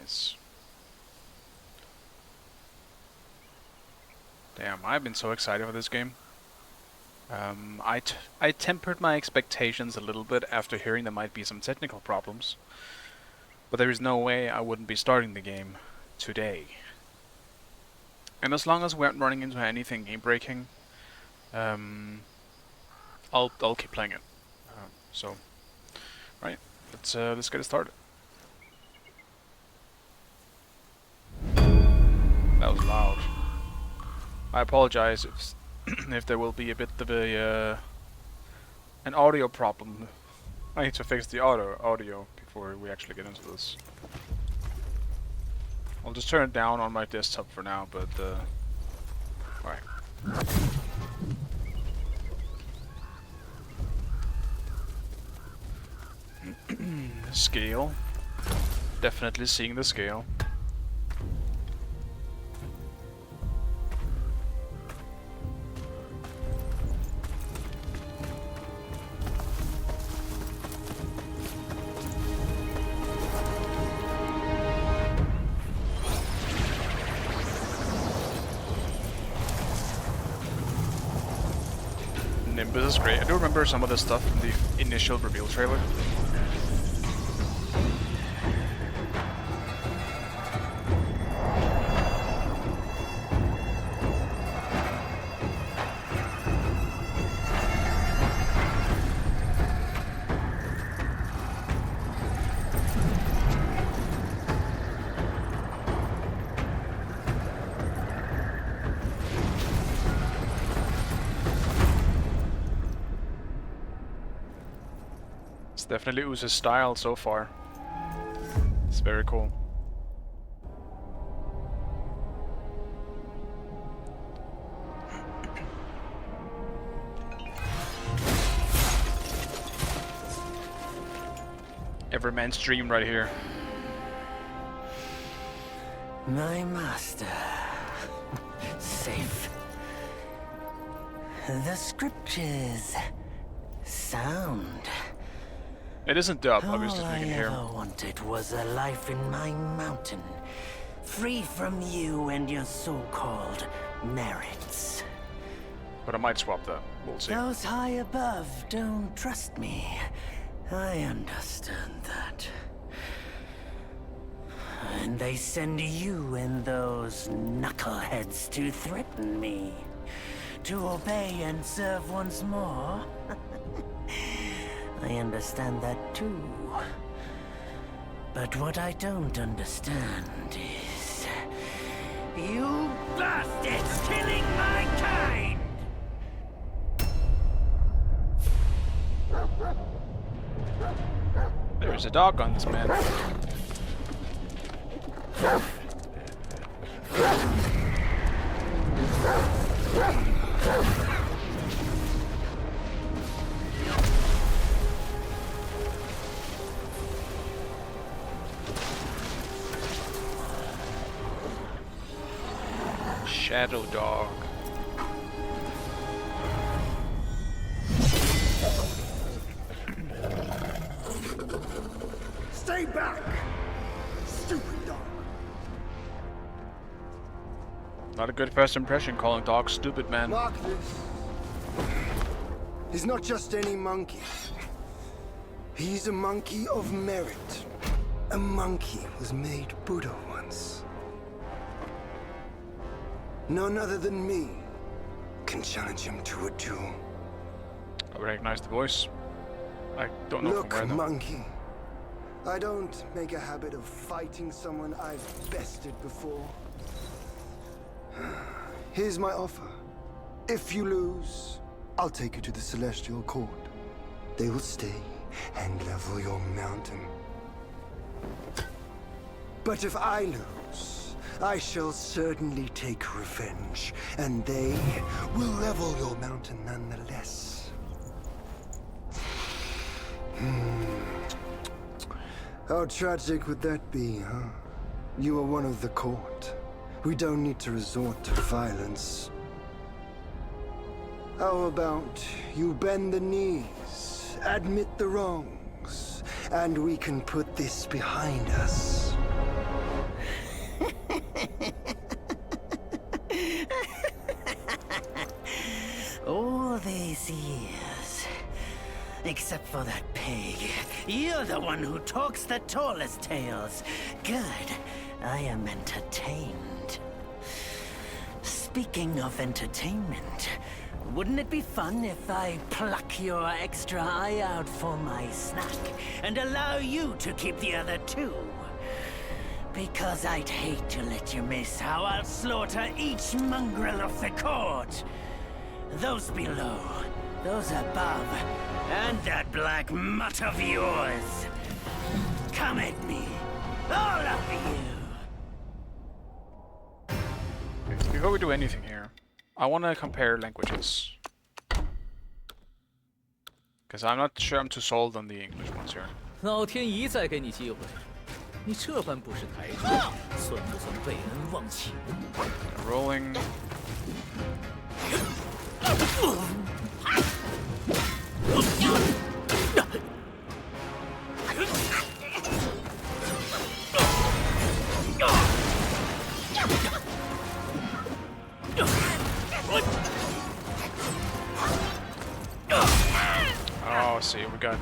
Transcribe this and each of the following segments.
Nice. Damn, I've been so excited for this game. I tempered my expectations a little bit after hearing there might be some technical problems. But there is no way I wouldn't be starting the game today. And as long as we aren't running into anything game-breaking, I'll keep playing it. Right, let's get it started. That was loud. I apologize if if there will be a bit of a an audio problem. I need to fix the audio before we actually get into this. I'll just turn it down on my desktop for now, but alright. Scale. Definitely seeing the scale. Nimbus is great. I do remember some of the stuff from the initial reveal trailer. Definitely Uze's style so far. It's very cool. Every man's dream right here. My master. Safe. The scriptures. Sound. It isn't dub, obviously, All you can I hear. ever wanted was a life in my mountain, free from you and your so-called merits. But I might swap that. We'll see. Those high above don't trust me. I understand that. And they send you and those knuckleheads to threaten me. To obey and serve once more. I understand that too. But what I don't understand is... you bastards killing my kind! There's a dog on this man. Shadow dog. Stay back! Stupid dog! Not a good first impression calling dogs stupid, man. Mark this. He's not just any monkey. He's a monkey of merit. A monkey was made Buddha once. None other than me can challenge him to a duel. I recognize the voice. I don't know Look, from where though. monkey. I don't make a habit of fighting someone I've bested before. Here's my offer. If you lose, I'll take you to the Celestial Court. They will stay and level your mountain. But if I lose, I shall certainly take revenge, and they will level your mountain nonetheless. How tragic would that be, huh? You are one of the court. We don't need to resort to violence. How about you bend the knees, admit the wrongs, and we can put this behind us? All these years. Except for that pig. You're the one who talks the tallest tales. Good. I am entertained. Speaking of entertainment, wouldn't it be fun if I pluck your extra eye out for my snack and allow you to keep the other two? Because I'd hate to let you miss how I'll slaughter each mongrel of the court. Those below, those above, and that black mutt of yours. Come at me, all of you. Before we do anything here, I want to compare languages. Because I'm not sure I'm too sold on the English ones here. 老天一再给你机会，你这般不识抬举，算不算背恩忘情？ Rolling. Oh, see, we got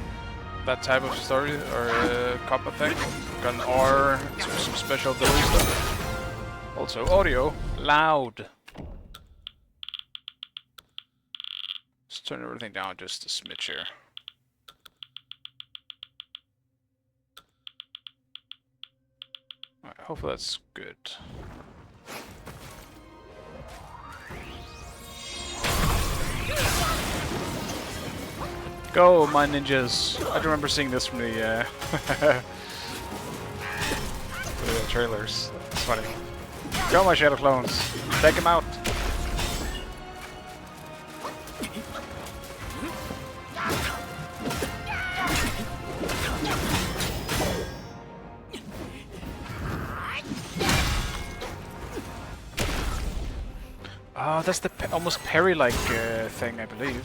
that type of story or copper thing. We got an R, some special ability stuff. Also, audio loud. Let's turn everything down just a smidge here. Alright, hopefully that's good. Go, my ninjas! I remember seeing this from the, the trailers. It's funny. Go, my shadow clones! Take him out! Oh, that's the almost parry-like thing, I believe.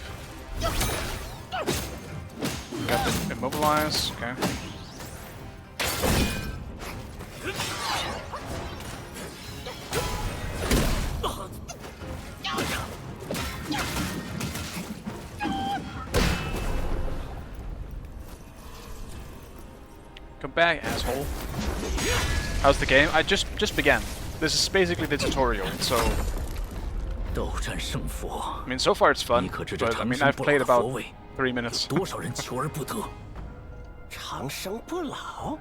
Got the immobilize, okay. Come back, asshole. How's the game? I just began. This is basically the tutorial, so... I mean, so far it's fun, but I mean, I've played about 3 minutes. 多少人求而不得？长生不老？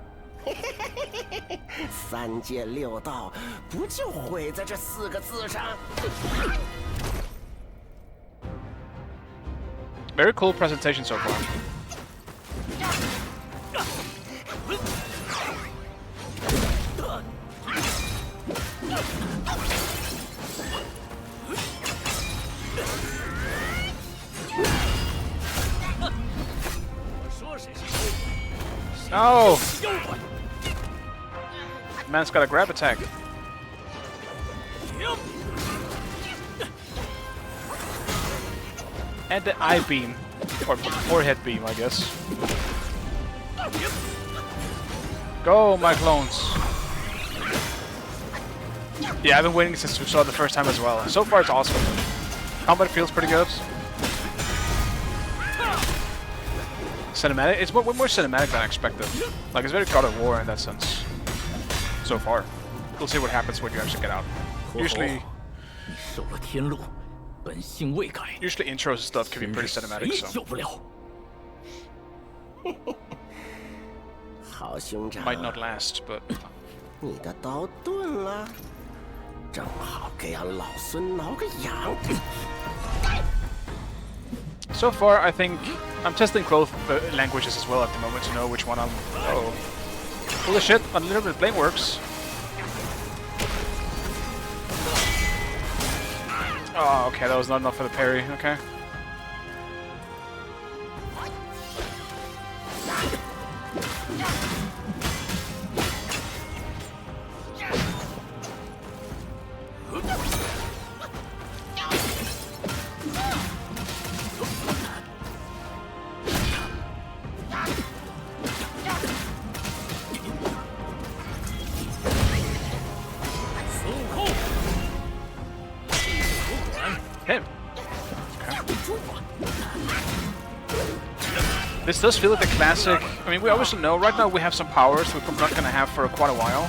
三界六道不就毁在这4个字上？ Very cool presentation so far. No! Man's got a grab attack. And the eye beam. Or forehead beam, I guess. Go, my clones! Yeah, I've been waiting since we saw it the first time as well. So far it's awesome. Combat feels pretty good. Cinematic? It's way more cinematic than I expected. Like, it's very God of War in that sense. So far. We'll see what happens when you actually get out. Usually intros and stuff can be pretty cinematic, so... Might not last, but... 你的刀钝了，正好给俺老孙挠个痒。 So far, I think I'm testing both languages as well at the moment to know which one I'm... Oh. Holy shit, unlimited blade works. Oh, okay, that was not enough for the parry, okay. Him. Okay. This does feel like the classic. I mean, we obviously know right now we have some powers we're not gonna have for quite a while.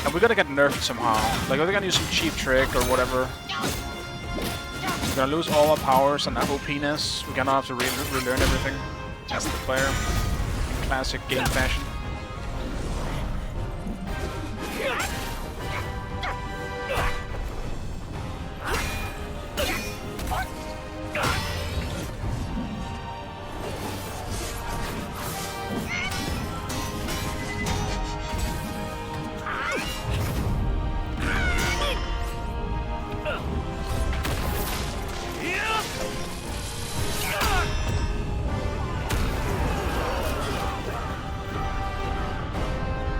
And we're gonna get nerfed somehow. Like, we're gonna use some cheap trick or whatever. We're gonna lose all our powers and that OP-ness. We're gonna have to relearn everything as the player in classic game fashion.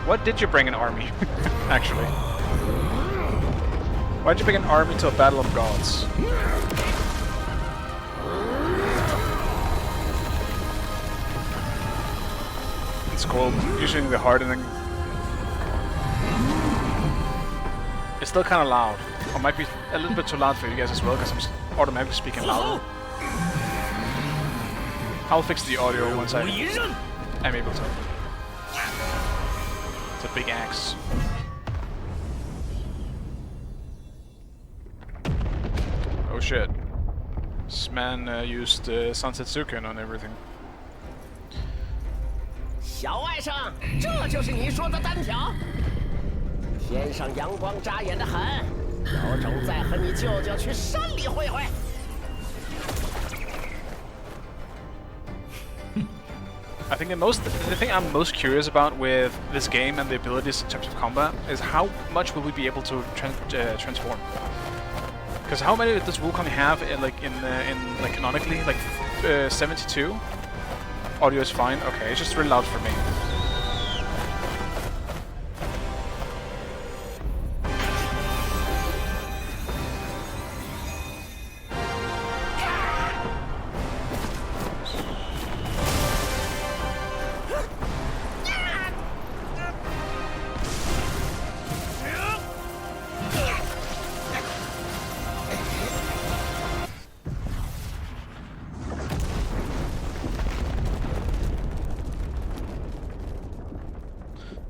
What did you bring an army, actually? Why'd you bring an army to a battle of gods? It's cool, using the hardening. It's still kind of loud. Or might be a little bit too loud for you guys as well, because I'm automatically speaking louder. I'll fix the audio once I'm able to. It's a big axe. Oh shit. This man used Sunset Sukin on everything. 小外甥，这就是你说的单挑。天上阳光扎眼的很，有种再和你舅舅去山里会会。 I think the thing I'm most curious about with this game and the abilities in terms of combat is how much will we be able to transform? Because how many does Wukong have in like canonically, like 72? Audio is fine. Okay, it's just really loud for me.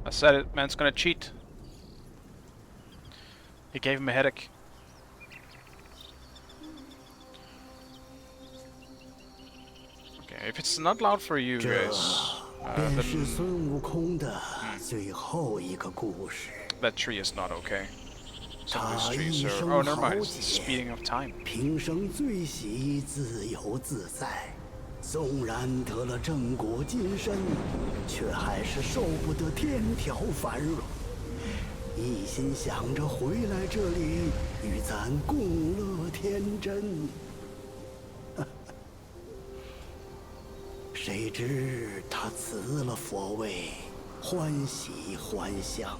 I said it, man's gonna cheat. He gave him a headache. Okay, if it's not loud for you guys, then that tree is not okay. Some of these trees are... Oh, never mind, it's the speeding of time. 纵然得了正果金身，却还是受不得天条繁荣。一心想着回来这里与咱共乐天真，谁知他辞了佛位，欢喜还乡。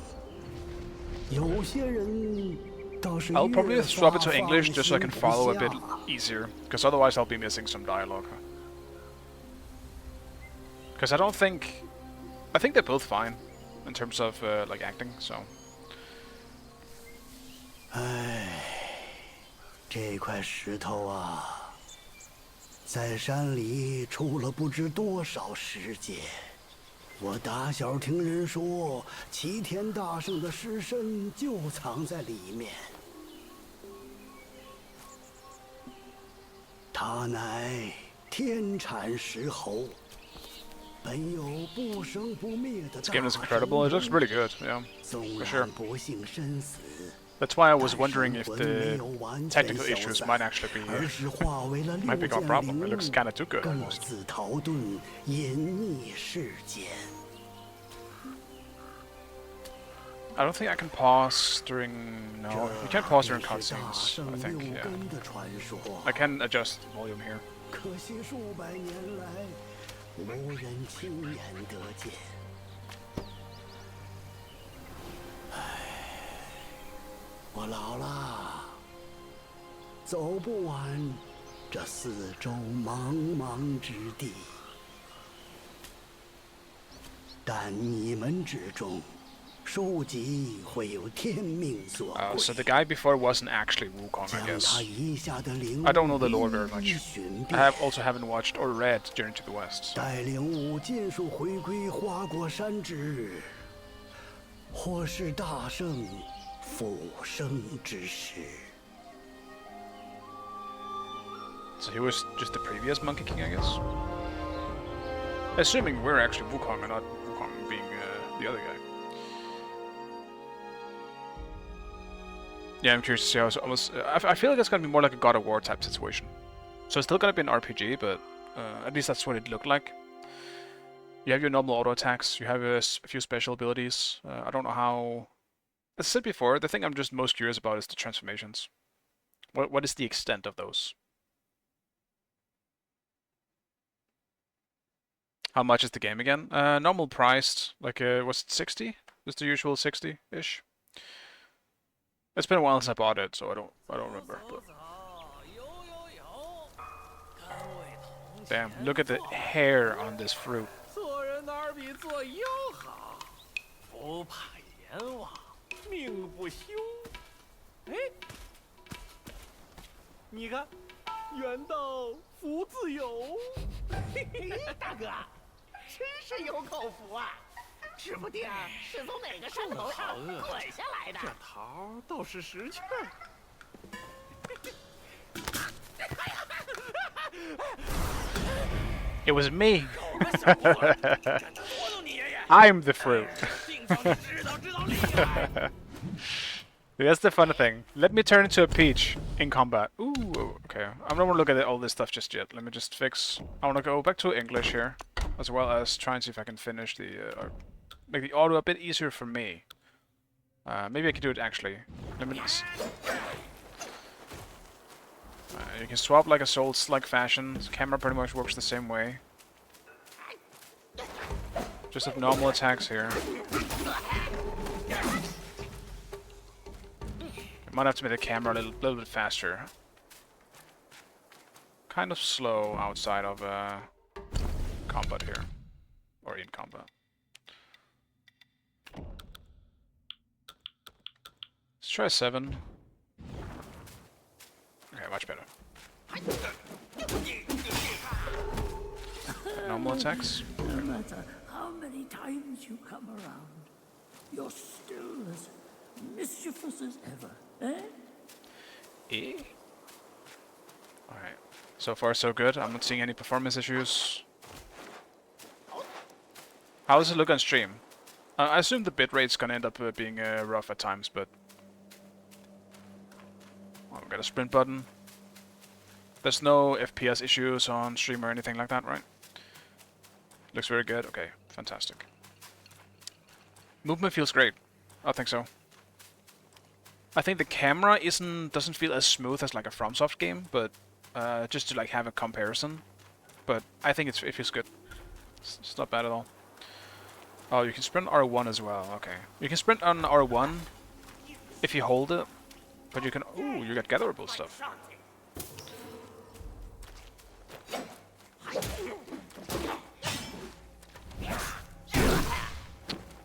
有些人倒是 I'll probably swap it to English just so I can follow a bit easier, because otherwise I'll be missing some dialogue. Because I don't think... I think they're both fine in terms of like acting, so... 唉，这块石头啊，在山里出了不知多少时节。我打小听人说，齐天大圣的尸身就藏在里面。他乃天产石猴。 This game is incredible. It looks really good, yeah, for sure. That's why I was wondering if the technical issues might actually become a problem. It looks kind of too good, almost. I don't think I can pause during... No, you can't pause during cutscenes, I think, yeah. I can adjust volume here. 无人亲眼得见。唉，我老了，走不完这四周茫茫之地。但你们之中，书籍会有天命所归。 So the guy before wasn't actually Wukong, I 将 guess. 他遗下的灵 I don't know the lore very 一一 much. 寻 I 遍， also haven't watched or read Journey to the West. 带领五禁术回归花果山之日，或是大圣复生之时。 So he was just the previous Monkey King, I guess? Assuming we're actually Wukong and not Wukong being the other guy. Yeah, I'm curious to see how it was. I feel like it's gonna be more like a God of War type situation. So it's still gonna be an RPG, but at least that's what it looked like. You have your normal auto attacks, you have a few special abilities. I don't know how... As I said before, the thing I'm just most curious about is the transformations. What is the extent of those? How much is the game again? Normal priced, like, was it 60? Just the usual 60-ish? It's been a while since I bought it, so I don't remember. But... Damn, look at the hair on this fruit. 做人哪儿比做妖好？不怕阎王，命不休。哎，你看，远道福自有。嘿嘿，大哥，真是有口福啊！指不定是从哪个山头上滚下来的。这桃倒是识趣儿。 It was me! I'm the fruit! That's the fun thing. Let me turn into a peach in combat. Ooh, okay. I don't want to look at all this stuff just yet. Let me just fix... I want to go back to English here, as well as try and see if I can finish the... make the auto a bit easier for me. Maybe I can do it actually. Let me... you can swap like a Souls-like fashion. The camera pretty much works the same way. Just have normal attacks here. Might have to make the camera a little bit faster. Kind of slow outside of combat here. Or in combat. Let's try 7. Okay, much better. Normal attacks. No matter how many times you come around, you're still as mischievous as ever, eh? Eh? Alright. So far so good. I'm not seeing any performance issues. How does it look on stream? I assume the bitrate's gonna end up being rough at times, but... Oh, we got a sprint button. There's no FPS issues on stream or anything like that, right? Looks very good. Okay, fantastic. Movement feels great. I think so. I think the camera doesn't feel as smooth as like a FromSoft game, but just to like have a comparison. But I think it feels good. It's not bad at all. Oh, you can sprint R1 as well. Okay, you can sprint on R1 if you hold it, but you can. Ooh, you got gatherable stuff.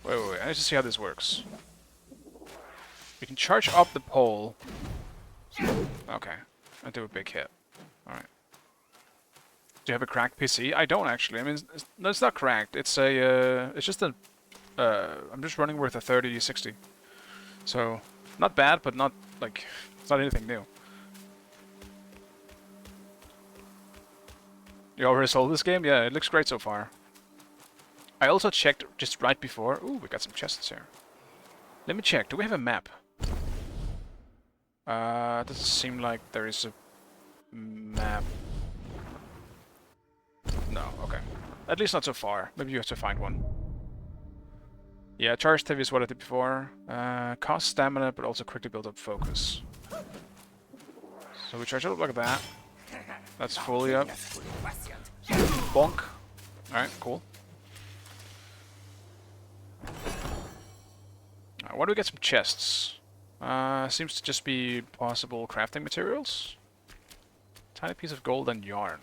Wait, I need to see how this works. We can charge up the pole. Okay, I do a big hit. Alright. Do you have a cracked PC? I don't actually. I mean, it's not cracked. It's a, it's just a, I'm just running with a 3060. So, not bad, but not, like, it's not anything new. You already sold this game? Yeah, it looks great so far. I also checked just right before. Ooh, we got some chests here. Let me check. Do we have a map? Doesn't seem like there is a map. No, okay. At least not so far. Maybe you have to find one. Yeah, charge heavy is what I did before. Cost stamina, but also quickly build up focus. So we charge it up like that. That's fully up. Bonk. Alright, cool. Why do we get some chests? Seems to just be possible crafting materials. Tiny piece of gold and yarn.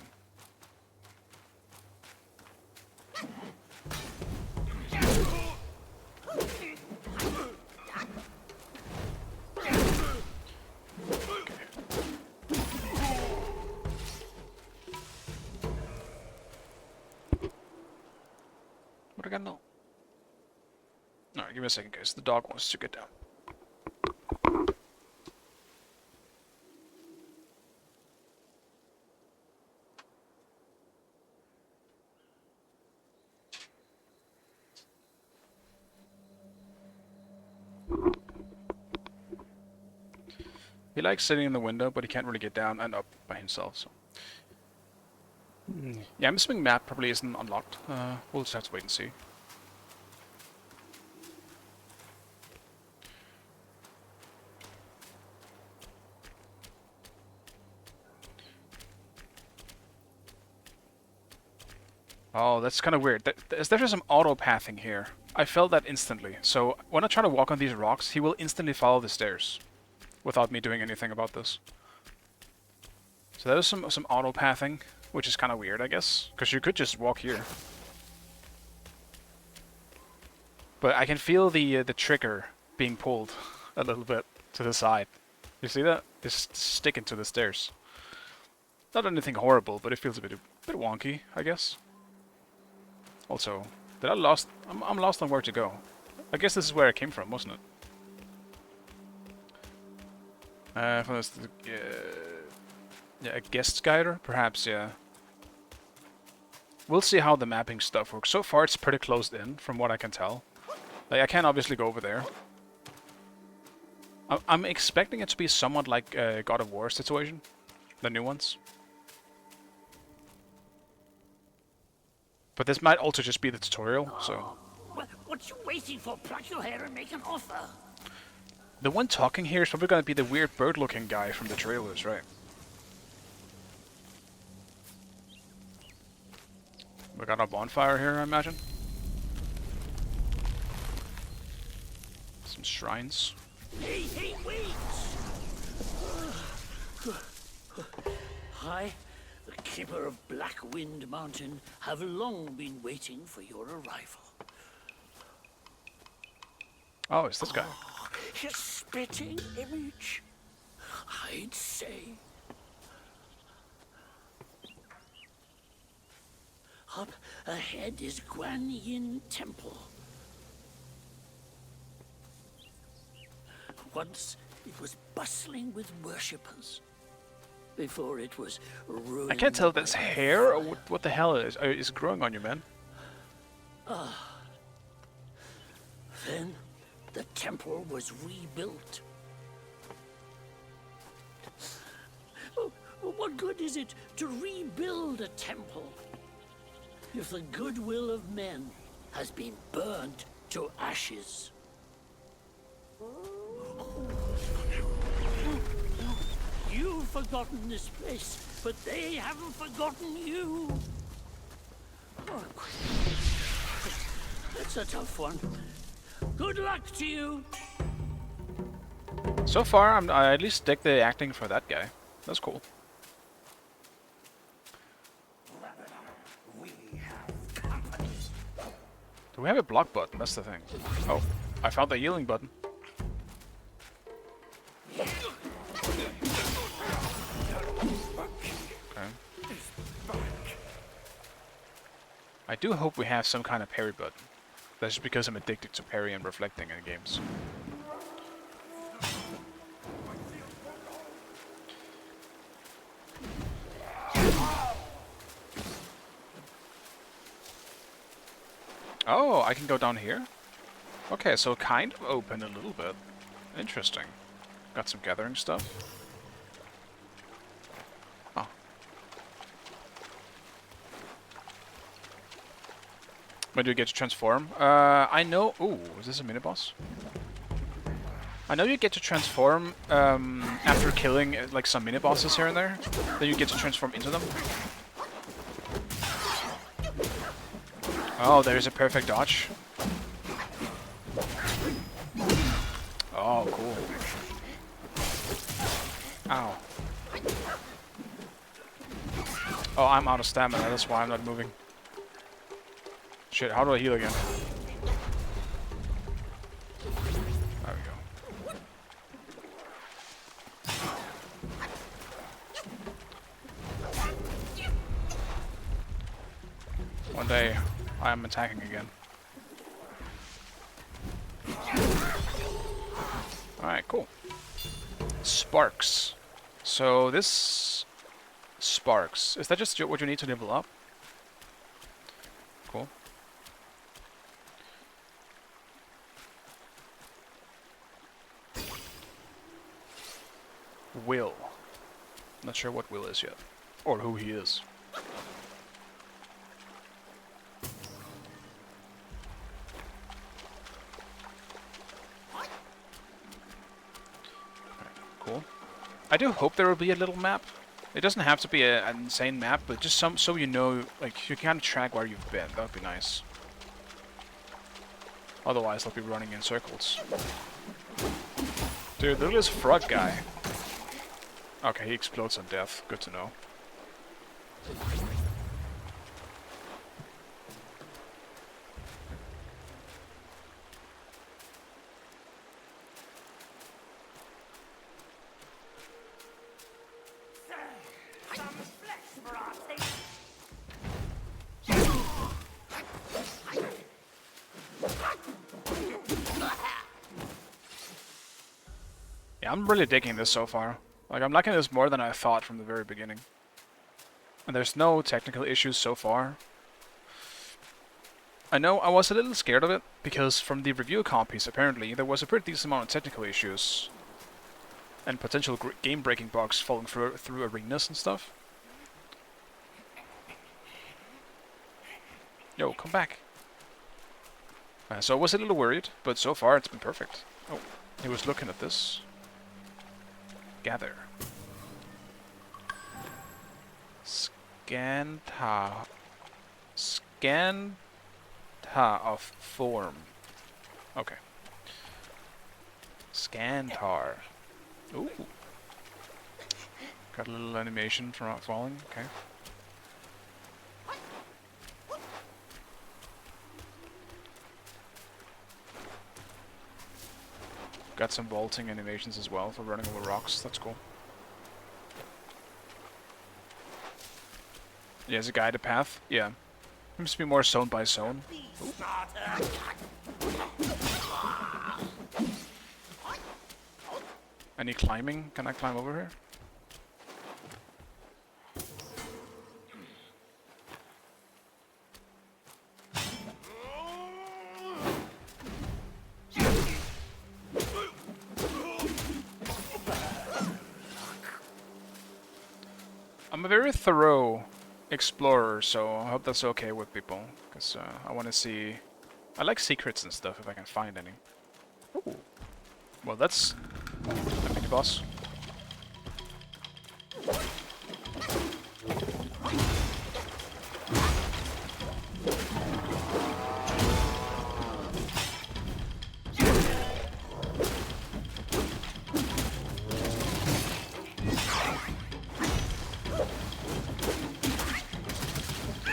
again now? Alright, give me a second, guys. The dog wants to get down. He likes sitting in the window, but he can't really get down and up by himself, so... Yeah, I'm assuming map probably isn't unlocked. We'll just have to wait and see. Oh, that's kind of weird. There's definitely some auto-pathing here. I felt that instantly. So when I try to walk on these rocks, he will instantly follow the stairs without me doing anything about this. So there's some auto-pathing, which is kind of weird, I guess, because you could just walk here. But I can feel the trigger being pulled a little bit to the side. You see that? It's sticking to the stairs. Not anything horrible, but it feels a bit wonky, I guess. Also, did I lost? I'm lost on where to go. I guess this is where I came from, wasn't it? From this, yeah, a guest guider, perhaps. Yeah. We'll see how the mapping stuff works. So far, it's pretty closed in, from what I can tell. Like, I can't obviously go over there. I'm expecting it to be somewhat like a God of War situation, the new ones. But this might also just be the tutorial, so... What you waiting for? Pluck your hair and make an offer. The one talking here is probably gonna be the weird bird-looking guy from the trailers, right? We got a bonfire here, I imagine. Some shrines. Hey, wait! I, the keeper of Blackwind Mountain, have long been waiting for your arrival. Oh, it's this guy. His spitting image, I'd say. Up ahead is Guan Yin Temple. Once it was bustling with worshippers. Before it was ruined. I can't tell if that's hair or what the hell is growing on you, man. Then the temple was rebuilt. Oh, what good is it to rebuild a temple if the goodwill of men has been burnt to ashes? You've forgotten this place, but they haven't forgotten you. Oh, that's a tough one. Good luck to you. So far, I at least dig the acting for that guy. That's cool. Do we have a block button? That's the thing. Oh, I found the healing button. Okay. I do hope we have some kind of parry button. That's just because I'm addicted to parry and reflecting in games. Oh, I can go down here? Okay, so kind of open a little bit. Interesting. Got some gathering stuff. Oh. When do you get to transform? I know... Ooh, is this a mini-boss? I know you get to transform after killing like some mini-bosses here and there. Then you get to transform into them. Oh, there's a perfect dodge. Oh, cool. Ow. Oh, I'm out of stamina, that's why I'm not moving. Shit, how do I heal again? There we go. One day, I am attacking again. cool. Sparks. So this sparks, is that just what you need to level up? Cool. Will. Not sure what Will is yet. Or who he is. Cool. I do hope there will be a little map. It doesn't have to be an insane map, but just so you know, like, you can kind of track where you've been. That would be nice. Otherwise, I'll be running in circles. Dude, look at this frog guy. Okay, he explodes on death. Good to know. Yeah, I'm really digging this so far. Like, I'm liking this more than I thought from the very beginning. And there's no technical issues so far. I know I was a little scared of it, because from the review copies, apparently, there was a pretty decent amount of technical issues. And potential game-breaking bugs falling through arenas and stuff. Yo, come back. So I was a little worried, but so far it's been perfect. Oh, he was looking at this. Gather. Scanta of form. Okay. Scantar. Ooh. Got a little animation from falling. Okay. Got some vaulting animations as well for running over rocks. That's cool. Yeah, is a guided path? Yeah. Seems to be more zone by zone. Ooh. Any climbing? Can I climb over here? I'm a very thorough explorer, so I hope that's okay with people, because I want to see... I like secrets and stuff, if I can find any. Ooh. Well, that's a mini boss.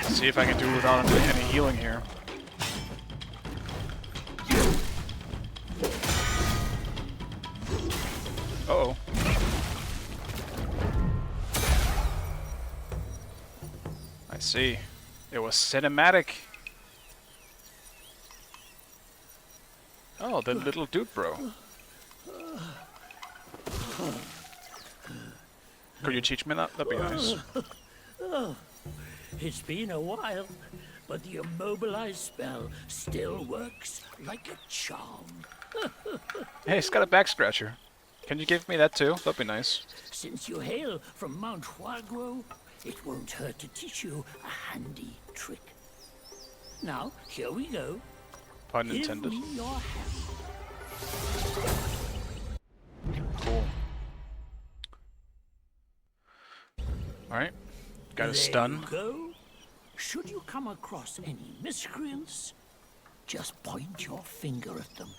See if I can do it without any healing here. Uh-oh. I see. It was cinematic. Oh, the little dude bro. Could you teach me that? That'd be nice. It's been a while, but the immobilized spell still works like a charm. Hey, it's got a back scratcher. Can you give me that too? That'd be nice. Since you hail from Mount Huagro, it won't hurt to teach you a handy trick. Now, here we go. Pun intended. Give me your hand. Cool. Alright. Got a stun. There you go. Should you come across any miscreants, just point your finger at them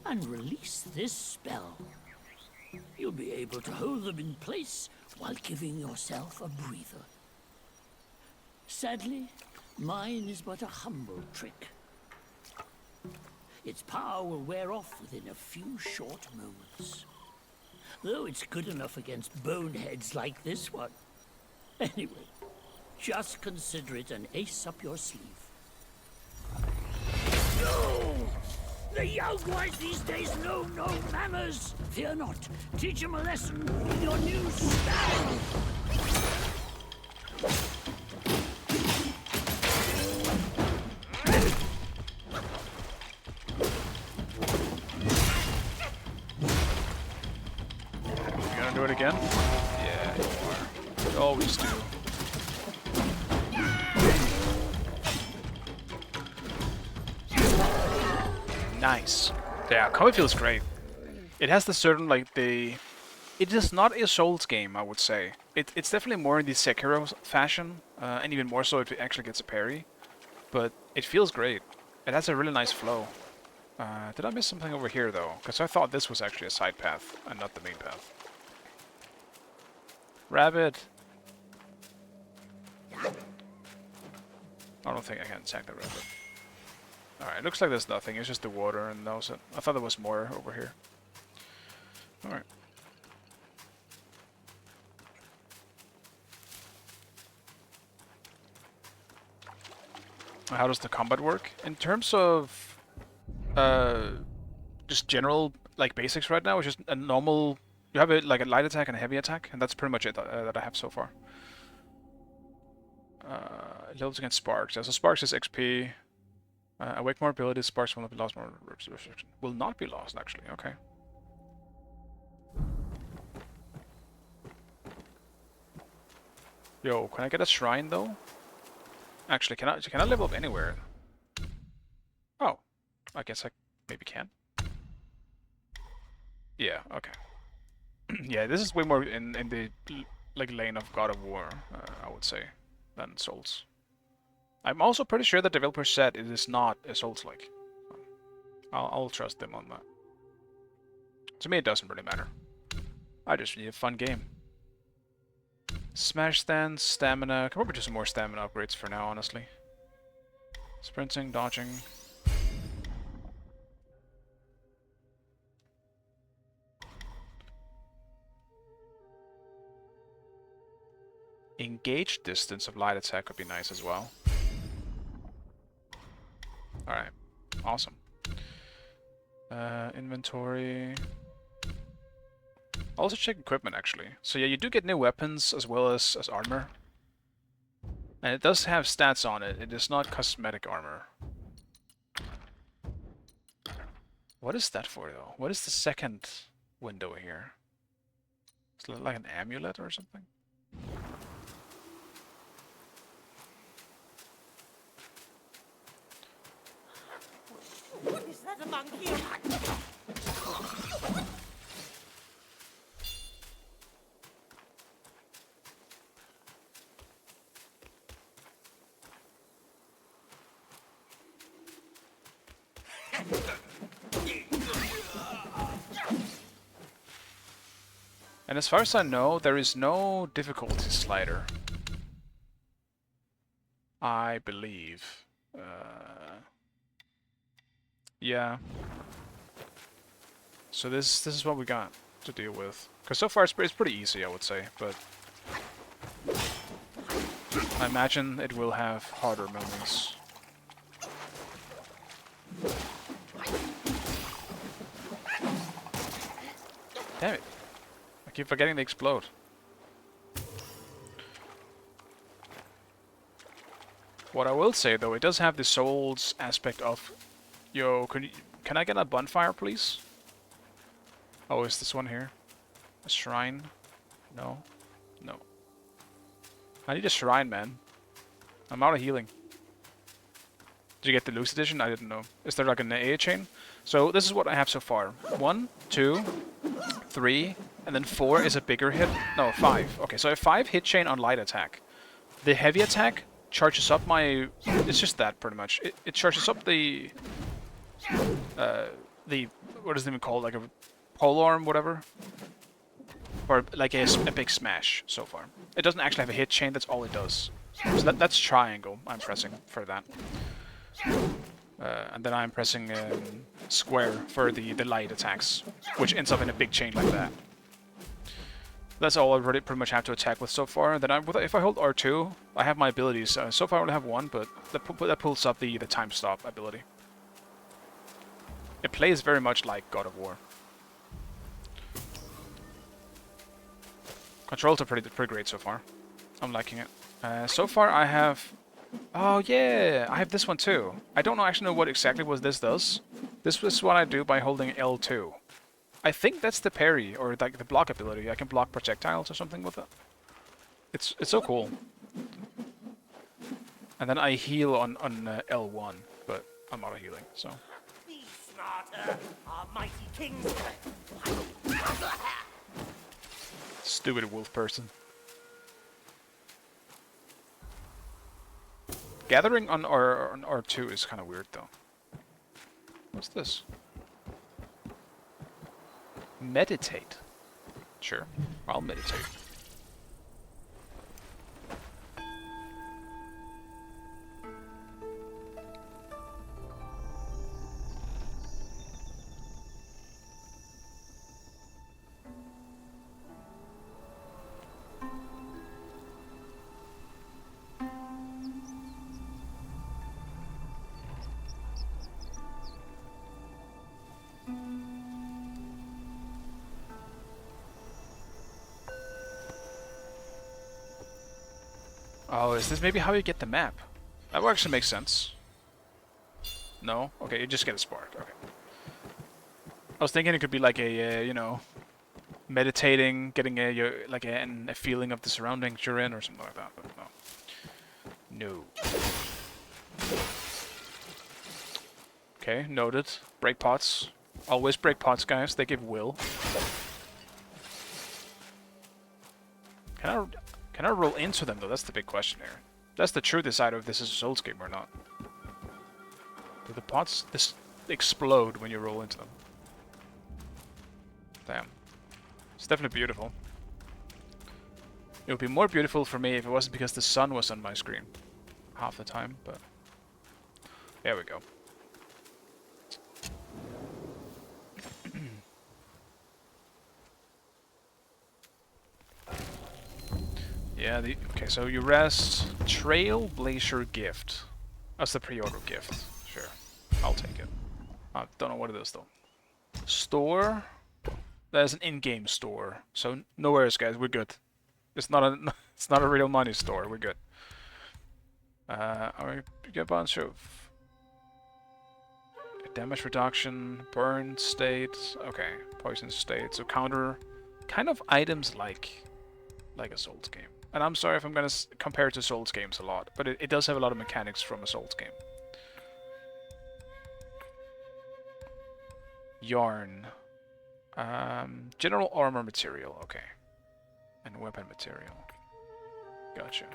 and release this spell. You'll be able to hold them in place while giving yourself a breather. Sadly, mine is but a humble trick. Its power will wear off within a few short moments. Though it's good enough against boneheads like this one. Anyway, just consider it an ace up your sleeve. The young ones these days know no manners. Fear not. Teach them a lesson with your new style. You gonna do it again? Yeah, you are. You always do. Nice. Yeah, combat feels great. It has the certain, like, the... It is not a Souls game, I would say. It's definitely more in the Sekiro fashion, and even more so if it actually gets a parry. But it feels great. It has a really nice flow. Did I miss something over here, though? Because I thought this was actually a side path, and not the main path. Rabbit! I don't think I can attack the rabbit. Alright, looks like there's nothing. It's just the water, and those. I thought there was more over here. Alright. How does the combat work? In terms of just general like basics right now, it's just a normal. You have like a light attack and a heavy attack, and that's pretty much it that I have so far. Levels against sparks. Yeah, so sparks is XP. Awake more abilities. Sparks will not be lost. More restriction will not be lost. Actually, okay. Yo, can I get a shrine though? Actually, can I level up anywhere? Oh, I guess I maybe can. Yeah, okay. Yeah, this is way more in the like lane of God of War, I would say, than Souls. I'm also pretty sure the developer said it is not a Souls-like. I'll trust them on that. To me, it doesn't really matter. I just need a fun game. Smash stance, stamina. Can probably do some more stamina upgrades for now, honestly. Sprinting, dodging. Engage distance of light attack would be nice as well. Alright, awesome. Inventory. I'll also check equipment actually. So yeah, you do get new weapons as well as armor. And it does have stats on it. It is not cosmetic armor. What is that for though? What is the second window here? Is it like an amulet or something? Is that a monkey? And as far as I know, there is no difficulty slider. I believe. Yeah. So this is what we got to deal with. Because so far it's pretty easy, I would say, but I imagine it will have harder moments. Damn it. I keep forgetting to explode. What I will say though, it does have the souls aspect of, yo, can I get a bonfire please? Oh, is this one here? A shrine? No. No. I need a shrine, man. I'm out of healing. Did you get the loose edition? I didn't know. Is there like an AA chain? So this is what I have so far. 1, 2, 3, and then 4 is a bigger hit. No, 5. Okay, so I have 5 hit chain on light attack. The heavy attack charges up my... It's just that, pretty much. It charges up the... What is it even called? Like a polearm, whatever? Or like a big smash, so far. It doesn't actually have a hit chain, that's all it does. So that's triangle I'm pressing for that. And then I'm pressing square for the light attacks, which ends up in a big chain like that. That's all I really pretty much have to attack with so far. Then if I hold R2, I have my abilities. So far I only have one, but that pulls up the time stop ability. It plays very much like God of War. Controls are pretty great so far. I'm liking it. So far I have... Oh yeah, I have this one too. I don't actually know what exactly this does. This was what I do by holding L2. I think that's the parry, or like the block ability. I can block projectiles or something with it. It's so cool. And then I heal on L1, but I'm out of healing, so... Be smarter, our mighty kings. Stupid wolf person. Gathering on R2 is kind of weird, though. What's this? Meditate. Sure, I'll meditate. Oh, is this maybe how you get the map? That would actually make sense. No? Okay, you just get a spark. Okay. I was thinking it could be like a, you know, meditating, getting a feeling of the surroundings you're in or something like that, but no. No. Okay, noted. Break pots. Always break pots, guys. They give will. Can I roll into them, though? That's the big question here. That's the true decider if this is a Souls game or not. Do the pots explode when you roll into them? Damn. It's definitely beautiful. It would be more beautiful for me if it wasn't because the sun was on my screen half the time, but... There we go. Yeah, okay, so you rest Trailblazer gift. That's the pre-order gift. Sure. I'll take it. I don't know what it is though. Store. There's an in-game store. So no worries guys, we're good. It's not a real money store, we're good. I get a bunch of damage reduction, burn state, okay, poison state, so counter kind of items like a Souls game. And I'm sorry if I'm going to compare it to Souls games a lot, but it does have a lot of mechanics from a Souls game. Yarn. General armor material, okay. And weapon material. Gotcha.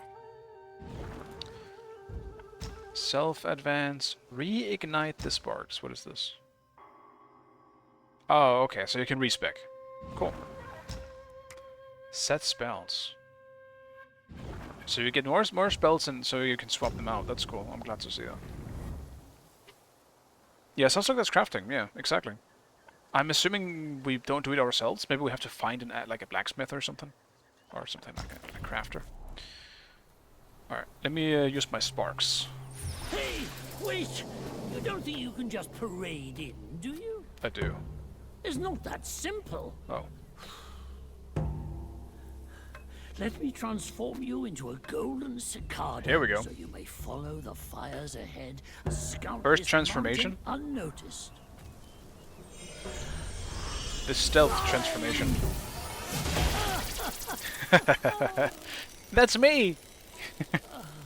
Self-advance. Reignite the sparks. What is this? Oh, okay, so you can respec. Cool. Set spells. So you get more spells, and so you can swap them out. That's cool. I'm glad to see that. Yeah, sounds like that's crafting. Yeah, exactly. I'm assuming we don't do it ourselves. Maybe we have to find like a blacksmith or something like a crafter. All right, let me use my sparks. Hey, wait! You don't think you can just parade in, do you? I do. It's not that simple. Oh. Let me transform you into a golden cicada. Here we go. So you may follow the fires ahead and scout First this transformation? mountain unnoticed. The stealth transformation. That's me!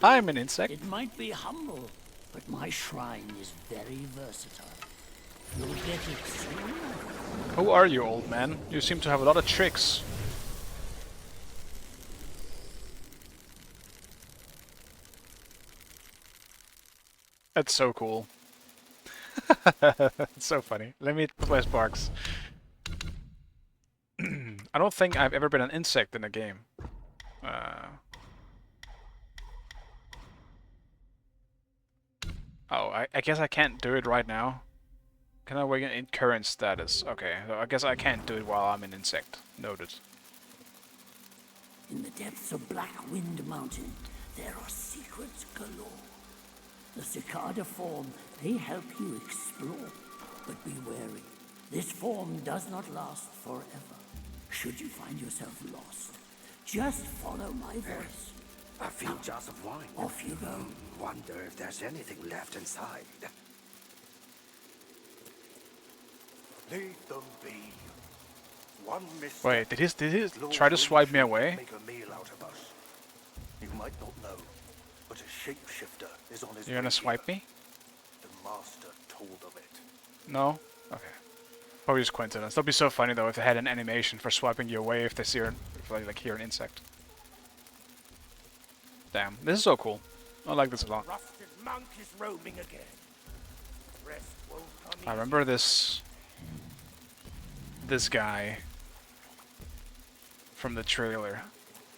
I'm an insect. It might be humble, but my shrine is very versatile. You'll get it soon. Who are you, old man? You seem to have a lot of tricks. That's so cool. It's so funny. Let me put my sparks. I don't think I've ever been an insect in a game. Oh, I guess I can't do it right now. Can I wait in current status? Okay, so I guess I can't do it while I'm an insect. Noted. In the depths of Black Wind Mountain, there are secrets galore. The cicada form, they help you explore. But be wary. This form does not last forever. Should you find yourself lost, just follow my voice. A few jars of wine. Off you go. Wonder if there's anything left inside. Leave them be. One mistake. Wait, did he try to swipe me away? Make a meal out of us. You might not know, but a shapeshifter is on his You're gonna way swipe here. me? The master told of it. No? Okay. Probably just coincidence. That'd be so funny though if they had an animation for swiping you away if they see if they like hear an insect. Damn, this is so cool. I like this a lot. Rusted monk is roaming again. Rest won't come I remember this guy from the trailer.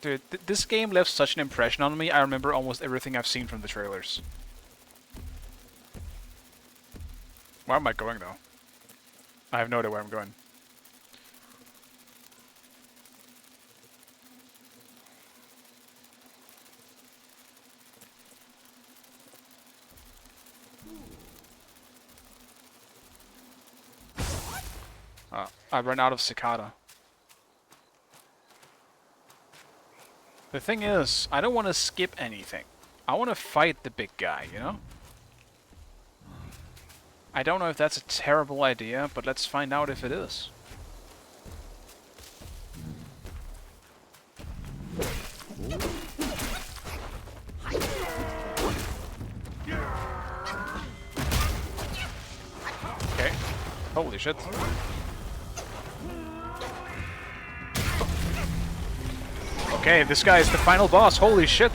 Dude, this game left such an impression on me. I remember almost everything I've seen from the trailers. Where am I going though? I have no idea where I'm going. I ran out of cicada. The thing is, I don't want to skip anything. I want to fight the big guy, you know? I don't know if that's a terrible idea, but let's find out if it is. Okay. Holy shit. Okay, this guy is the final boss. Holy shit.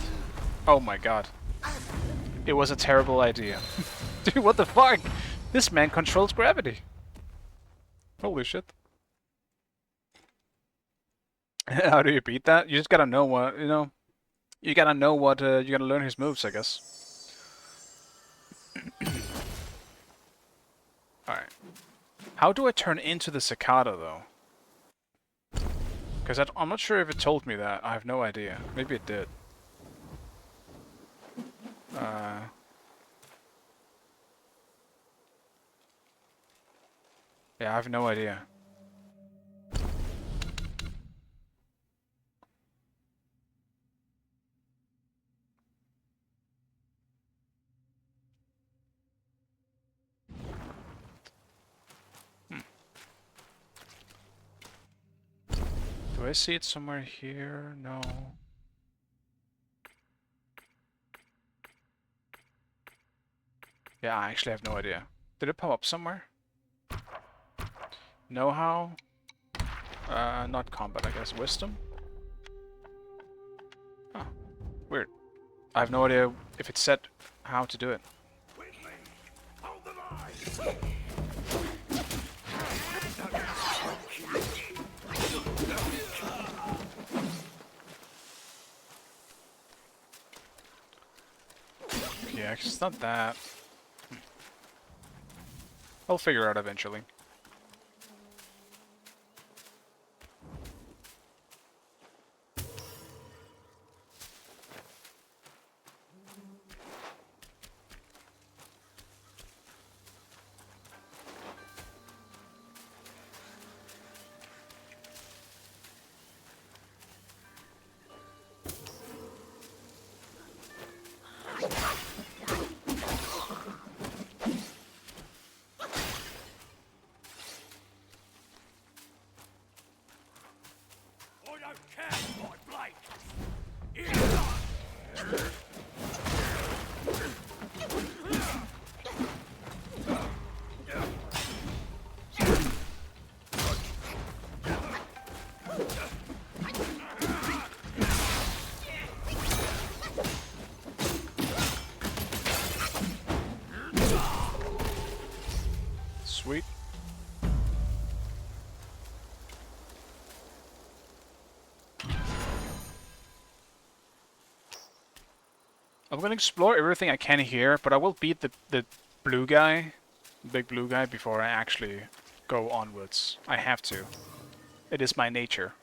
Oh my god. It was a terrible idea. Dude, what the fuck? This man controls gravity. Holy shit. How do you beat that? You just gotta know what, you know. You gotta know what, you gotta learn his moves, I guess. Alright. How do I turn into the cicada, though? Because I'm not sure if it told me that. I have no idea. Maybe it did. Yeah, I have no idea. Do I see it somewhere here? No. Yeah, I actually have no idea. Did it pop up somewhere? Know-how? Not combat, I guess. Wisdom? Huh. Weird. I have no idea if it said how to do it. Yeah, it's not that. I'll figure it out eventually. Sweet. I'm gonna explore everything I can here, but I will beat the blue guy, the big blue guy, before I actually go onwards. I have to. It is my nature.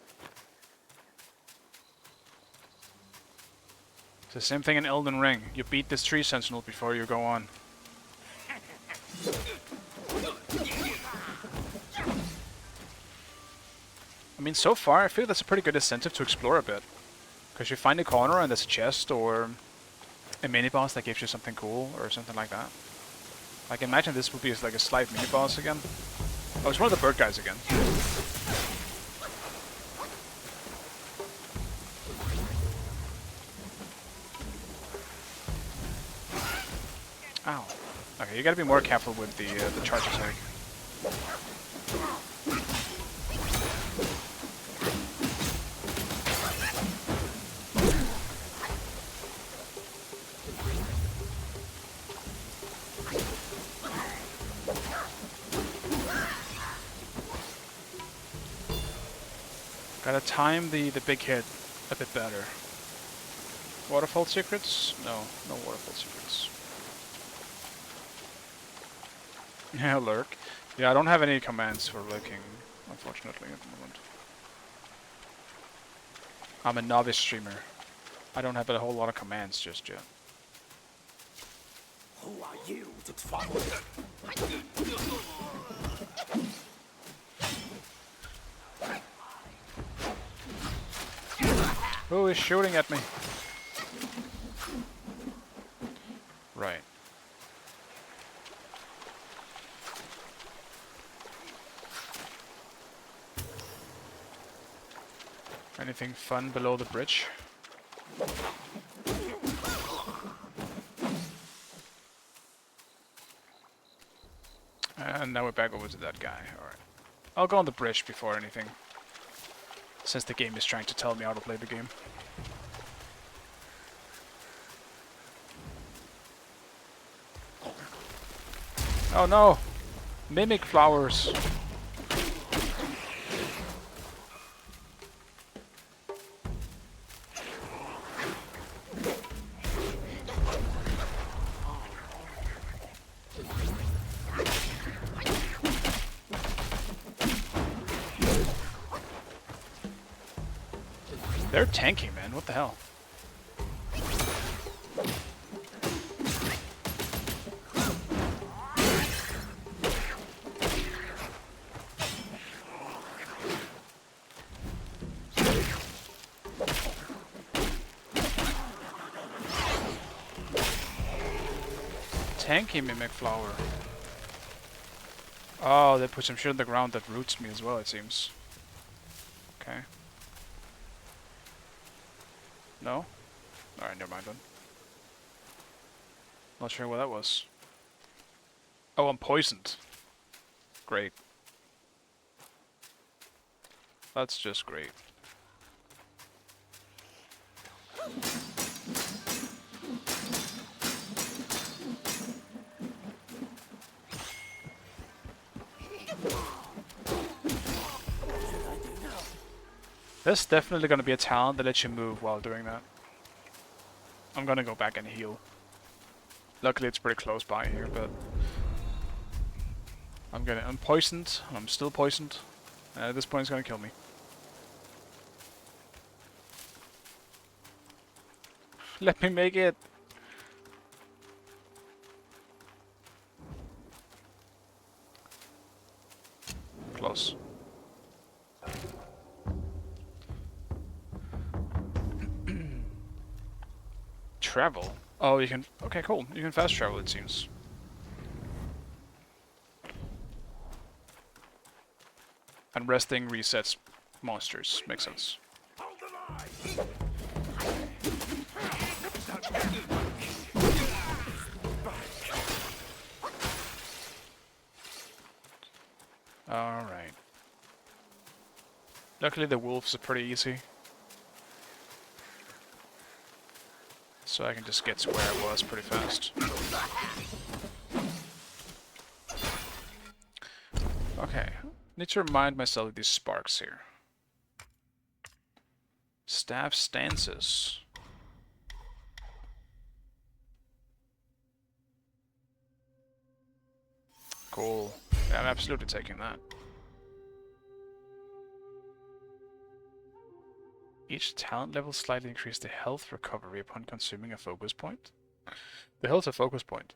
It's the same thing in Elden Ring. You beat this tree sentinel before you go on. I mean, so far, I feel that's a pretty good incentive to explore a bit. Because you find a corner and there's a chest or a mini-boss that gives you something cool or something like that. Like, imagine this would be like a slight mini-boss again. Oh, it's one of the bird guys again. Ow. Okay, you gotta be more careful with the charge attack. Gotta time the big hit a bit better. Waterfall secrets? No, no waterfall secrets. Yeah, lurk. Yeah, I don't have any commands for lurking, unfortunately, at the moment. I'm a novice streamer. I don't have a whole lot of commands just yet. Who are you to trouble? Who is shooting at me? Right. Anything fun below the bridge? And now we're back over to that guy. Alright. I'll go on the bridge before anything. Since the game is trying to tell me how to play the game. Oh no! Mimic flowers! They're tanky, man. What the hell? Tanky mimic flower. Oh, they put some shit on the ground that roots me as well, it seems. Okay. No? Alright, never mind then. Not sure what that was. Oh, I'm poisoned. Great. That's just great. There's definitely gonna be a talent that lets you move while doing that. I'm gonna go back and heal. Luckily it's pretty close by here, but I'm poisoned, and I'm still poisoned. And at this point it's gonna kill me. Let me make it! Close. Travel? Oh, you can... Okay, cool. You can fast travel, it seems. And resting resets monsters. Makes sense. Alright. Luckily the wolves are pretty easy. So I can just get to where I was pretty fast. Okay. Need to remind myself of these sparks here. Staff stances. Cool. Yeah, I'm absolutely taking that. Each talent level slightly increase the health recovery upon consuming a focus point. The health's a focus point.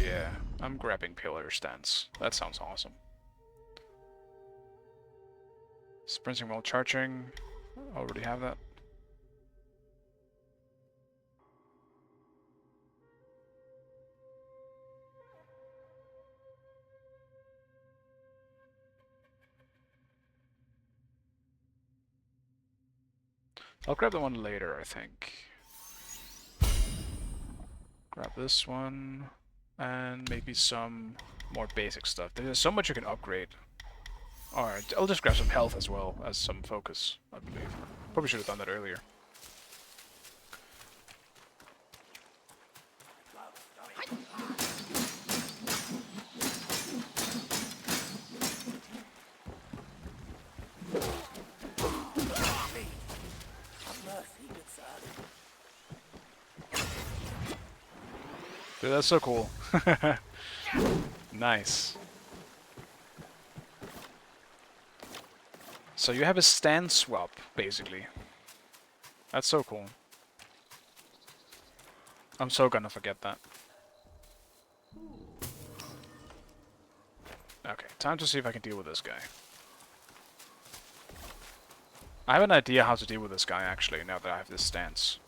yeah. I'm grabbing pillar stance. That sounds awesome. Sprinting while charging. Already have that. I'll grab the one later, I think. Grab this one. And maybe some more basic stuff. There's so much you can upgrade. Alright, I'll just grab some health as well as some focus, I believe. Probably should have done that earlier. Dude, that's so cool. Nice. So you have a stand swap, basically. That's so cool. I'm so gonna forget that. Okay, time to see if I can deal with this guy. I have an idea how to deal with this guy, actually, now that I have this stance.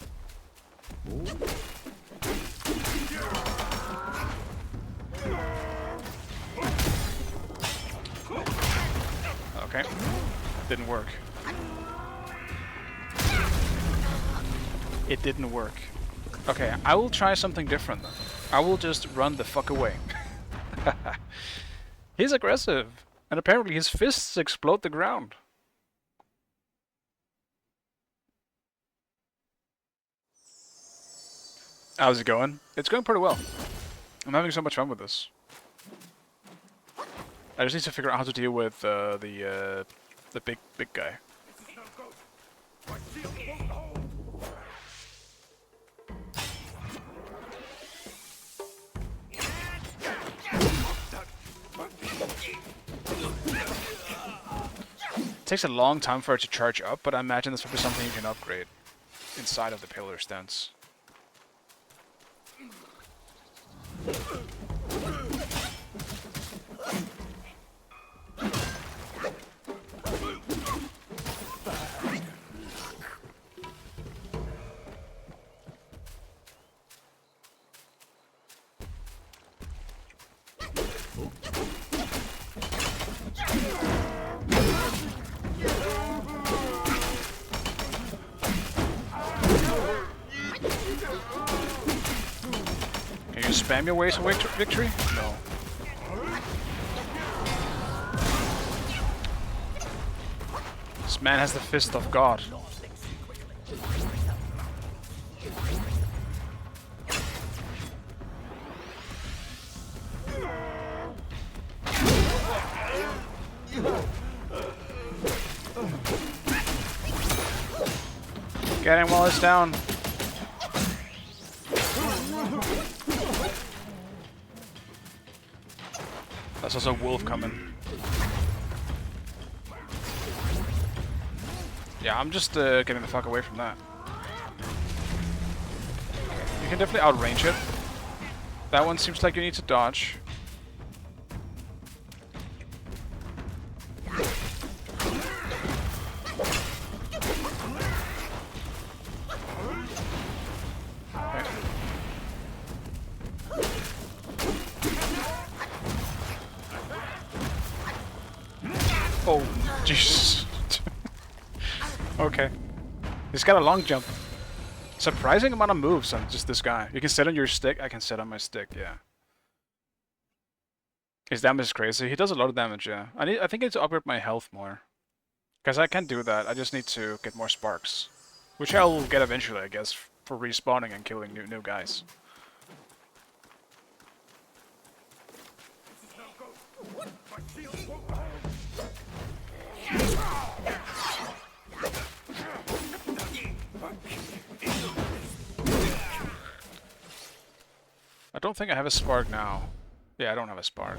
Okay. Didn't work. It didn't work. Okay, I will try something different then. I will just run the fuck away. He's aggressive. And apparently his fists explode the ground. How's it going? It's going pretty well. I'm having so much fun with this. I just need to figure out how to deal with the big guy. It takes a long time for it to charge up, but I imagine this will be something you can upgrade inside of the pillar stance. Can you spam your way to victory? No. This man has the fist of God. Get him while it's down. There's also a wolf coming. Yeah, I'm just getting the fuck away from that. You can definitely outrange it. That one seems like you need to dodge. Oh, Jesus. Okay. He's got a long jump. Surprising amount of moves on just this guy. You can sit on your stick. I can sit on my stick, yeah. His damage is crazy. He does a lot of damage, yeah. I think I need to upgrade my health more. Because I can't do that. I just need to get more sparks. Which I'll get eventually, I guess, for respawning and killing new guys. I don't think I have a spark now. Yeah, I don't have a spark.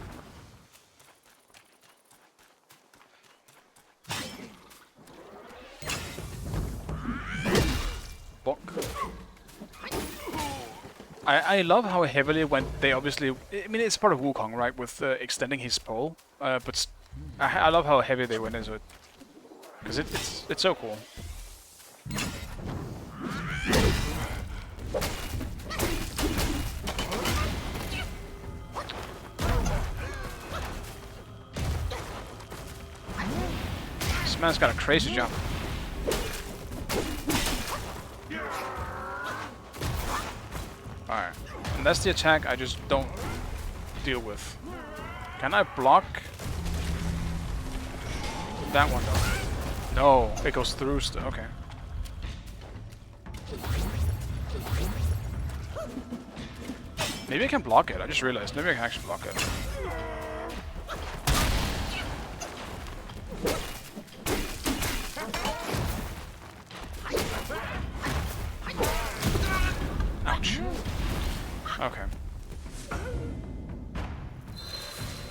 Bonk. I love how heavily they obviously... I mean, it's part of Wukong, right? With extending his pole. But I love how heavy they went into it. Because it's so cool. This man's got a crazy jump. Alright. And that's the attack I just don't deal with. Can I block that one though? No, it goes through still. Okay. Maybe I can block it. I just realized. Maybe I can actually block it. Ouch. Okay.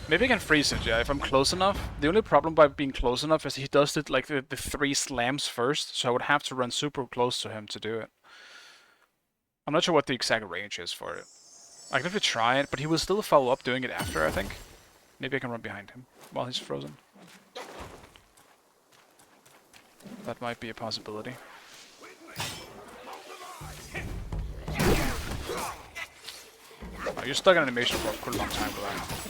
Maybe I can freeze it, yeah, if I'm close enough. The only problem by being close enough is he does it like the 3 slams first, so I would have to run super close to him to do it. I'm not sure what the exact range is for it. I can have to try it, but he will still follow up doing it after, I think. Maybe I can run behind him while he's frozen. That might be a possibility. Oh, you're stuck in animation for quite a long time with that.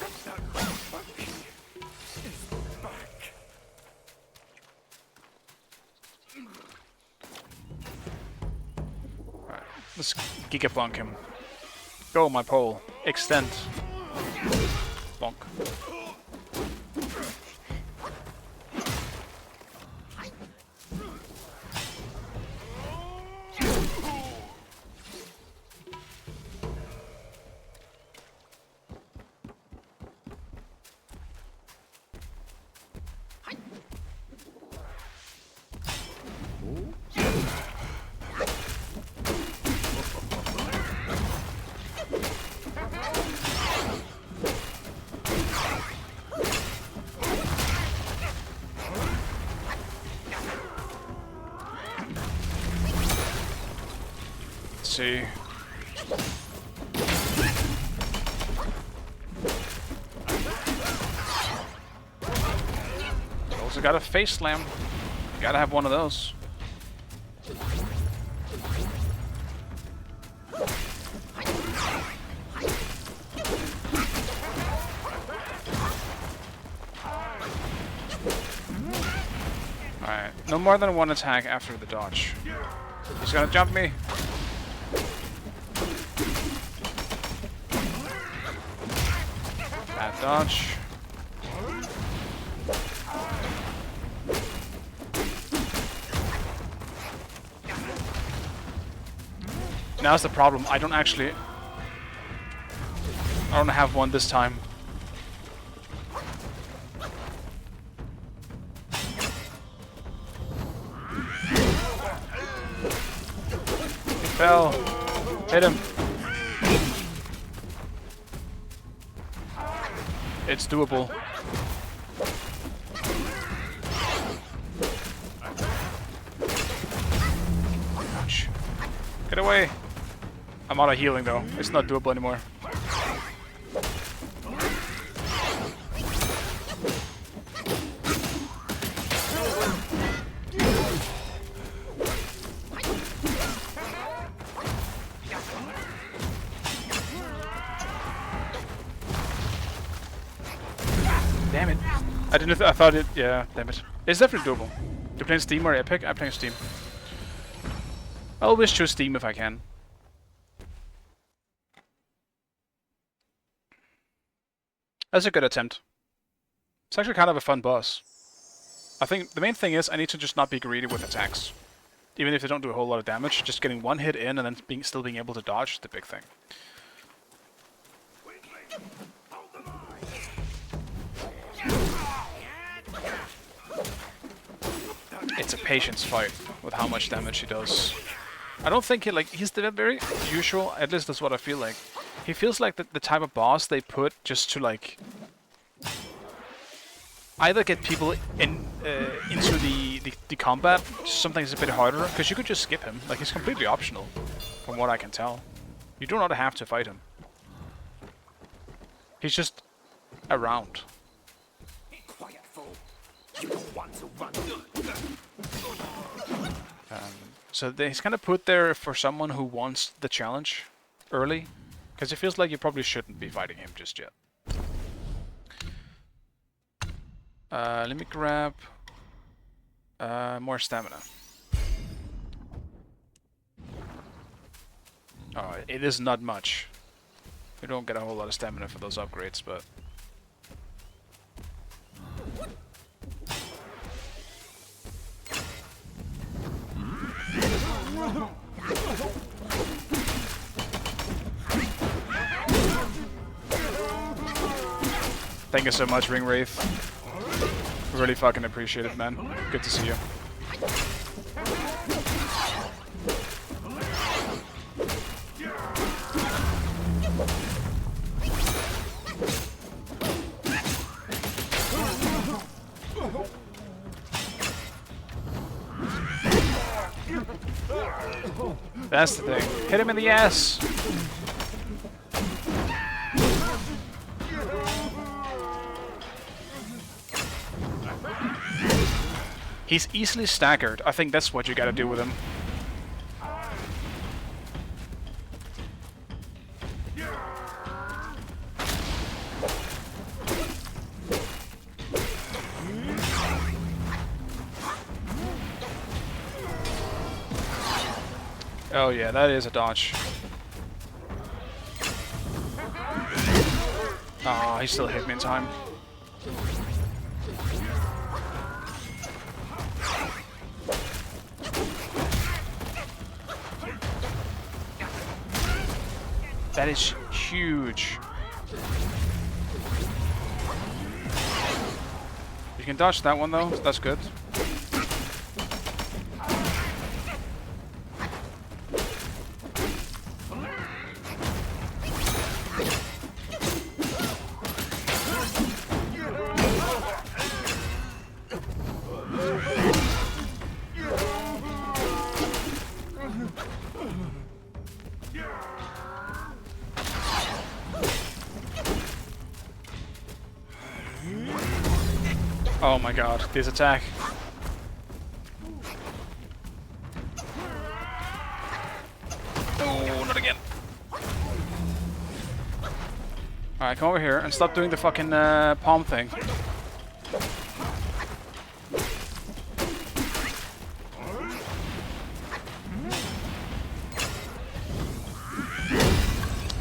Alright, let's gigabonk him. Go, my pole. Extend. Bonk. See. Also got a face slam. Gotta have one of those. Alright, no more than one attack after the dodge. He's gonna jump me. Bad dodge. Now's the problem. I don't have one this time. He fell. Hit him. It's doable. Ouch. Get away. I'm out of healing though. It's not doable anymore. Damn it. I thought it, yeah, damn it. It's definitely doable. You playing Steam or Epic? I'm playing Steam. I always choose Steam if I can. That's a good attempt. It's actually kind of a fun boss. I think the main thing is I need to just not be greedy with attacks. Even if they don't do a whole lot of damage, just getting one hit in and then still being able to dodge is the big thing. It's a patience fight with how much damage he does. I don't think he's the very usual, at least that's what I feel like. He feels like the type of boss they put just to like either get people into the combat, something that's a bit harder, because you could just skip him. Like, he's completely optional, from what I can tell. You do not have to fight him. He's just around. Quiet, fool. You don't want to run. So he's kind of put there for someone who wants the challenge early, because it feels like you probably shouldn't be fighting him just yet. Let me grab more stamina. Oh, it is not much. We don't get a whole lot of stamina for those upgrades, but... Thank you so much, Ring Wraith. Really fucking appreciate it, man. Good to see you. That's the thing. Hit him in the ass! He's easily staggered. I think that's what you gotta do with him. Oh yeah, that is a dodge. Ah, he still hit me in time. That is huge. You can dodge that one though, that's good. Oh my god, this attack. Oh, not again. Alright, come over here and stop doing the fucking palm thing.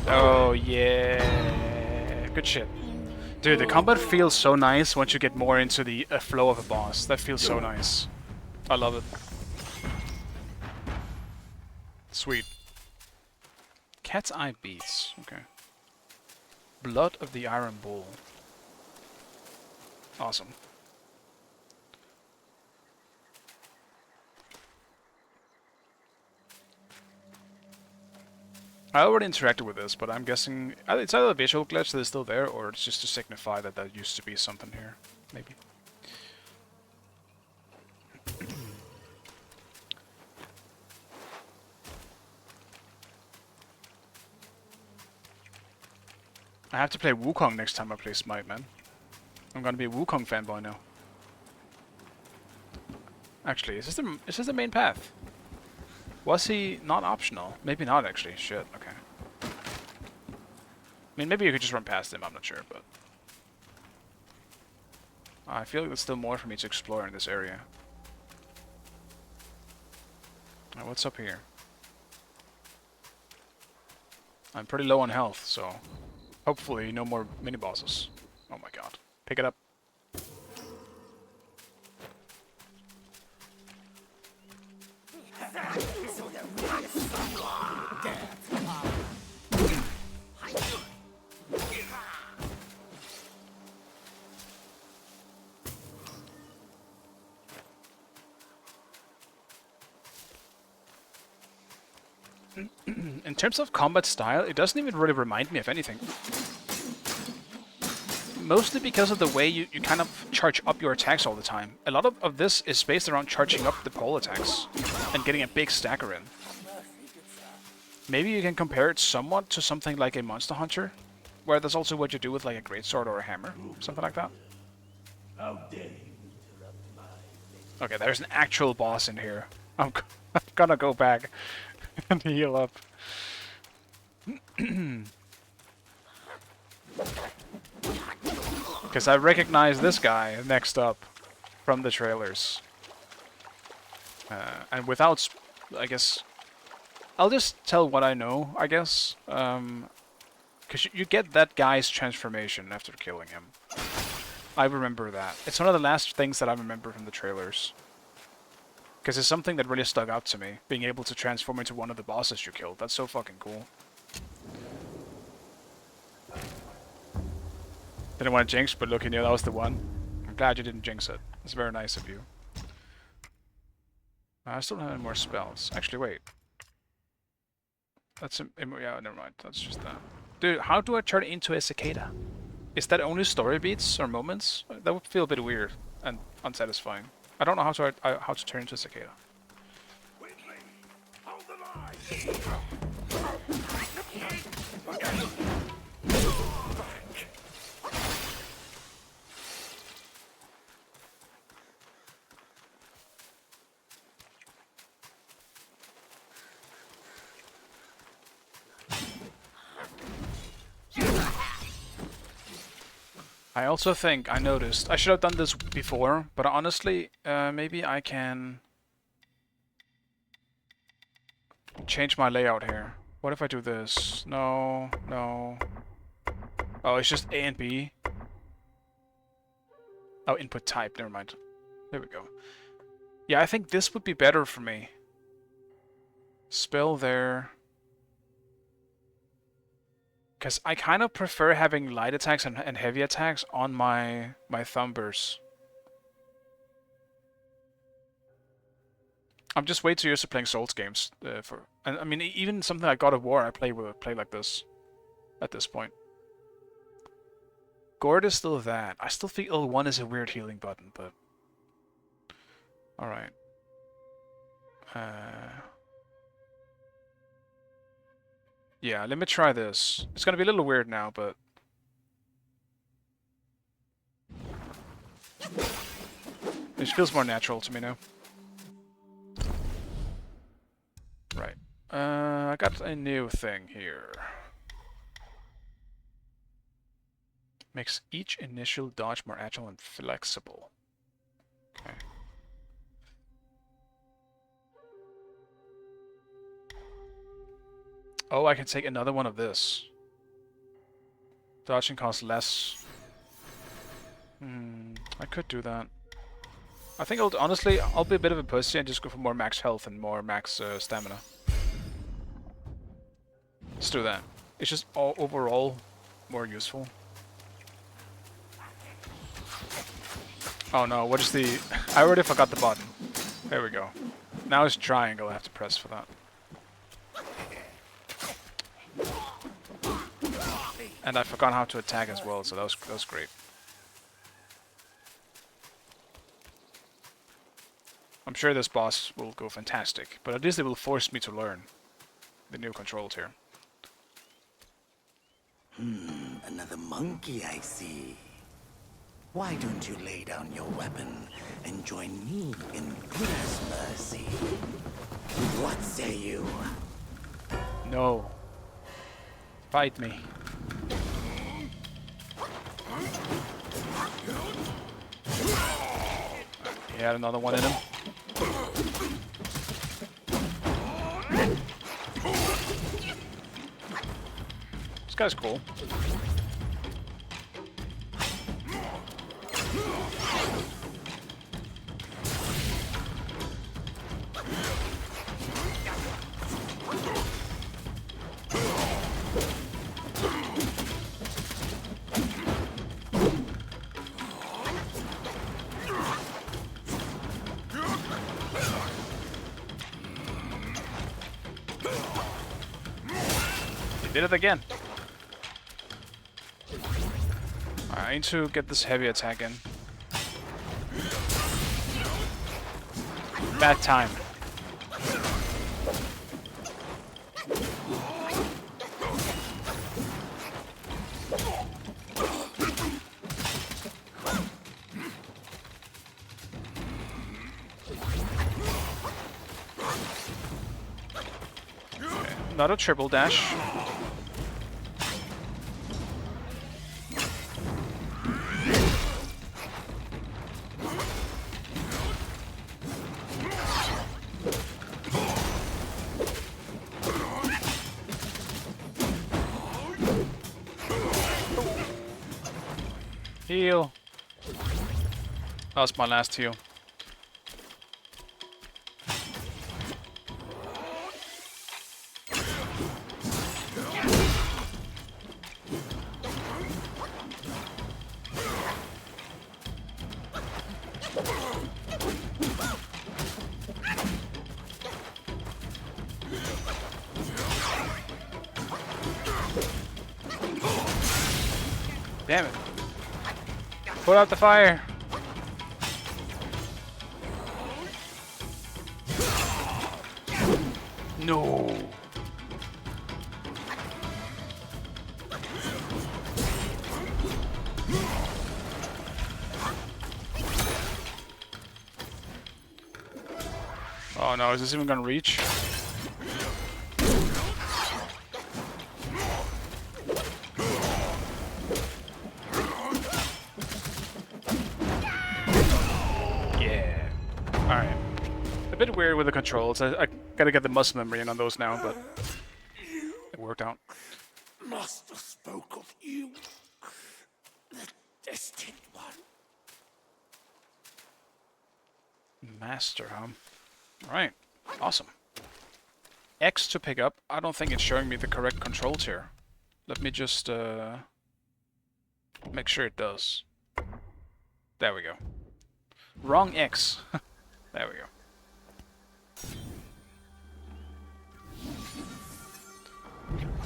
Oh yeah, good shit. Dude, the combat feels so nice once you get more into the flow of a boss. That feels so nice. I love it. Sweet. Cat's Eye Beads. Okay. Blood of the Iron Bull. Awesome. I already interacted with this, but I'm guessing it's either a visual glitch that is still there, or it's just to signify that there used to be something here. Maybe. I have to play Wukong next time I play Smite, man. I'm gonna be a Wukong fanboy now. Actually, is this the main path? Was he not optional? Maybe not, actually. Shit, okay. I mean, maybe you could just run past him, I'm not sure, but... I feel like there's still more for me to explore in this area. Alright, what's up here? I'm pretty low on health, so... Hopefully no more mini-bosses. Oh my god. Pick it up. In terms of combat style, it doesn't even really remind me of anything. Mostly because of the way you kind of charge up your attacks all the time. A lot of this is based around charging up the pole attacks and getting a big stacker in. Maybe you can compare it somewhat to something like a Monster Hunter, where that's also what you do with like a greatsword or a hammer, something like that. Okay, there's an actual boss in here. I'm gonna go back and heal up. Because I recognize this guy next up from the trailers. And without, I guess, I'll just tell what I know, I guess. Because you get that guy's transformation after killing him. I remember that. It's one of the last things that I remember from the trailers. Because it's something that really stuck out to me. Being able to transform into one of the bosses you killed. That's so fucking cool. Didn't want to jinx, but look, you know, that was the one. I'm glad you didn't jinx it. It's very nice of you. I still don't have any more spells. Actually, wait. That's yeah, never mind. That's just that. Dude, how do I turn into a cicada? Is that only story beats or moments? That would feel a bit weird and unsatisfying. I don't know how to turn into a cicada. I also think I noticed I should have done this before, but honestly, maybe I can change my layout here. What if I do this? No, no. Oh, it's just A and B. Oh, input type. Never mind. There we go. Yeah, I think this would be better for me. Spell there. Because I kind of prefer having light attacks and heavy attacks on my thumbers. I'm just way too used to playing Souls games and I mean even something like God of War I play like this at this point. Gourd is still that. I still think L1 is a weird healing button, but all right. Yeah, let me try this. It's gonna be a little weird now, but it feels more natural to me now. Right. I got a new thing here. Makes each initial dodge more agile and flexible. Okay. Oh, I can take another one of this. Dodging costs less. I could do that. I think honestly, I'll be a bit of a pussy and just go for more max health and more max stamina. Let's do that. It's just overall more useful. Oh no, what is the... I already forgot the button. There we go. Now it's triangle I have to press for that. And I forgot how to attack as well, so that was great. I'm sure this boss will go fantastic, but at least it will force me to learn the new controls here. Another monkey, I see. Why don't you lay down your weapon and join me in goodness mercy? What say you? No. Fight me. He had another one in him. This guy's cool. Did it again. I need to get this heavy attack in. Bad time. Not a triple dash. Heal. That was my last heal. Damn it. Put out the fire. No. Oh no, is this even gonna reach? Yeah. Alright. A bit weird with the controls. I gotta get the muscle memory in on those now, but it worked out. Master spoke of you, the destined one. Master, huh? Alright. Awesome. X to pick up. I don't think it's showing me the correct controls here. Let me just make sure it does. There we go. Wrong X. There we go.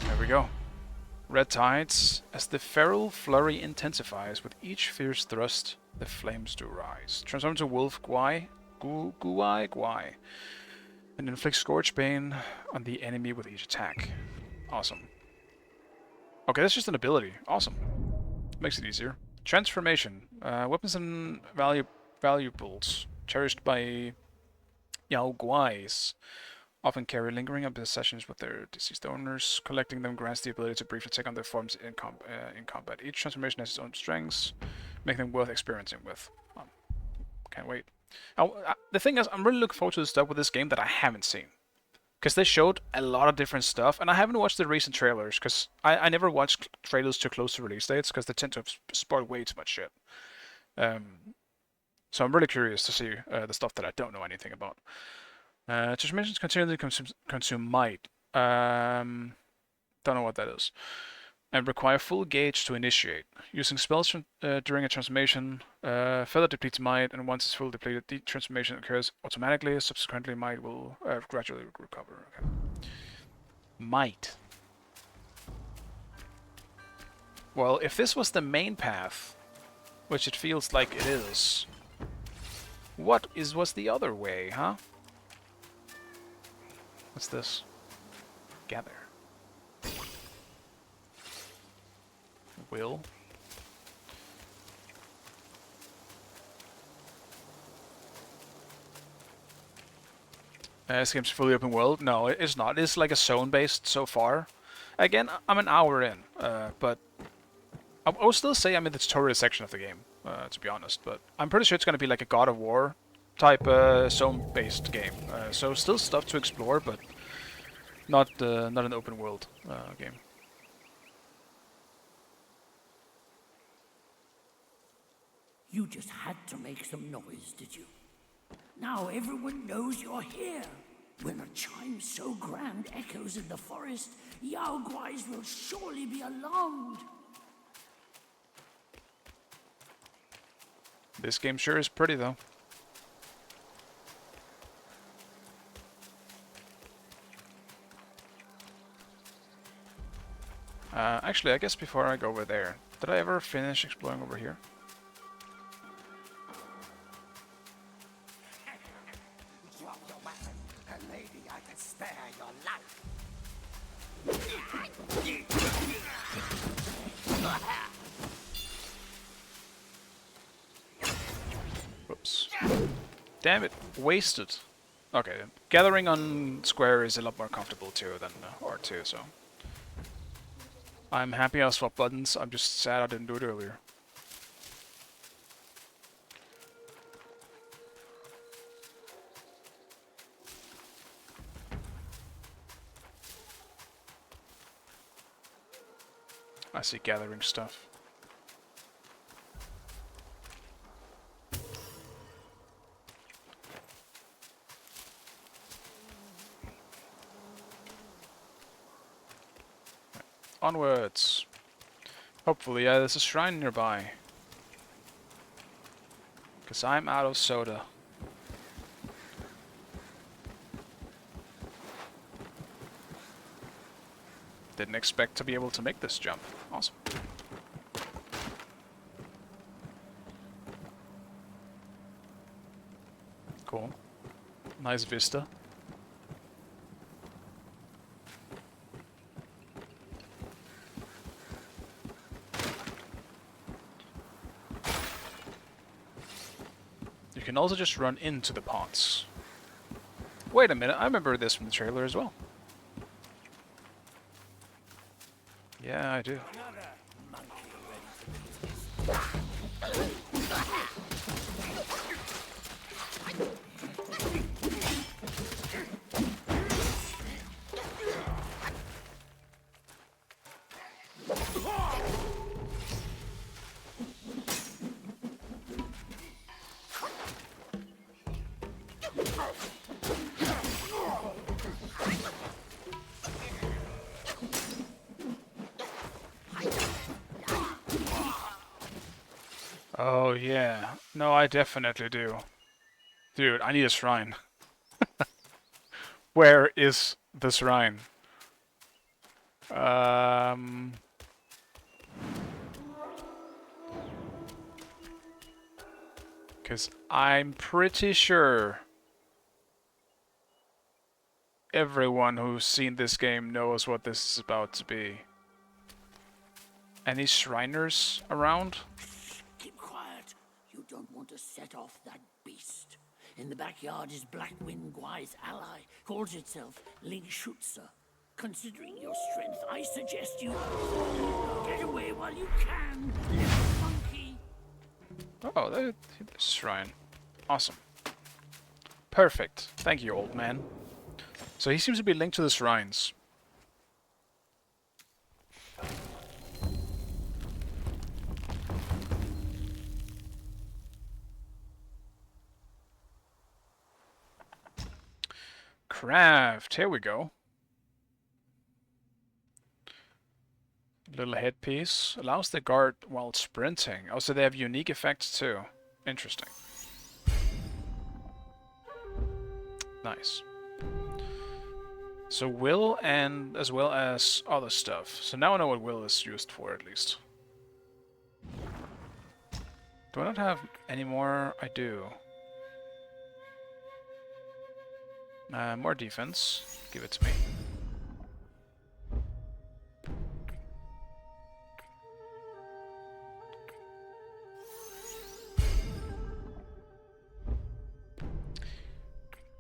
There we go. Red tides. As the feral flurry intensifies with each fierce thrust, the flames do rise. Transform to wolf Guai, Guai, and inflict scorch bane on the enemy with each attack. Awesome. Okay, that's just an ability. Awesome. Makes it easier. Transformation. Weapons and valuables cherished by Yao Guais often carry lingering obsessions with their deceased owners. Collecting them grants the ability to briefly take on their forms in combat. Each transformation has its own strengths, making them worth experiencing with. Can't wait. Now, the thing is, I'm really looking forward to the stuff with this game that I haven't seen. Because they showed a lot of different stuff, and I haven't watched the recent trailers, because I never watch trailers too close to release dates, because they tend to spoil way too much shit. So I'm really curious to see the stuff that I don't know anything about. Transformations continually consume might. Don't know what that is. And require full gauge to initiate. Using spells during a transformation, further depletes might, and once it's fully depleted, the transformation occurs automatically. Subsequently, might will gradually recover. Okay. Might. Well, if this was the main path, which it feels like it is, what's the other way, huh? What's this? Gather. Will. This game's fully open world. No, it's not. It's like a zone-based so far. Again, I'm an hour in, but I would still say I'm in the tutorial section of the game, to be honest. But I'm pretty sure it's going to be like a God of War type zone-based game. So still stuff to explore, but not an open world game. You just had to make some noise, did you? Now everyone knows you're here. When a chime so grand echoes in the forest, Yao Guais will surely be alarmed. This game sure is pretty, though. Actually, I guess before I go over there, did I ever finish exploring over here? Drop your weapon, and maybe I can spare your life. Whoops. Damn it, wasted. Okay, gathering on square is a lot more comfortable too than or part too, so I'm happy I swapped buttons. I'm just sad I didn't do it earlier. I see gathering stuff. Onwards. Hopefully, yeah, there's a shrine nearby. Because I'm out of soda. Didn't expect to be able to make this jump. Awesome. Cool. Nice vista. You can also just run into the pots. Wait a minute, I remember this from the trailer as well. Yeah, I do. Oh yeah. No, I definitely do. Dude, I need a shrine. Where is the shrine? Because I'm pretty sure everyone who's seen this game knows what this is about to be. Any Shriners around? Keep quiet. You don't want to set off that beast. In the backyard is Blackwind Gwai's ally. Calls itself Lingshutsa. Considering your strength, I suggest you get away while you can, little monkey. Oh, there's a shrine. Awesome. Perfect. Thank you, old man. So he seems to be linked to the shrines. Craft. Here we go. Little headpiece. Allows the guard while sprinting. Oh, so they have unique effects too. Interesting. Nice. So will and as well as other stuff. So now I know what will is used for at least. Do I not have any more? I do. More defense. Give it to me.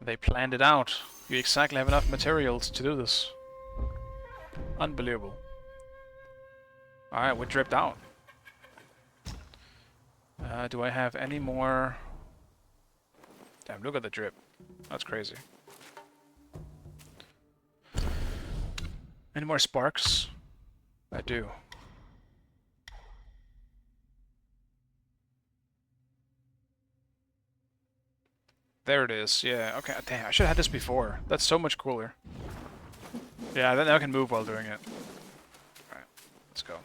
They planned it out. You exactly have enough materials to do this. Unbelievable. Alright, we dripped out. Do I have any more? Damn, look at the drip. That's crazy. Any more sparks? I do. There it is. Yeah, okay. Damn, I should have had this before. That's so much cooler. Yeah, then I can move while doing it. Alright, let's go.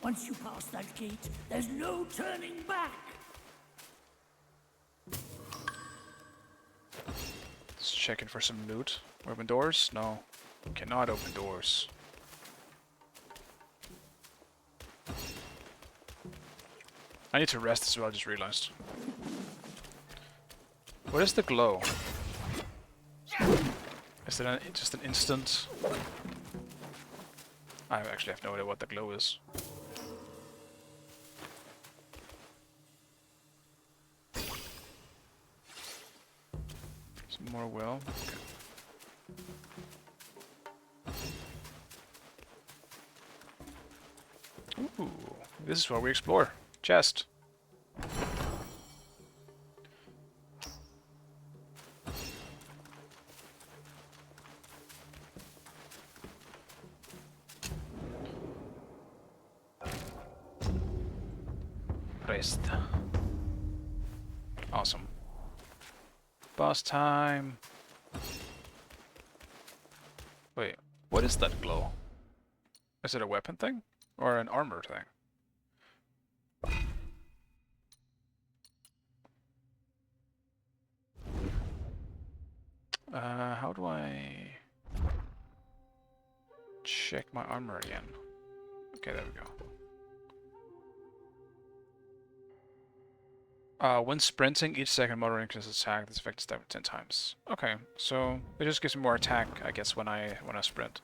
Once you pass that gate, there's no turning back. Just checking for some loot. Open doors? No. Cannot open doors. I need to rest as well, I just realized. What is the glow? Is it just an instant? I actually have no idea what the glow is. Some more will. Okay. Ooh, this is where we explore. Chest. Rest. Awesome. Boss time. Wait, what is that glow? Is it a weapon thing? Or an armor thing? How do I check my armor again? Okay, there we go. When sprinting, each second motor increases attack. This effect is 10 times. Okay, so it just gives me more attack, I guess, when I sprint.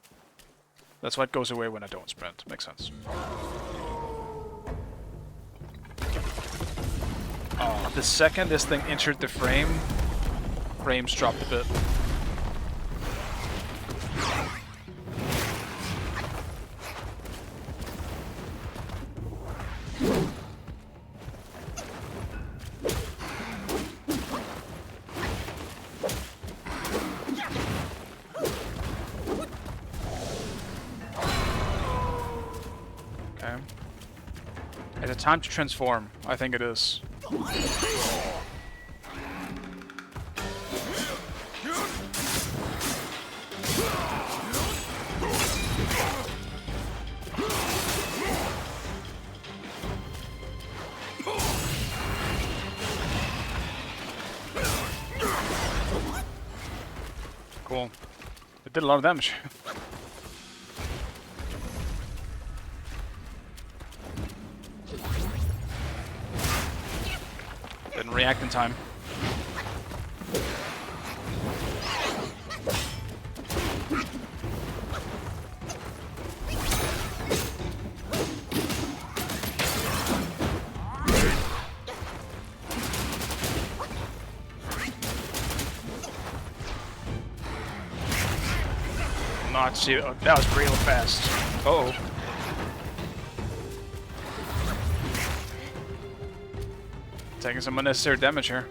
That's why it goes away when I don't sprint. Makes sense. Oh, the second this thing entered the frame, frames dropped a bit. Okay. Is it time to transform? I think it is. Cool. It did a lot of damage. Didn't react in time. Not see. Oh, that was real fast. Uh-oh. Taking some unnecessary damage here.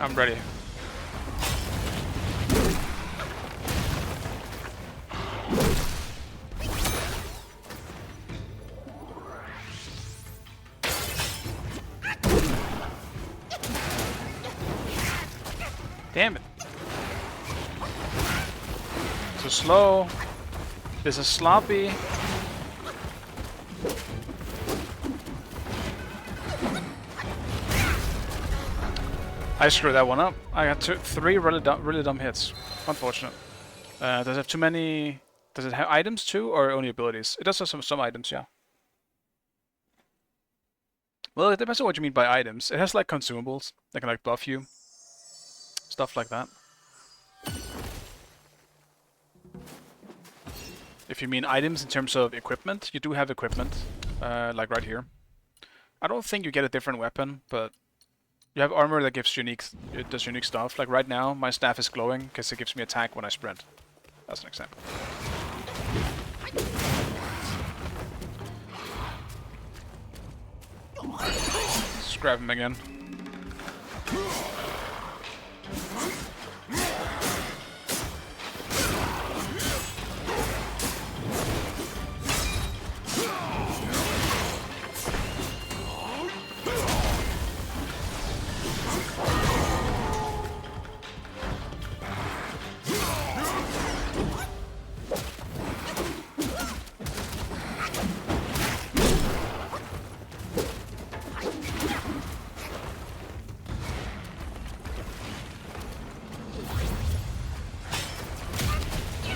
I'm ready. Damn it. So slow. This is sloppy. I screwed that one up. I got three really dumb hits. Unfortunate. Does it have too many... Does it have items too, or only abilities? It does have some items, yeah. Well, it depends on what you mean by items. It has like consumables that can like buff you. Stuff like that. If you mean items in terms of equipment, you do have equipment. Like right here. I don't think you get a different weapon, but... You have armor that gives it does unique stuff. Like right now, my staff is glowing because it gives me attack when I sprint. That's an example. Let's grab him again.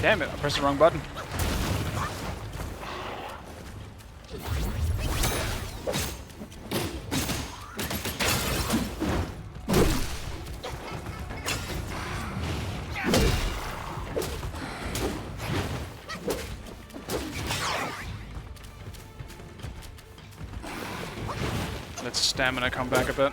Damn it, I pressed the wrong button. stamina come back a bit.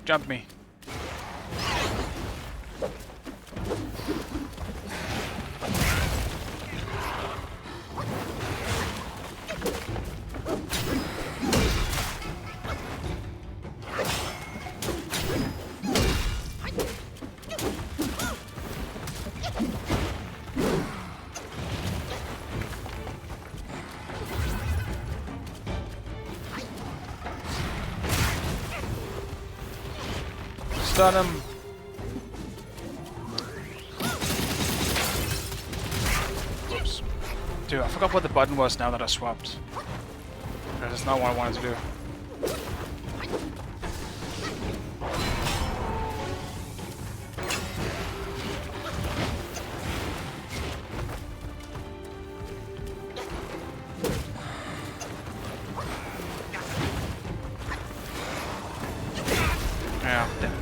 Jump me. Stun him. Oops. Dude, I forgot what the button was now that I swapped. That's not what I wanted to do. Yeah, damn.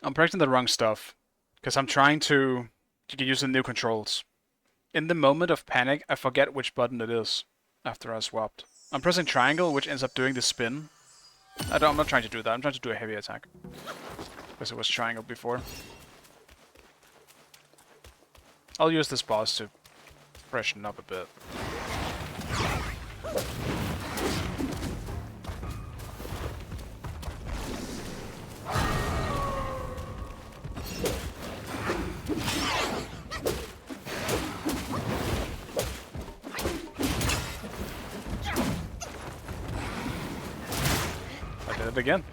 I'm pressing the wrong stuff, because I'm trying to use the new controls. In the moment of panic, I forget which button it is after I swapped. I'm pressing triangle, which ends up doing the spin. I'm not trying to do that, I'm trying to do a heavy attack. Because it was triangle before. I'll use this boss to freshen up a bit. I did it again.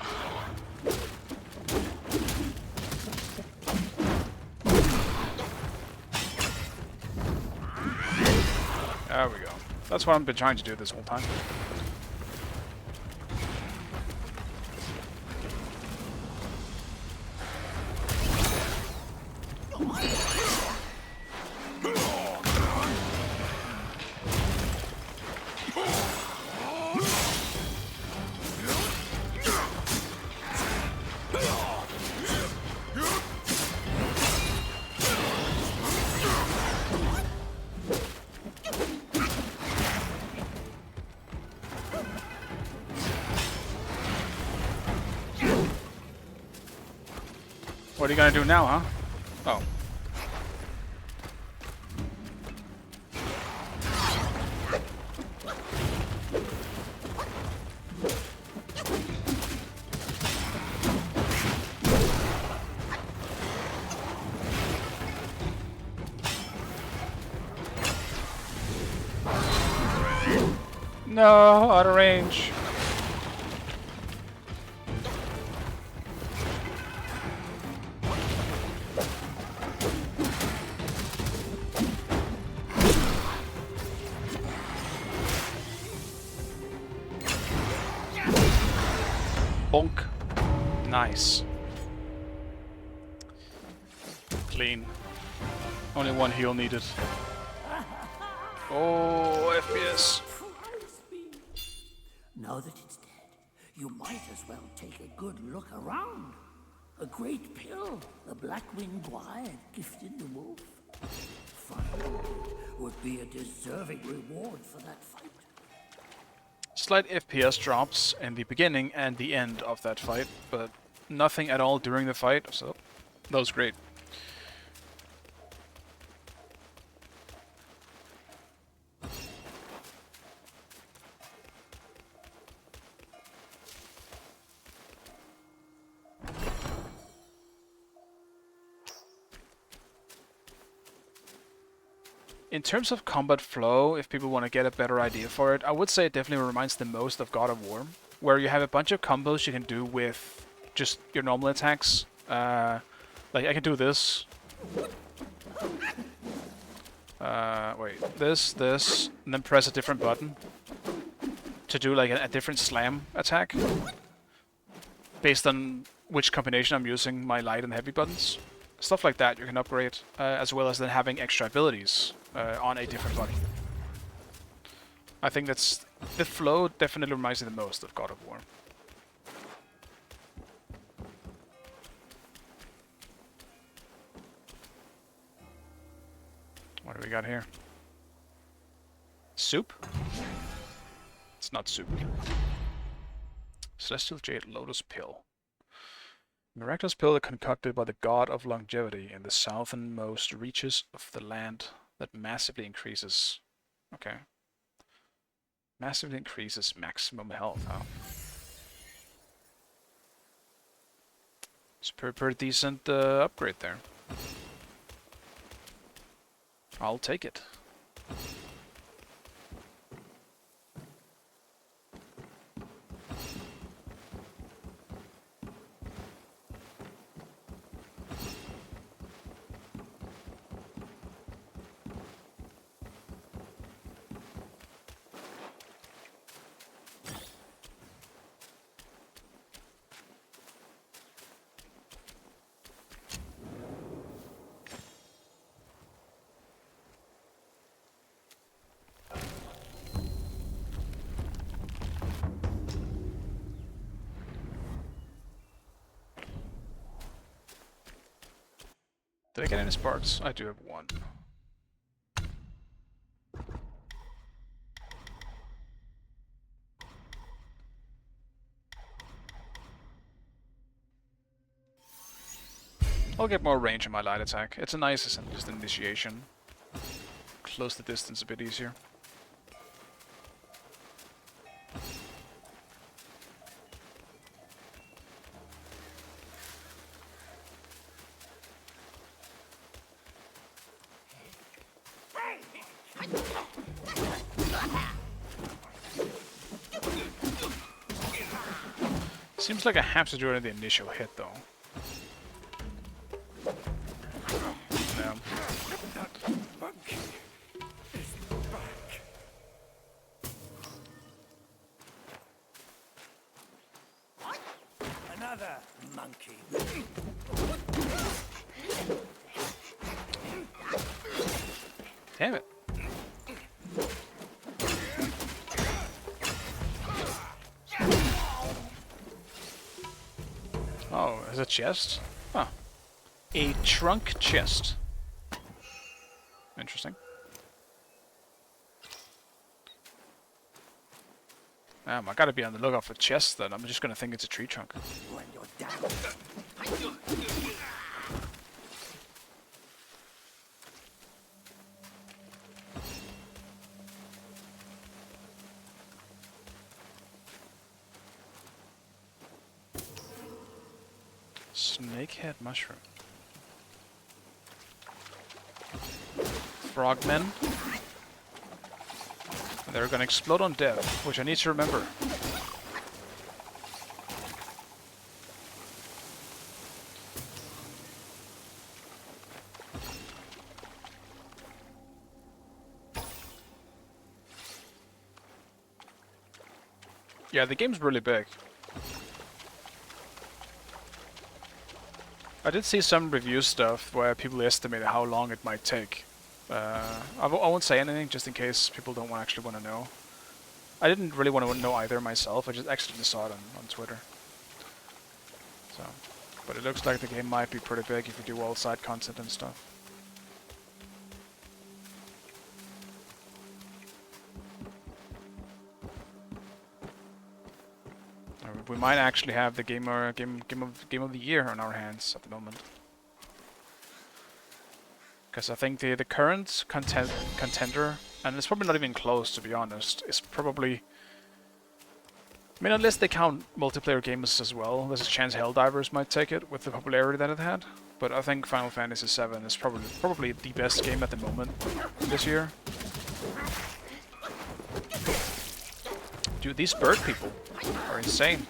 There we go. That's what I've been trying to do this whole time. What are you gonna do now, huh? Oh. No, out of range. Bonk. Nice. Clean. Only one heal needed. Oh, FPS. Now that it's dead, you might as well take a good look around. A great pill the Blackwing Guy gifted the wolf. Finding it would be a deserving reward for that fight. Slight FPS drops in the beginning and the end of that fight, but nothing at all during the fight, so that was great. In terms of combat flow, if people want to get a better idea for it, I would say it definitely reminds the most of God of War, where you have a bunch of combos you can do with just your normal attacks. Like I can do this. Wait, this, and then press a different button to do like a different slam attack based on which combination I'm using my light and heavy buttons. Stuff like that you can upgrade, as well as then having extra abilities on a different body. I think that's... the flow definitely reminds me the most of God of War. What do we got here? Soup? It's not soup. Celestial Jade Lotus Pill. Miraculous pill concocted by the god of longevity in the southernmost reaches of the land that massively increases... Okay. Massively increases maximum health, huh? It's a pretty decent upgrade there. I'll take it. Did I get any sparks? I do have one. I'll get more range in my light attack. It's a nice just initiation. Close the distance a bit easier. Seems like I have to do it in the initial hit, though. Yeah. Another monkey. Damn it. Oh, is a chest? Huh. A trunk chest. Interesting. I gotta be on the lookout for chests then. I'm just gonna think it's a tree trunk. When you're down. Snakehead mushroom. Frogmen. They're gonna explode on death, which I need to remember. Yeah, the game's really big. I did see some review stuff where people estimated how long it might take. I won't say anything just in case people don't actually want to know. I didn't really want to know either myself. I just actually saw it on Twitter. So, but it looks like the game might be pretty big if you do all side content and stuff. We might actually have the game of the year on our hands at the moment. Because I think the current contender, and it's probably not even close to be honest, is probably... I mean, unless they count multiplayer games as well, there's a chance Helldivers might take it with the popularity that it had. But I think Final Fantasy VII is probably the best game at the moment this year. Dude, these bird people are insane.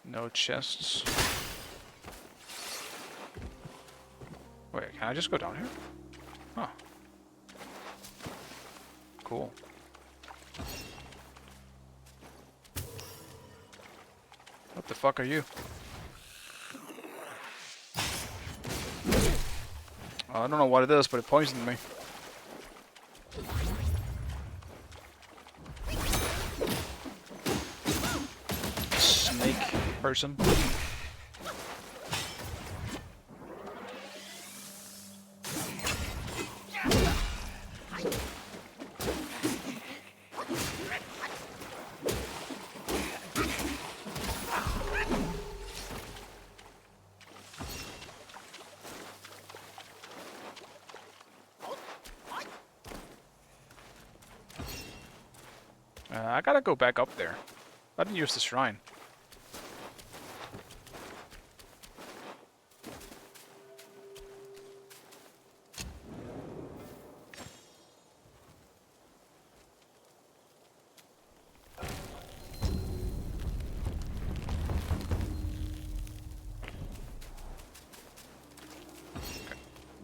No chests. Can I just go down here? Huh. Cool. What the fuck are you? I don't know what it is, but it poisoned me. Snake person. I gotta go back up there. I didn't use the shrine.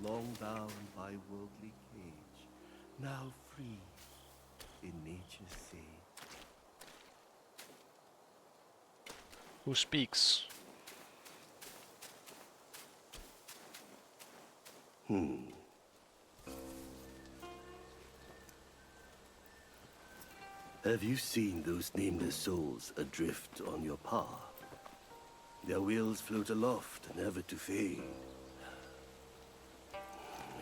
Long bound by worldly cage, now free in nature's sea. Who speaks? Have you seen those nameless souls adrift on your path? Their wills float aloft, never to fade.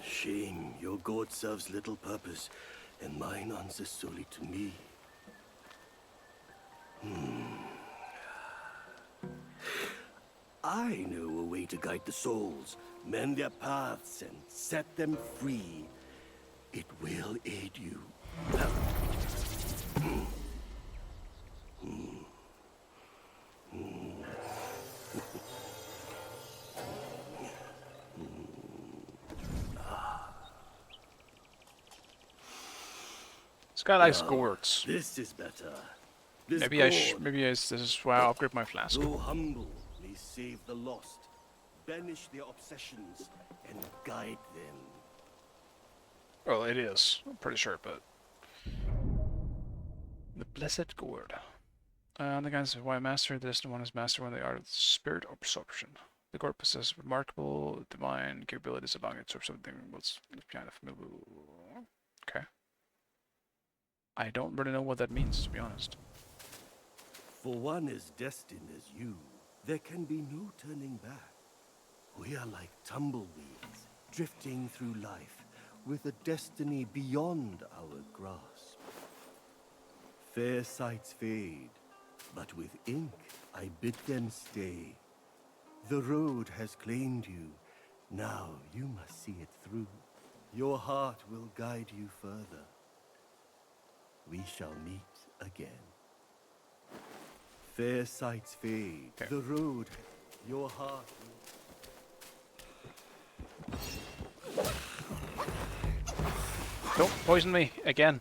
Shame, your god serves little purpose, and mine answers solely to me. I know a way to guide the souls, mend their paths, and set them free. It will aid you. This guy likes gourds. This is better. This Maybe gourd, this is why I upgrade my flask. though humble, may save the lost, banish their obsessions, and guide them. Well, it is. I'm pretty sure, but the blessed gourd. The guys of why master the distant one is master when they are spirit absorption. The gourd possesses remarkable divine capabilities, allowing it to absorb something what's behind a familiar. Okay. I don't really know what that means, to be honest. For one as destined as you, there can be no turning back. We are like tumbleweeds, drifting through life, with a destiny beyond our grasp. Fair sights fade, but with ink I bid them stay. The road has claimed you, now you must see it through. Your heart will guide you further. We shall meet again. Fair sights fade, the road, your heart will... Don't poison me again.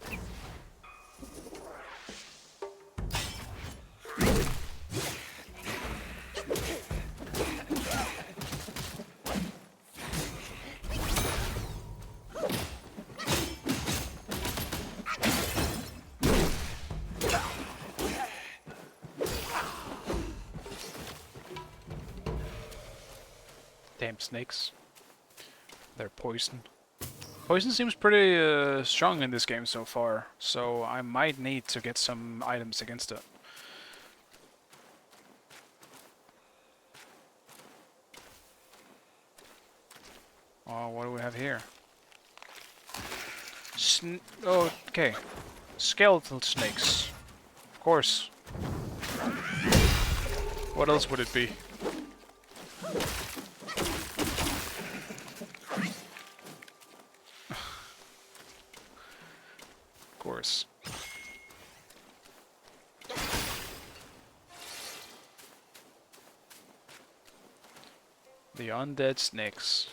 Damn snakes. They're poison. Poison seems pretty strong in this game so far, so I might need to get some items against it. Oh, what do we have here? Oh, okay. Skeletal snakes. Of course. What else would it be? Course. The undead snakes.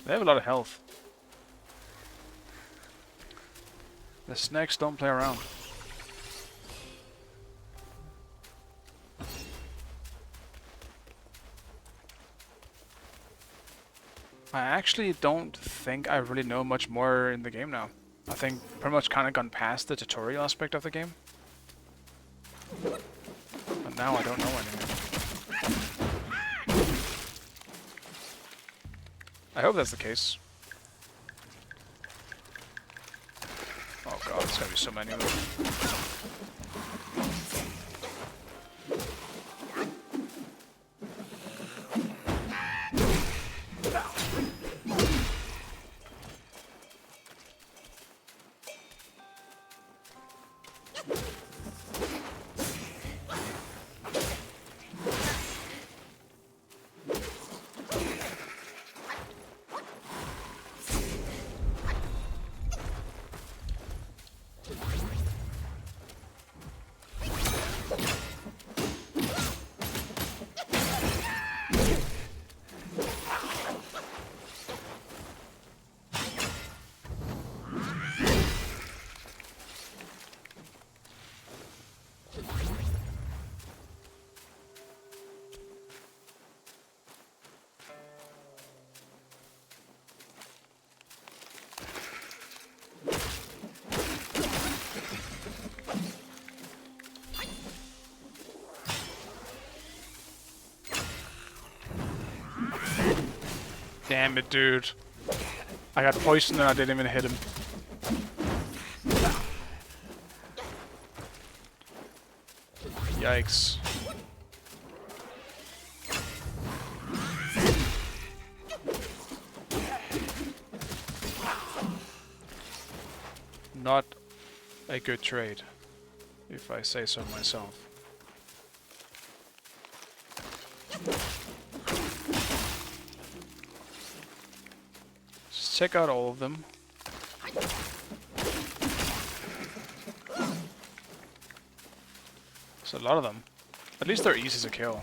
They have a lot of health. The snakes don't play around. I actually don't think I really know much more in the game now. I think pretty much kind of gone past the tutorial aspect of the game. But now I don't know anything. I hope that's the case. Oh god, there's gonna be so many of them. Damn it, dude. I got poisoned and I didn't even hit him. Yikes. Not a good trade, if I say so myself. Just check out all of them. There's a lot of them. At least they're easy to kill.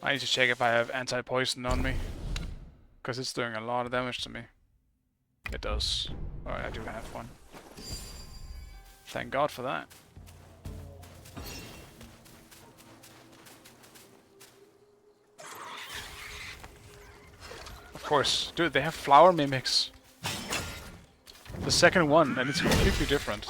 I need to check if I have anti-poison on me, because it's doing a lot of damage to me. It does. Alright, I do have one. Thank God for that. Of course. Dude, they have flower mimics. The second one, and it's completely different.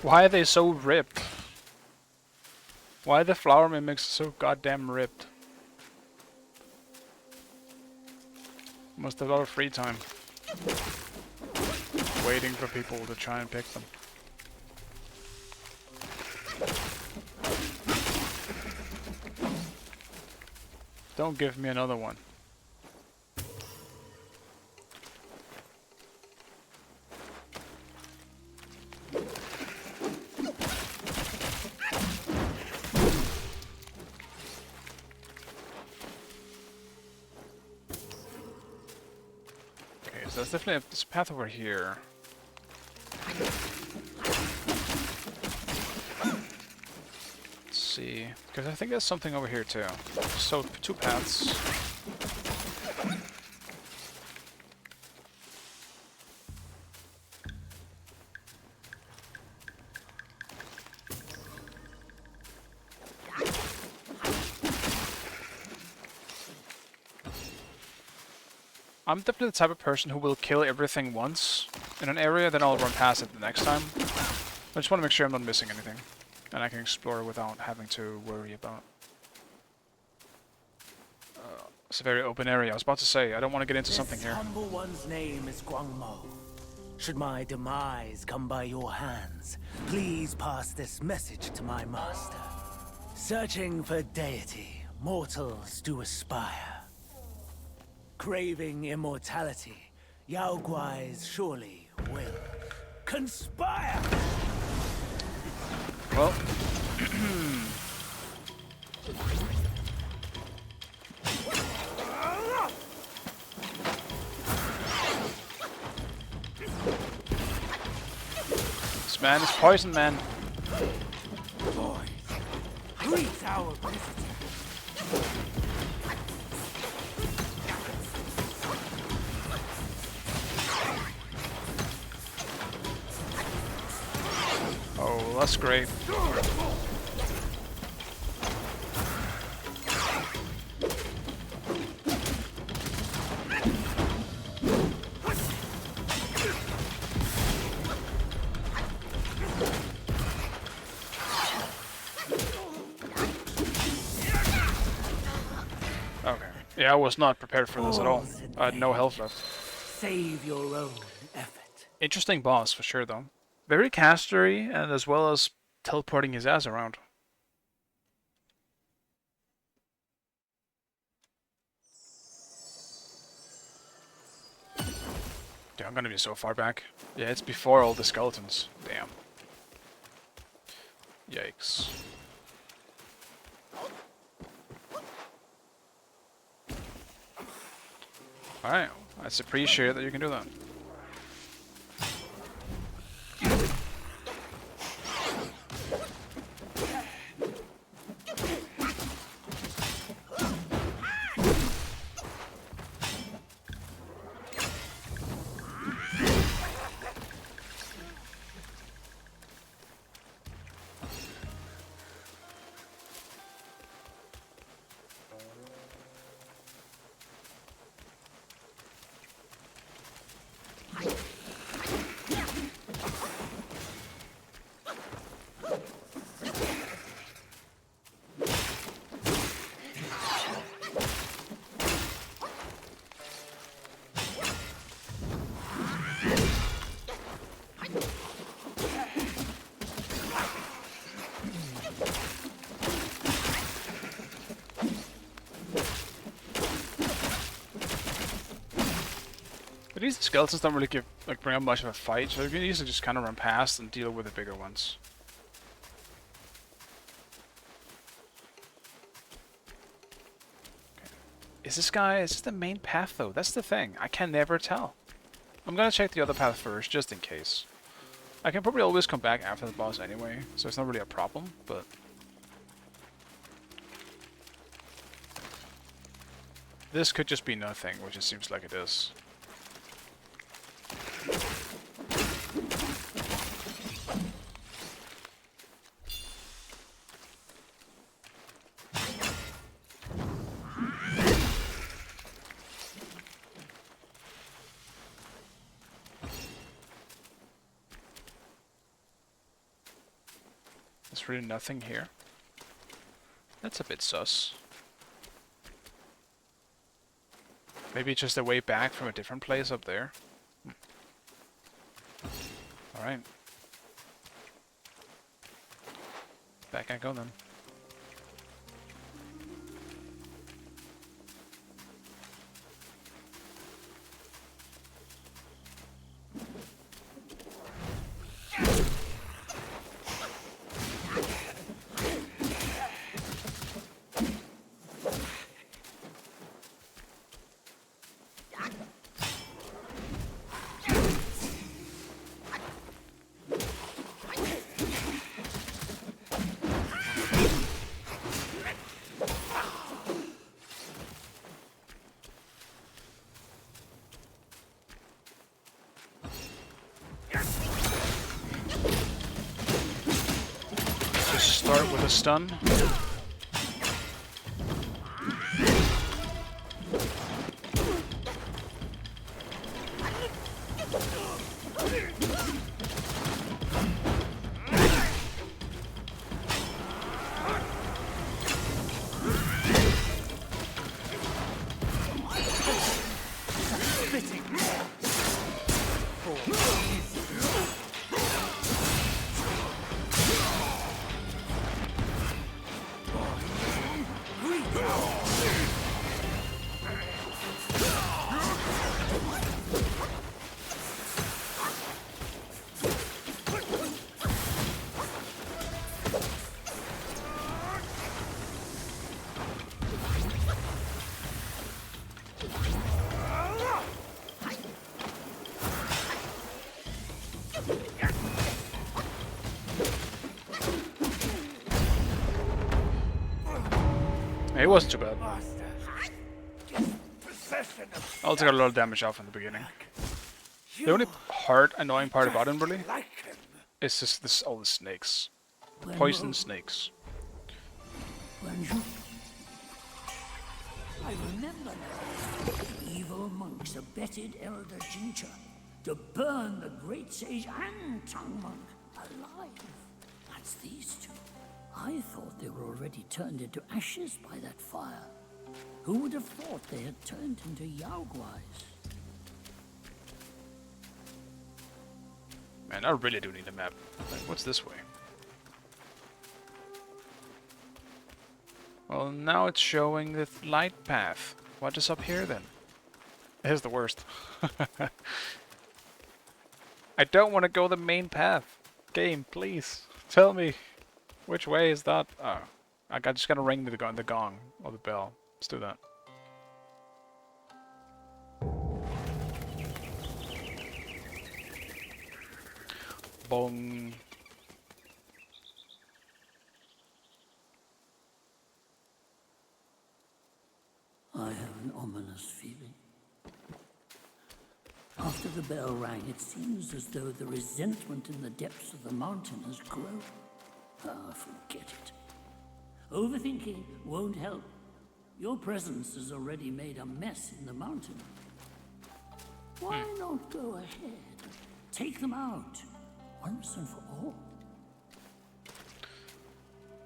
Why are they so ripped? Why are the flower mimics so goddamn ripped? Must have a lot of free time. Waiting for people to try and pick them. Don't give me another one. So there's definitely this path over here. Let's see, because I think there's something over here too. So two paths. I'm definitely the type of person who will kill everything once in an area, then I'll run past it the next time. I just want to make sure I'm not missing anything, and I can explore without having to worry about. It's a very open area. I was about to say, I don't want to get into something here. This humble one's name is Guangmo. Should my demise come by your hands, please pass this message to my master. Searching for deity, mortals do aspire. Craving immortality, Yao Guais surely will conspire! Well, this man is poison, man. Greet our visitor. Oh, that's great. Okay. Yeah, I was not prepared for this at all. I had no health left. Save your own effort. Interesting boss for sure, though. Very castery, and as well as teleporting his ass around. Dude, I'm gonna be so far back. Yeah, it's before all the skeletons. Damn. Yikes. Alright, I appreciate that you can do that. These skeletons don't really bring up much of a fight, so you can easily just kind of run past and deal with the bigger ones. Okay. Is this the main path though? That's the thing. I can never tell. I'm gonna check the other path first, just in case. I can probably always come back after the boss anyway, so it's not really a problem, but... This could just be nothing, which it seems like it is. There's really nothing here. That's a bit sus. Maybe just a way back from a different place up there. Alright. Back I go then. Start with a stun. It wasn't too bad. Possession of I also got a lot of damage off in the beginning. The only annoying part about him really like him. is just all the snakes. When Poison will- snakes. when you... I remember now. Evil monks abetted Elder Ginger to burn the great sage and tongue monk alive. That's these two. I thought they were already turned into ashes by that fire. Who would have thought they had turned into Yaogwais? Man, I really do need a map. Like, what's this way? Well, now it's showing the light path. What is up here then? Here's the worst. I don't want to go the main path. Game, please. Tell me. Which way is that? Oh. Just gotta ring the gong or the bell. Let's do that. Bong. I have an ominous feeling. After the bell rang, it seems as though the resentment in the depths of the mountain has grown. Ah, forget it. Overthinking won't help. Your presence has already made a mess in the mountain. Why not go ahead? Take them out, once and for all.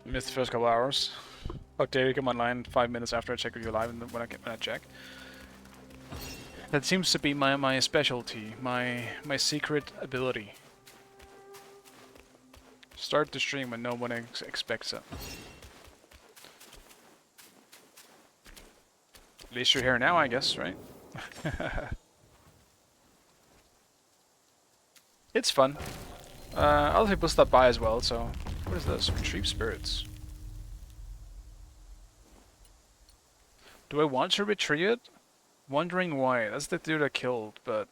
Missed the first couple hours. How dare you come online 5 minutes after I check if you're live and when I check. That seems to be my specialty, my secret ability. Start the stream when no one expects it. At least you're here now, I guess, right? It's fun. Other people stop by as well, so... What is this? Retrieve spirits. Do I want to retrieve it? Wondering why. That's the dude I killed, but...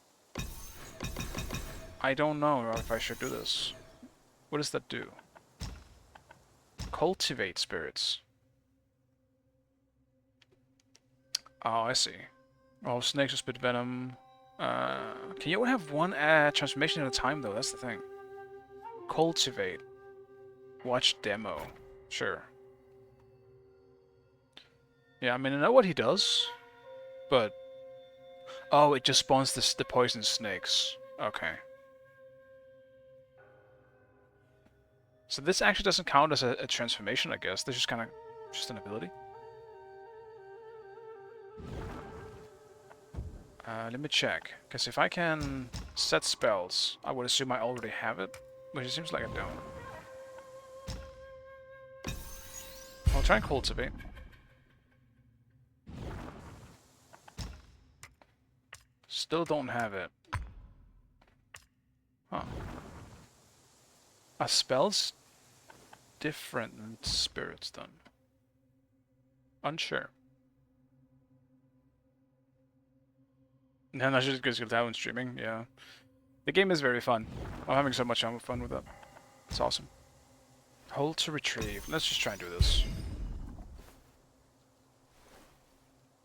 I don't know if I should do this. What does that do? Cultivate spirits. Oh, I see. Oh, snakes will spit venom. Can you only have one transformation at a time, though? That's the thing. Cultivate. Watch demo. Sure. Yeah, I mean, I know what he does, but... Oh, it just spawns the poison snakes. Okay. So this actually doesn't count as a transformation, I guess. This is kind of just an ability. Let me check. Because if I can set spells, I would assume I already have it. Which it seems like I don't. I'll try and cultivate. Still don't have it. Huh. Are spells different than spirits then? Unsure. And I should just go down streaming, yeah. The game is very fun. I'm having so much fun with it. It's awesome. Hold to retrieve. Let's just try and do this.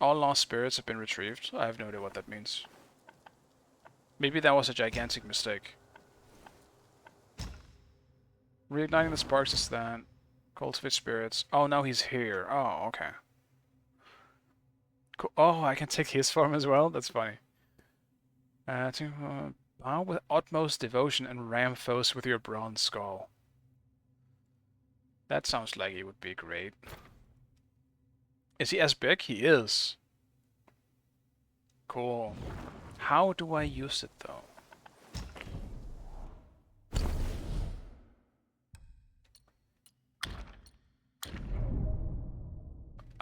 All lost spirits have been retrieved. I have no idea what that means. Maybe that was a gigantic mistake. Reigniting the sparks is that. Cultivate spirits. Oh, now he's here. Oh, okay. Cool. Oh, I can take his form as well? That's funny. Bow with utmost devotion and ram foes with your bronze skull. That sounds like it would be great. Is he as big? He is. Cool. How do I use it though?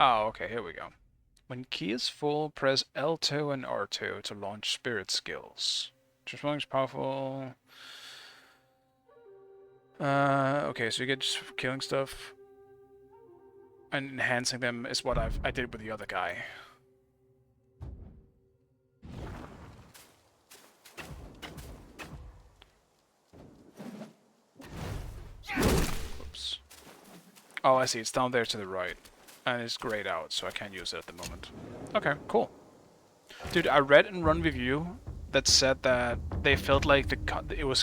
Oh, okay, here we go. When key is full, press L2 and R2 to launch spirit skills. Transforming is powerful. Okay, so you get just killing stuff. And enhancing them is what I did with the other guy. Oops. Oh, I see. It's down there to the right. And it's grayed out, so I can't use it at the moment. Okay, cool. Dude, I read in Run Review that said that they felt like the combo was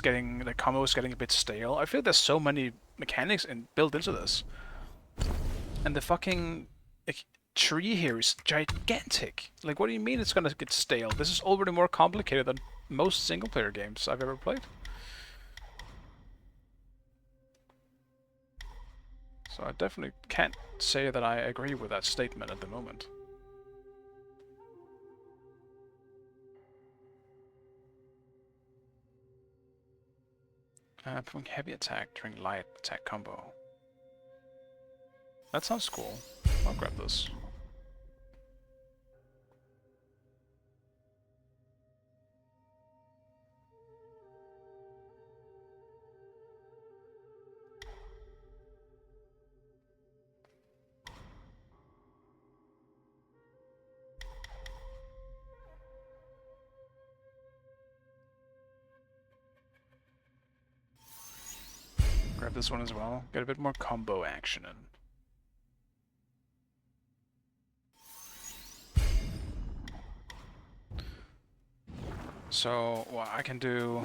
getting a bit stale. I feel there's so many mechanics built into this. And the fucking like, tree here is gigantic. Like, what do you mean it's gonna get stale? This is already more complicated than most single-player games I've ever played. So I definitely can't say that I agree with that statement at the moment. Putting heavy attack during light attack combo. That sounds cool. I'll grab this. Grab this one as well. Get a bit more combo action in. So, what I can do...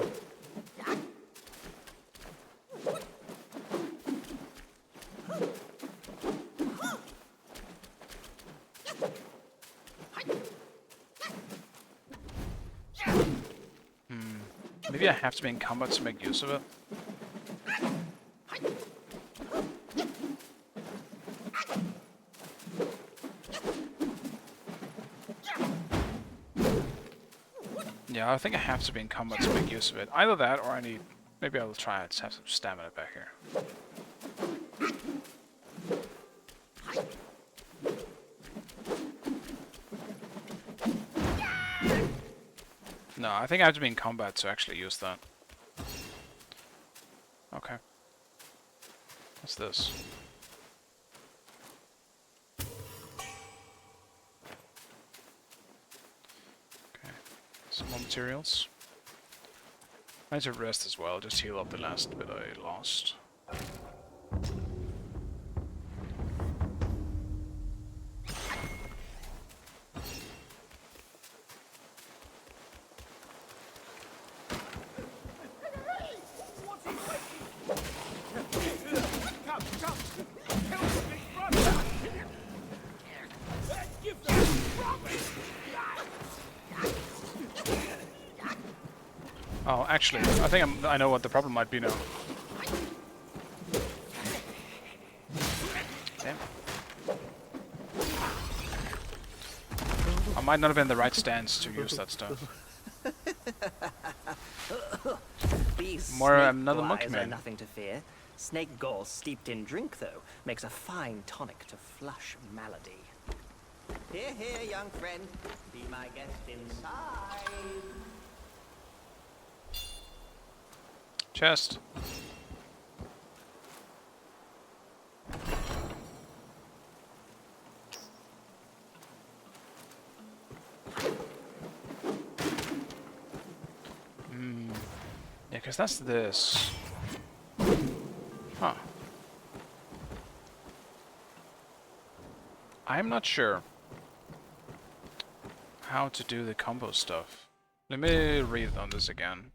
Maybe I have to be in combat to make use of it. Yeah, I think I have to be in combat to make use of it. Either that, or I need... Maybe I'll try to have some stamina back here. No, I think I have to be in combat to actually use that. Okay. What's this? Okay. Some more materials. I need to rest as well, just heal up the last bit I lost. Oh, actually, I think I know what the problem might be now. Damn. I might not have been in the right stance to use that stuff. These More snake another monkey flies are man. nothing to fear. Snake gall steeped in drink, though, makes a fine tonic to flush malady. Here, here, young friend. Be my guest inside. Chest. Yeah, because that's this. Huh. I'm not sure how to do the combo stuff. Let me read on this again.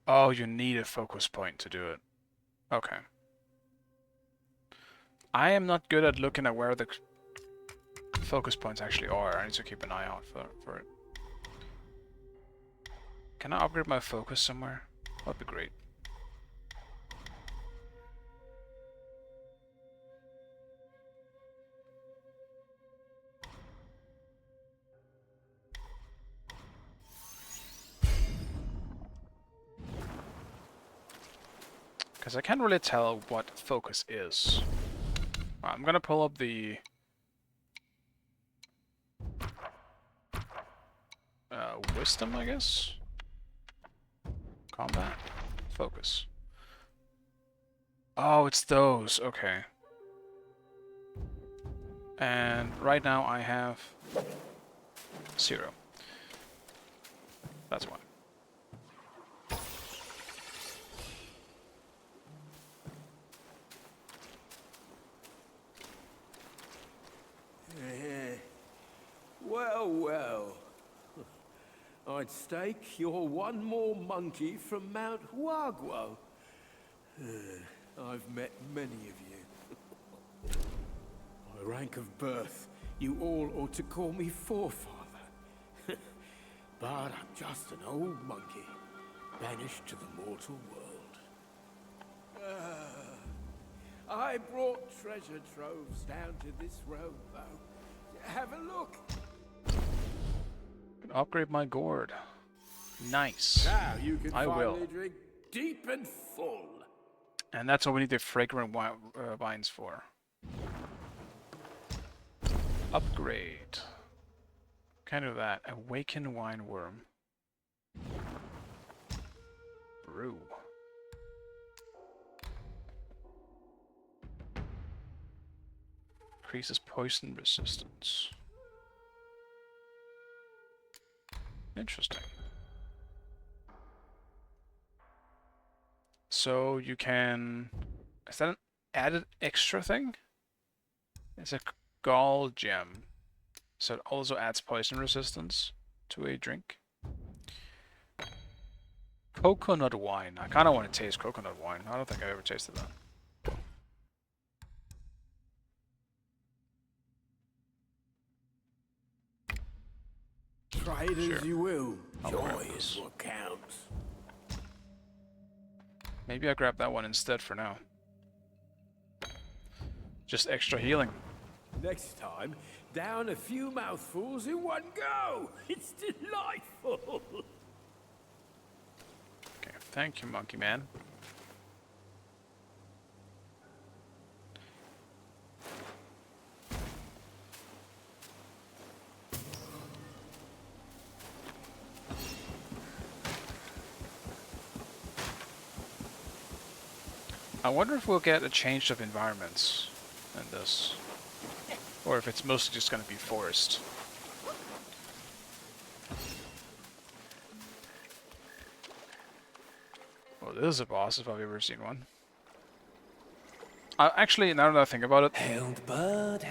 Oh, you need a focus point to do it. Okay. I am not good at looking at where the focus points actually are. I need to keep an eye out for it. Can I upgrade my focus somewhere? That'd be great. Because I can't really tell what focus is. I'm gonna pull up the... wisdom, I guess? Combat? Focus. Oh, it's those. Okay. And right now I have 0. That's why. Oh, well. I'd stake you're one more monkey from Mount Huaguo. I've met many of you. By rank of birth, you all ought to call me forefather. But I'm just an old monkey, banished to the mortal world. I brought treasure troves down to this road, though. Have a look. Upgrade my gourd. Nice. Now you can I finally will. drink deep and full. And that's what we need the fragrant vines for. Upgrade. Kind of that. Awaken wine worm. Brew. Increases poison resistance. Interesting. So you can... Is that an added extra thing? It's a gall gem. So it also adds poison resistance to a drink. Coconut wine. I kind of want to taste coconut wine. I don't think I've ever tasted that. Try it Sure. as you will. I'll Joy grab is this. what counts. Maybe I'll grab that one instead for now. Just extra healing. Next time, down a few mouthfuls in one go. It's delightful. Okay, thank you, monkey man. I wonder if we'll get a change of environments in this. Or if it's mostly just going to be forest. Well, this is a boss if I've ever seen one. Actually, now that I think about it, Hailed bird,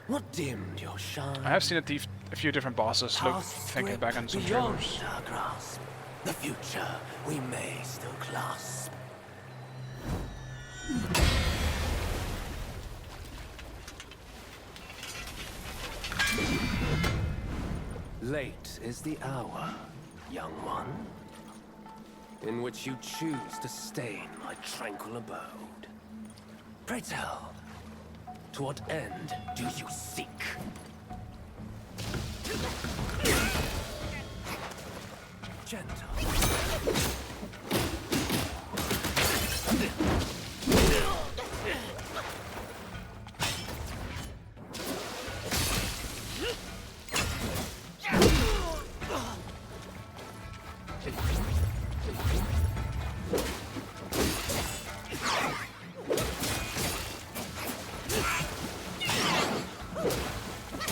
what dimmed your shine? I have seen a few different bosses look, Past thinking back on some beyond trailers. our grasp. The future we may still clasp. Late is the hour, young one, in which you choose to stain my tranquil abode. Pray tell, to what end do you seek? Gentle.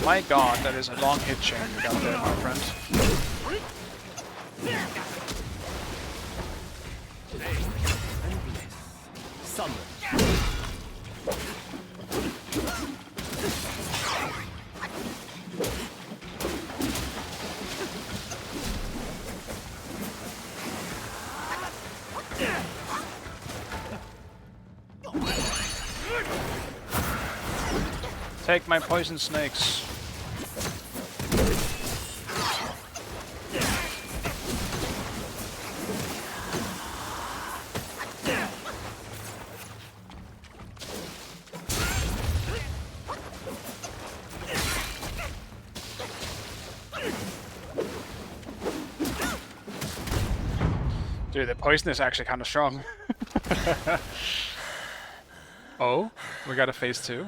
My god, that is a long hit chain you got there, my friend. Summon. Take my poison snakes. Dude, the poison is actually kind of strong. Oh, we got a phase 2.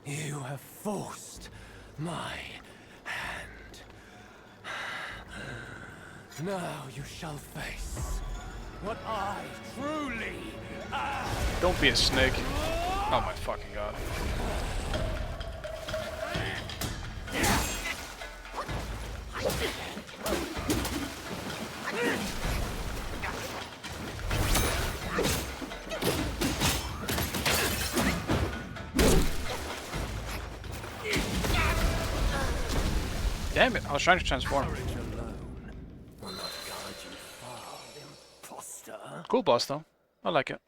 You have forced my hand. Now you shall face what I truly am. Don't be a snake. Oh my fucking god. Damn it, I was trying to transform. Courage alone will not guide you far, imposter. Cool boss though. I like it.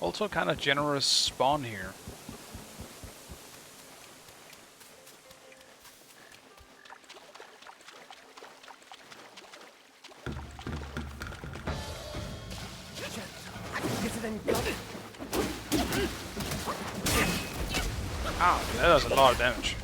Also kind of generous spawn here. Ow, dude, that does a lot of damage.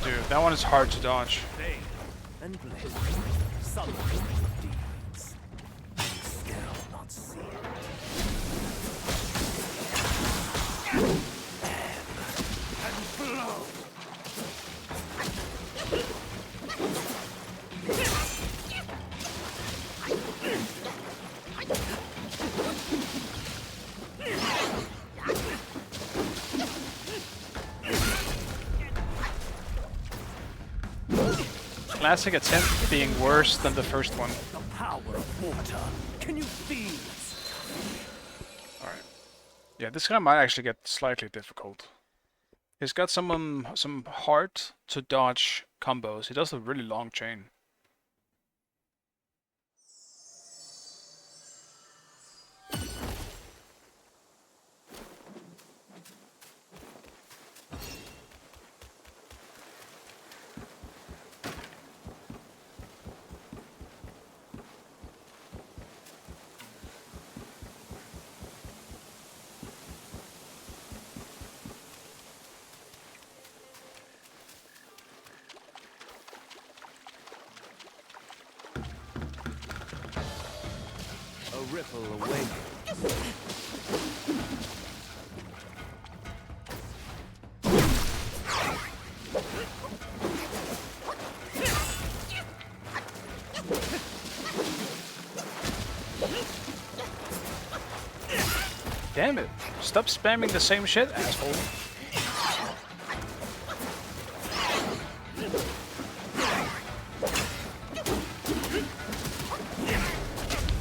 Dude, that one is hard to dodge. And blame some deeds. Still not see it. And blow. Classic attempt being worse than the first one. The power of water. Can you feel it? Alright. Yeah, this guy might actually get slightly difficult. He's got some heart to dodge combos. He does a really long chain. A ripple awakens. Damn it! Stop spamming the same shit, asshole.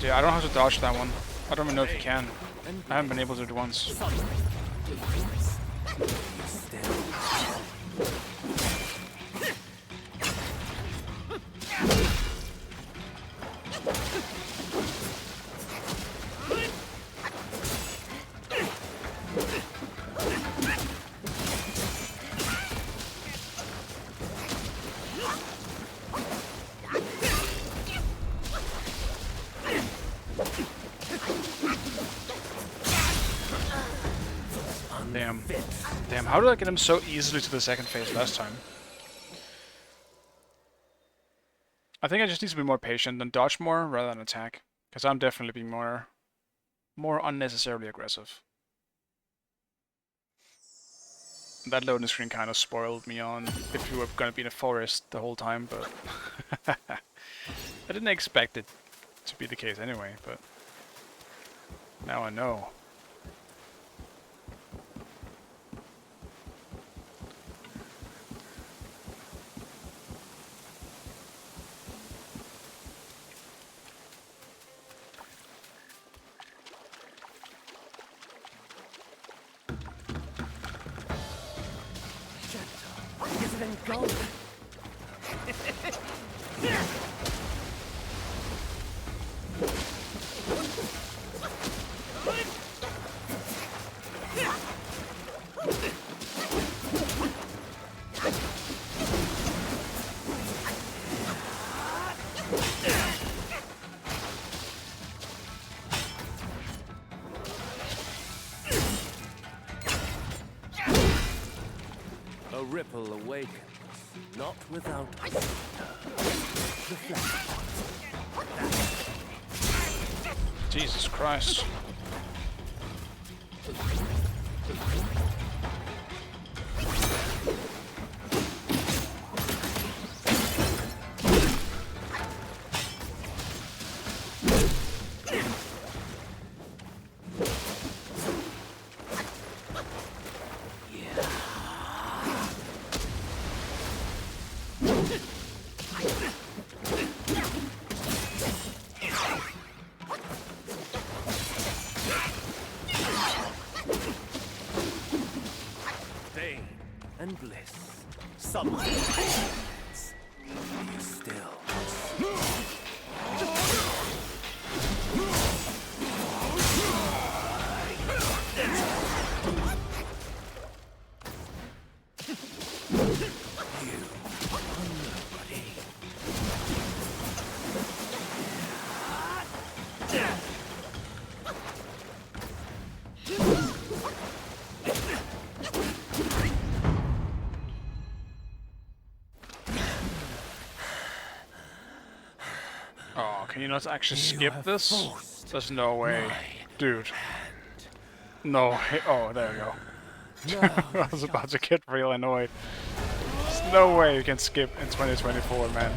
Yeah, I don't have to dodge that one. I don't even know if you can. I haven't been able to do it once. Damn. Damn, how did I get him so easily to the second phase last time? I think I just need to be more patient and dodge more rather than attack. Because I'm definitely being more unnecessarily aggressive. That loading screen kind of spoiled me on if you were going to be in a forest the whole time, but I didn't expect it to be the case anyway, but now I know. than gold. A ripple awakens, not without Jesus Christ. pain and bliss. Some you still. Oh, can you not actually skip this? There's no way. Dude. No. Oh, there we go. I was about to get real annoyed. There's no way you can skip in 2024, man.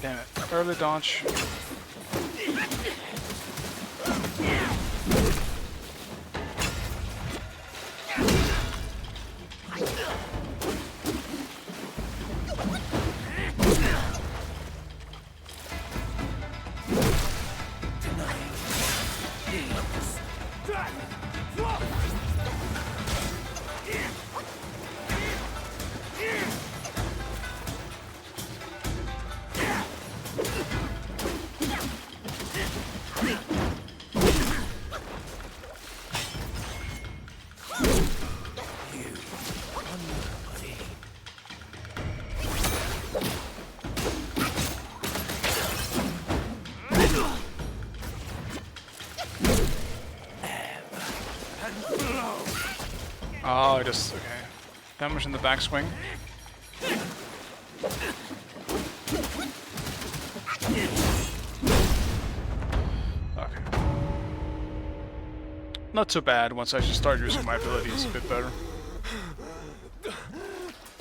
Damn it. Early dodge. Oh, just okay. Damage in the backswing. Okay. Not too bad once I actually start using my abilities a bit better.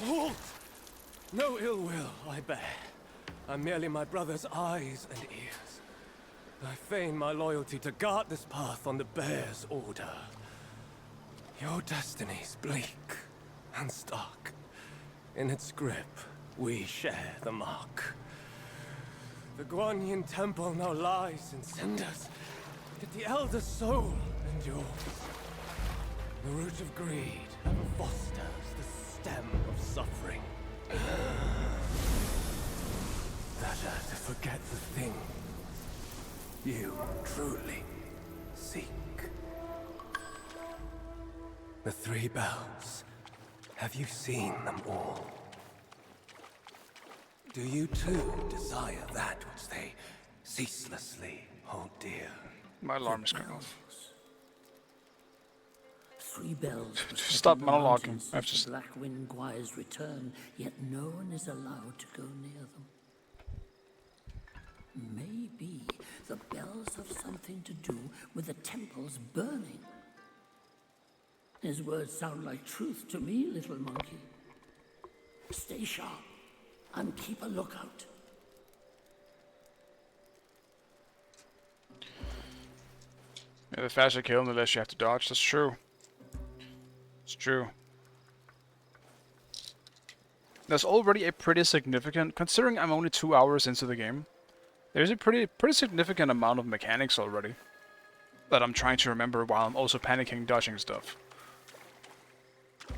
Halt! No ill will, I bear. I'm merely my brother's eyes and ears. I feign my loyalty to guard this path on the bear's order. Your destiny's bleak and stark. In its grip, we share the mark. The Guanyin temple now lies in cinders, yet the elder soul endures. The root of greed ever fosters the stem of suffering. Better to forget the thing you truly seek. The three bells. Have you seen them all? Do you too desire that which they ceaselessly hold dear? My alarm is going off. Three bells. Stop monologuing. I have to. The Black Wind Gwy's return, yet no one is allowed to go near them. Maybe the bells have something to do with the temple's burning. His words sound like truth to me, little monkey. Stay sharp and keep a lookout. Yeah, the faster you kill, the less you have to dodge. That's true. It's true. There's already a pretty significant, considering I'm only 2 hours into the game, there's a pretty significant amount of mechanics already that I'm trying to remember while I'm also panicking dodging stuff.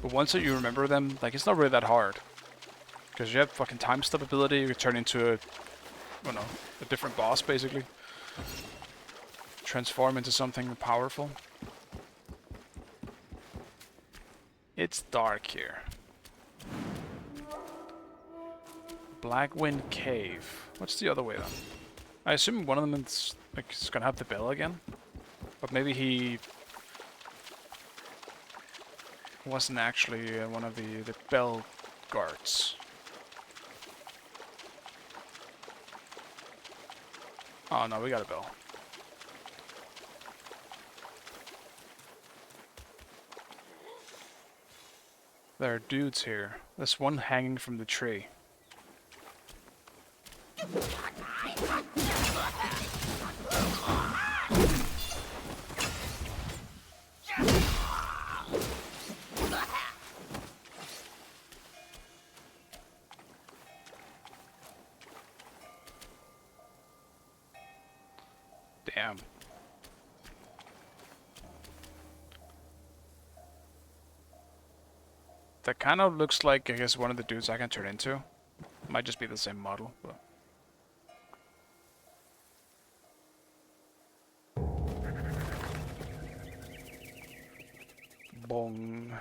But once you remember them, like, it's not really that hard. Because you have fucking time stop ability, you can turn into a, I don't know, a different boss basically. Transform into something powerful. It's dark here. Blackwind Cave. What's the other way then? I assume one of them is like is gonna have the bell again, but maybe he wasn't actually one of the bell guards. Oh no, we got a bell. There are dudes here. There's one hanging from the tree. Damn. That kind of looks like, I guess, one of the dudes I can turn into. Might just be the same model, but... Bong.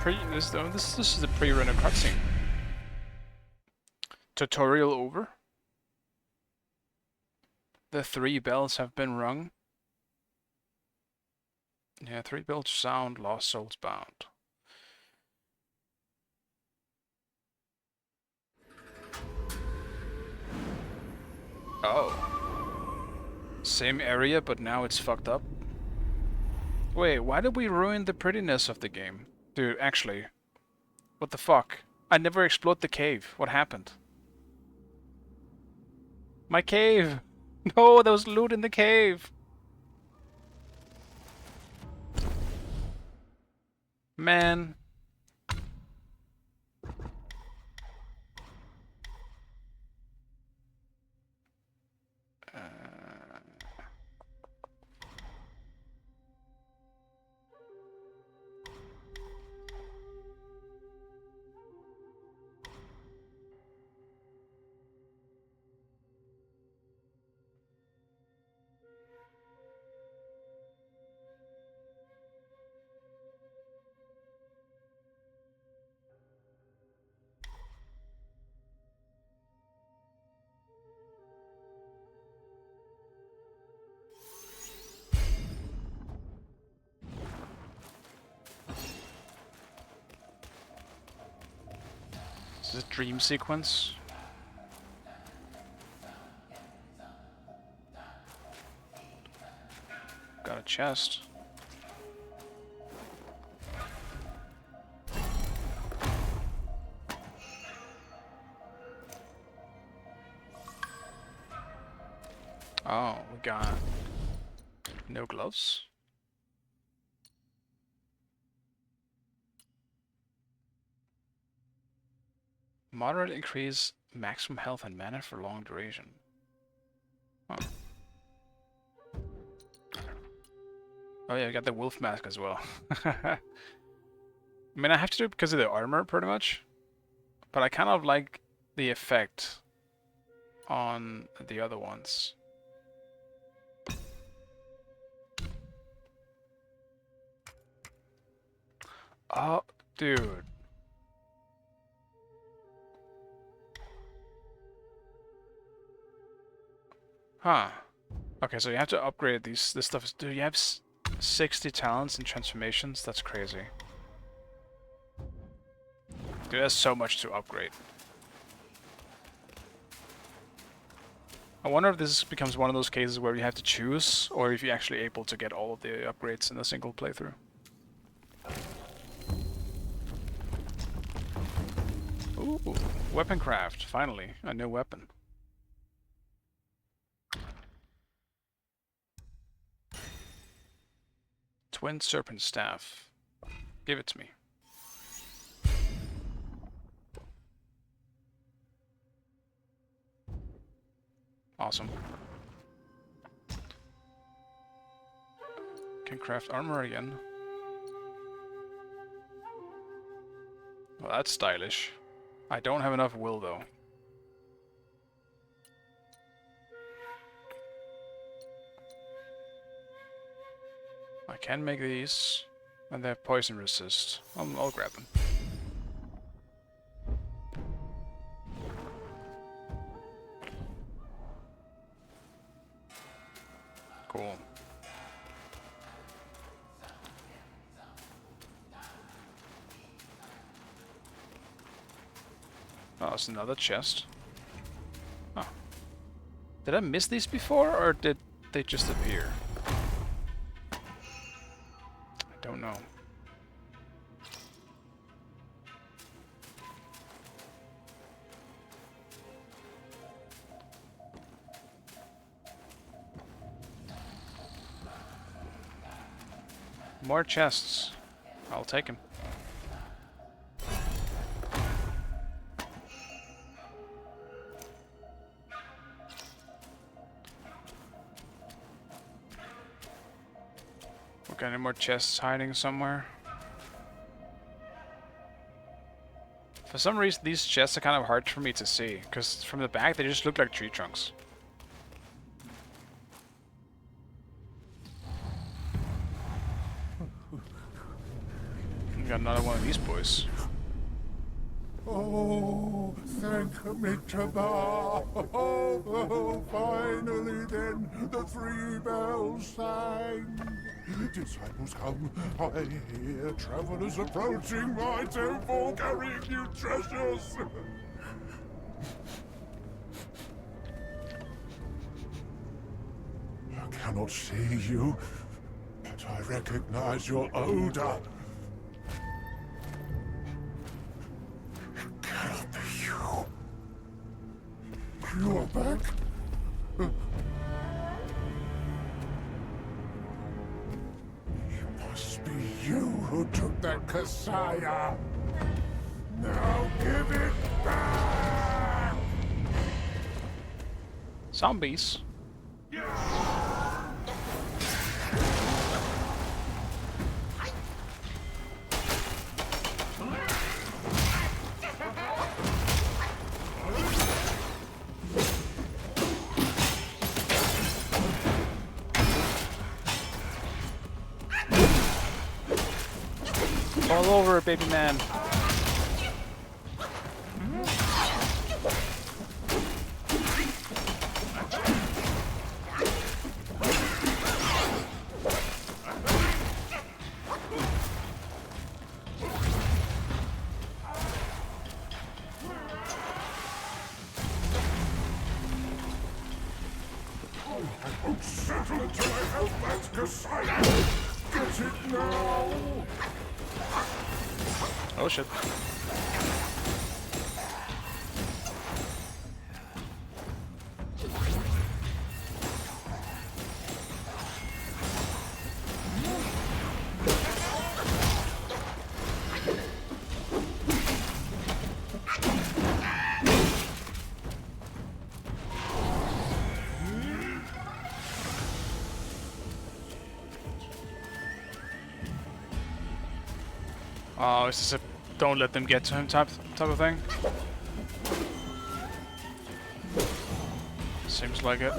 This is a pre-rendered cutscene. Tutorial over. The 3 bells have been rung. Yeah, 3 bells sound, lost souls bound. Oh. Same area, but now it's fucked up. Wait, why did we ruin the prettiness of the game? Dude, actually. What the fuck? I never explored the cave. What happened? My cave! No, there was loot in the cave! Man. Is this a dream sequence? Got a chest. Oh, we got no gloves. Moderate increase maximum health and mana for long duration. Huh. Oh yeah, we got the wolf mask as well. I mean, I have to do it because of the armor, pretty much. But I kind of like the effect on the other ones. Oh, dude. Huh. Okay, so you have to upgrade this stuff. Dude, you have 60 talents and transformations? That's crazy. Dude, there's so much to upgrade. I wonder if this becomes one of those cases where you have to choose, or if you're actually able to get all of the upgrades in a single playthrough. Ooh, weapon craft. Finally, a new weapon. Twin Serpent Staff. Give it to me. Awesome. Can craft armor again. Well, that's stylish. I don't have enough will, though. I can make these, and they have poison resist. I'll grab them. Cool. Oh, it's another chest. Oh. Did I miss these before, or did they just appear? I don't know. More chests. I'll take them. Okay, any more chests hiding somewhere? For some reason, these chests are kind of hard for me to see, because from the back they just look like tree trunks. Got another one of these boys. Oh, thank me to God. Oh, finally then, the 3 bells sang. Disciples come, I hear travelers approaching my temple carrying new treasures. I cannot see you, but I recognize your odor. Cannot be you. You are back? It must be you who took that Kasaya. Now give it back! Zombies. All over, baby man. I won't settle until I have that Kasaya. Get it now! Oh shit. Oh, is this a don't let them get to him type of thing? Seems like it.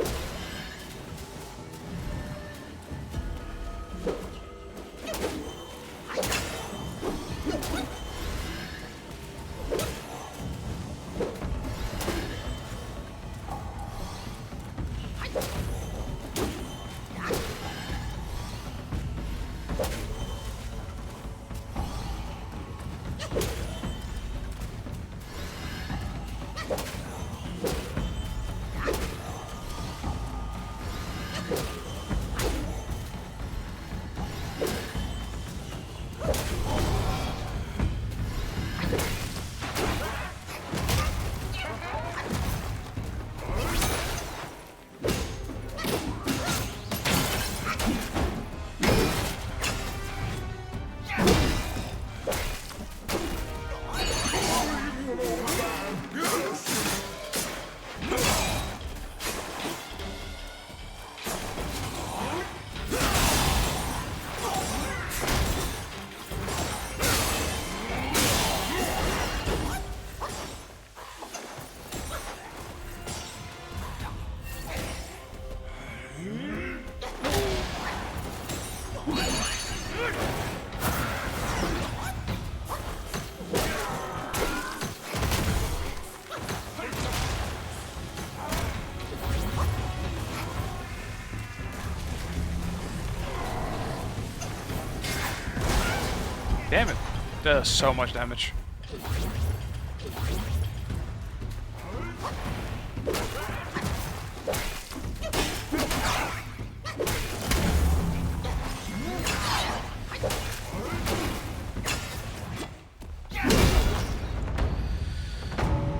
Damn it. Does so much damage.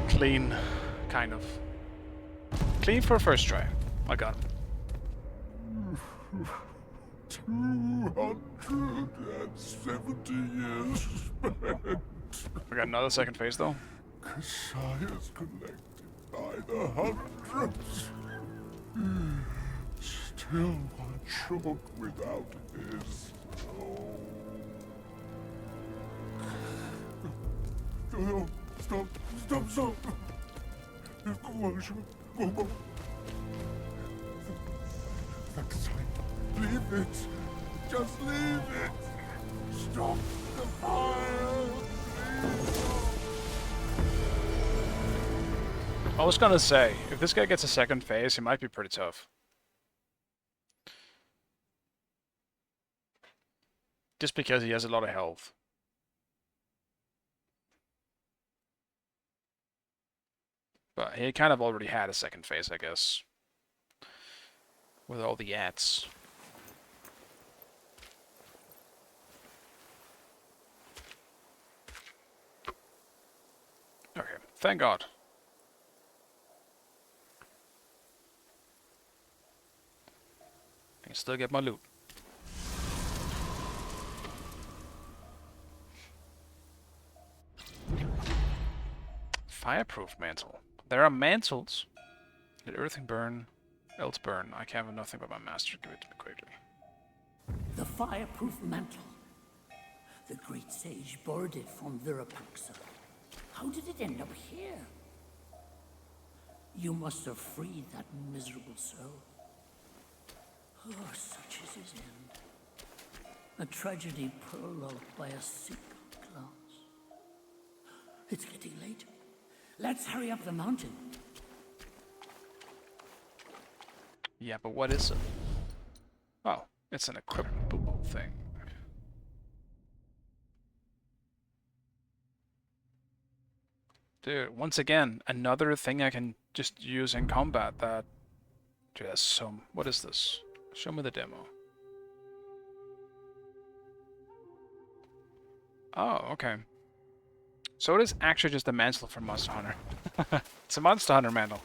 Clean, kind of. Clean for a first try. I got him. 270 years spent. We got another second phase though. Cassius collected by the hundreds. Still one short without his. No, stop. Go. Next time, leave it. Just leave it. Stop the fire. I was gonna say, if this guy gets a second phase, he might be pretty tough. Just because he has a lot of health. But he kind of already had a second phase, I guess. With all the ads. Okay, thank God. I can still get my loot. Fireproof mantle. There are mantles. Let earthing burn, else burn. I can have nothing but my master. Give it to me quickly. The fireproof mantle. The great sage borrowed it from Virapaxa. How did it end up here? You must have freed that miserable soul. Oh, such is his end. A tragedy prologued by a sick glance. It's getting late. Let's hurry up the mountain. Yeah, but what is it? Oh, it's an equipable thing. Dude, once again, another thing I can just use in combat that... Dude, that's so... What is this? Show me the demo. Oh, okay. So it is actually just a mantle from Monster Hunter. It's a Monster Hunter mantle.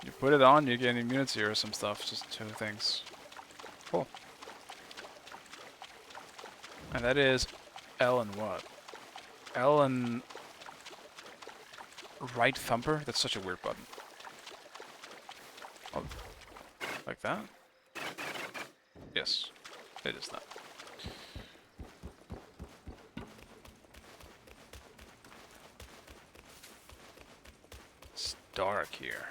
You put it on, you get immunity or some stuff. Just two things. Cool. And that is L and what? L and... Right thumper? That's such a weird button. Oh, like that? Yes, it is that. It's dark here.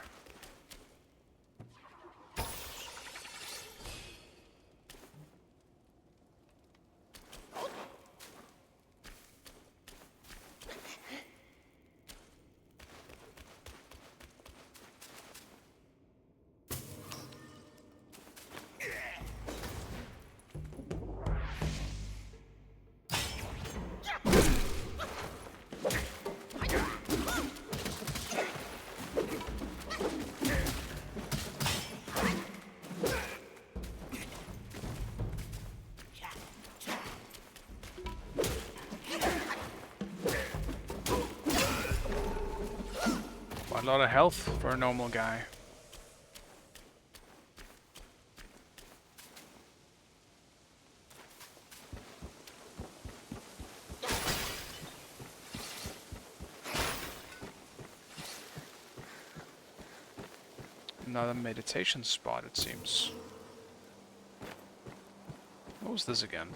A lot of health for a normal guy. Another meditation spot, it seems. What was this again?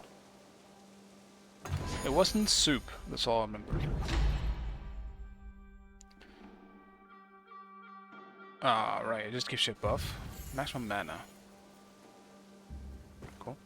It wasn't soup, that's all I remember. Ah, right, it just gives you a buff. Maximum mana. Cool.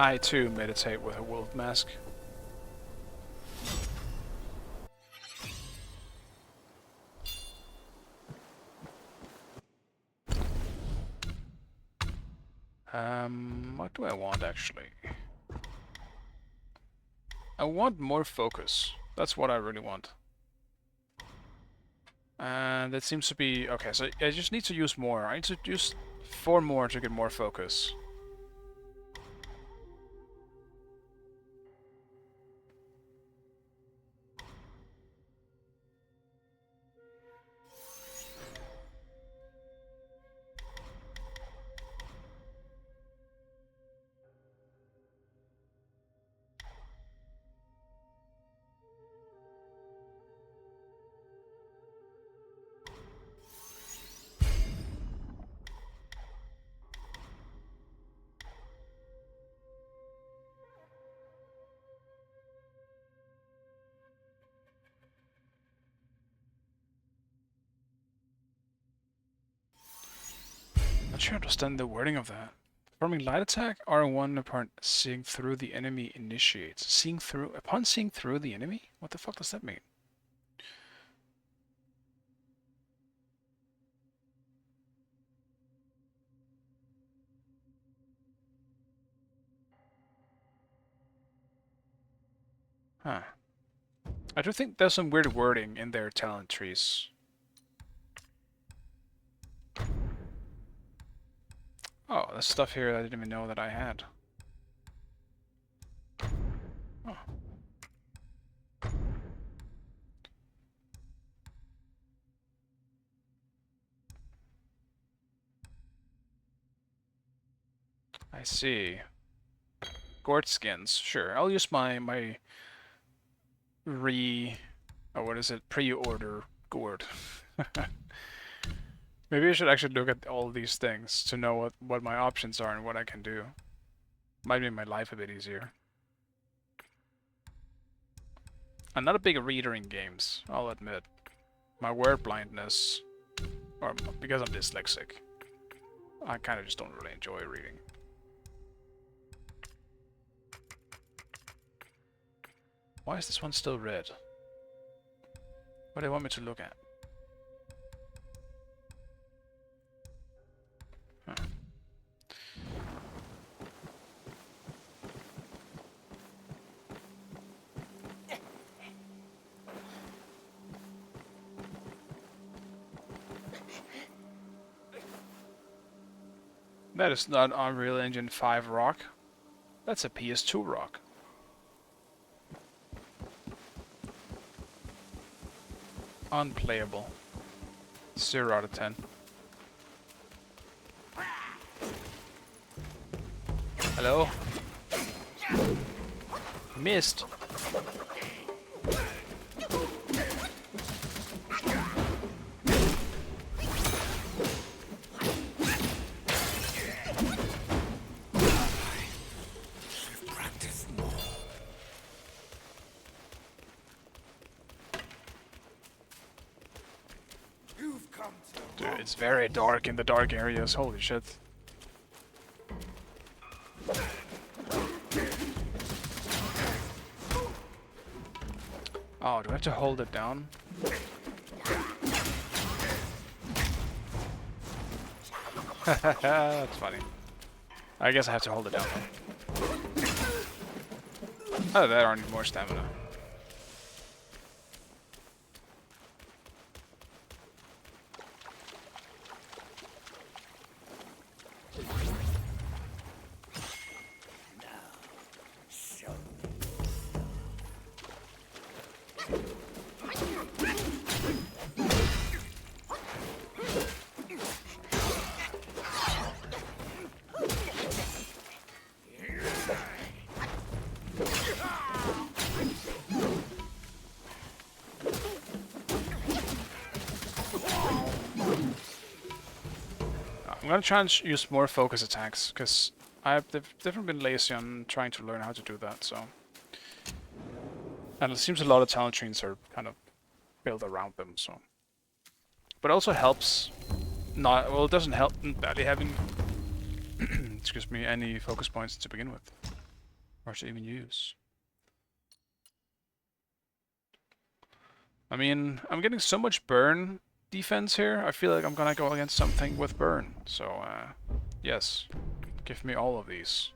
I too meditate with a wolf mask. What do I want actually? I want more focus. That's what I really want. And it seems to be... Okay, so I just need to use more. I need to use 4 more to get more focus. Not sure I understand the wording of that. Performing light attack, R1 upon seeing through the enemy initiates. Seeing through... Upon seeing through the enemy? What the fuck does that mean? Huh. I do think there's some weird wording in their talent trees. Oh, there's stuff here I didn't even know that I had. Oh. I see. Gourd skins, sure. I'll use my what is it? Pre-order gourd. Maybe I should actually look at all these things to know what my options are and what I can do. Might make my life a bit easier. I'm not a big reader in games, I'll admit. My word blindness, or because I'm dyslexic, I kind of just don't really enjoy reading. Why is this one still red? What do they want me to look at? Huh. That is not Unreal Engine 5 rock. That's a PS2 rock. Unplayable. 0 out of 10. Hello? Missed. Dude, it's very dark in the dark areas. Holy shit. Oh, do I have to hold it down? That's funny. I guess I have to hold it down though. Oh, that I need more stamina. I'm gonna try and use more focus attacks, because I've definitely been lazy on trying to learn how to do that, so... And it seems a lot of talent trees are kind of built around them, so... But it also helps not... Well, it doesn't help barely having... excuse me, any focus points to begin with. Or should even use. I mean, I'm getting so much burn defense here. I feel like I'm gonna go against something with burn. So, yes. Give me all of these.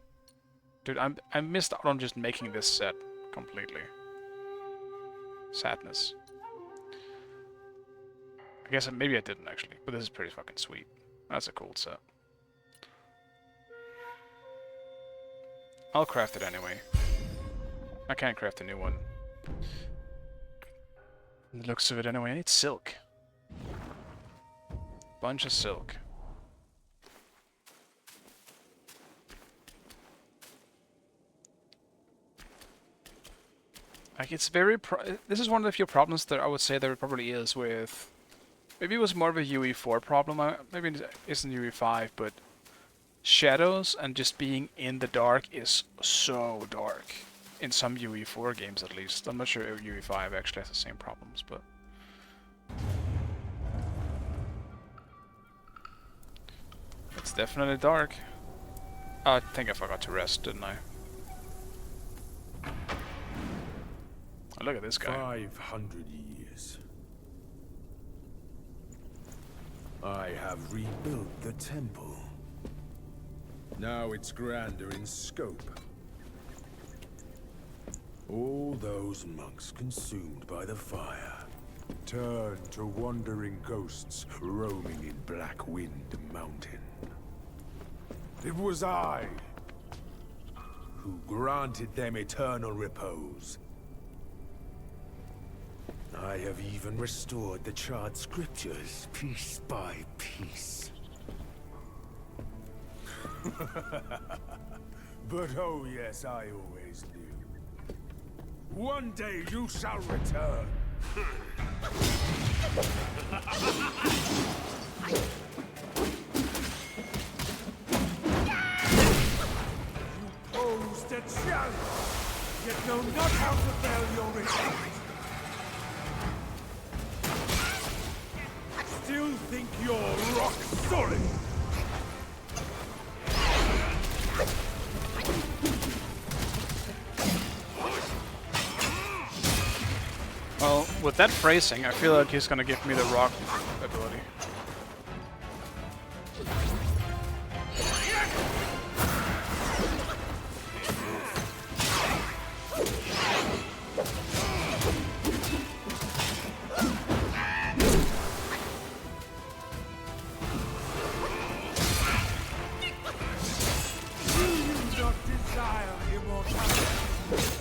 Dude, I missed out on just making this set completely. Sadness. I guess maybe I didn't actually, but this is pretty fucking sweet. That's a cool set. I'll craft it anyway. I can't craft a new one. The looks of it anyway. I need silk. Bunch of silk. Like, it's very this is one of the few problems that I would say there probably is with... Maybe it was more of a UE4 problem, maybe it isn't UE5, but... Shadows and just being in the dark is so dark. In some UE4 games at least. I'm not sure if UE5 actually has the same problems, but... It's definitely dark. I think I forgot to rest, didn't I? Oh, look at this guy. 500 years. I have rebuilt the temple. Now it's grander in scope. All those monks consumed by the fire turn to wandering ghosts roaming in Black Wind Mountain. It was I who granted them eternal repose. I have even restored the charred scriptures piece by piece. But oh yes, I always knew. One day you shall return. You posed a challenge, yet know not how to fail your retreat. Still think you're rock solid? Well, with that phrasing, I feel like he's gonna give me the rock ability.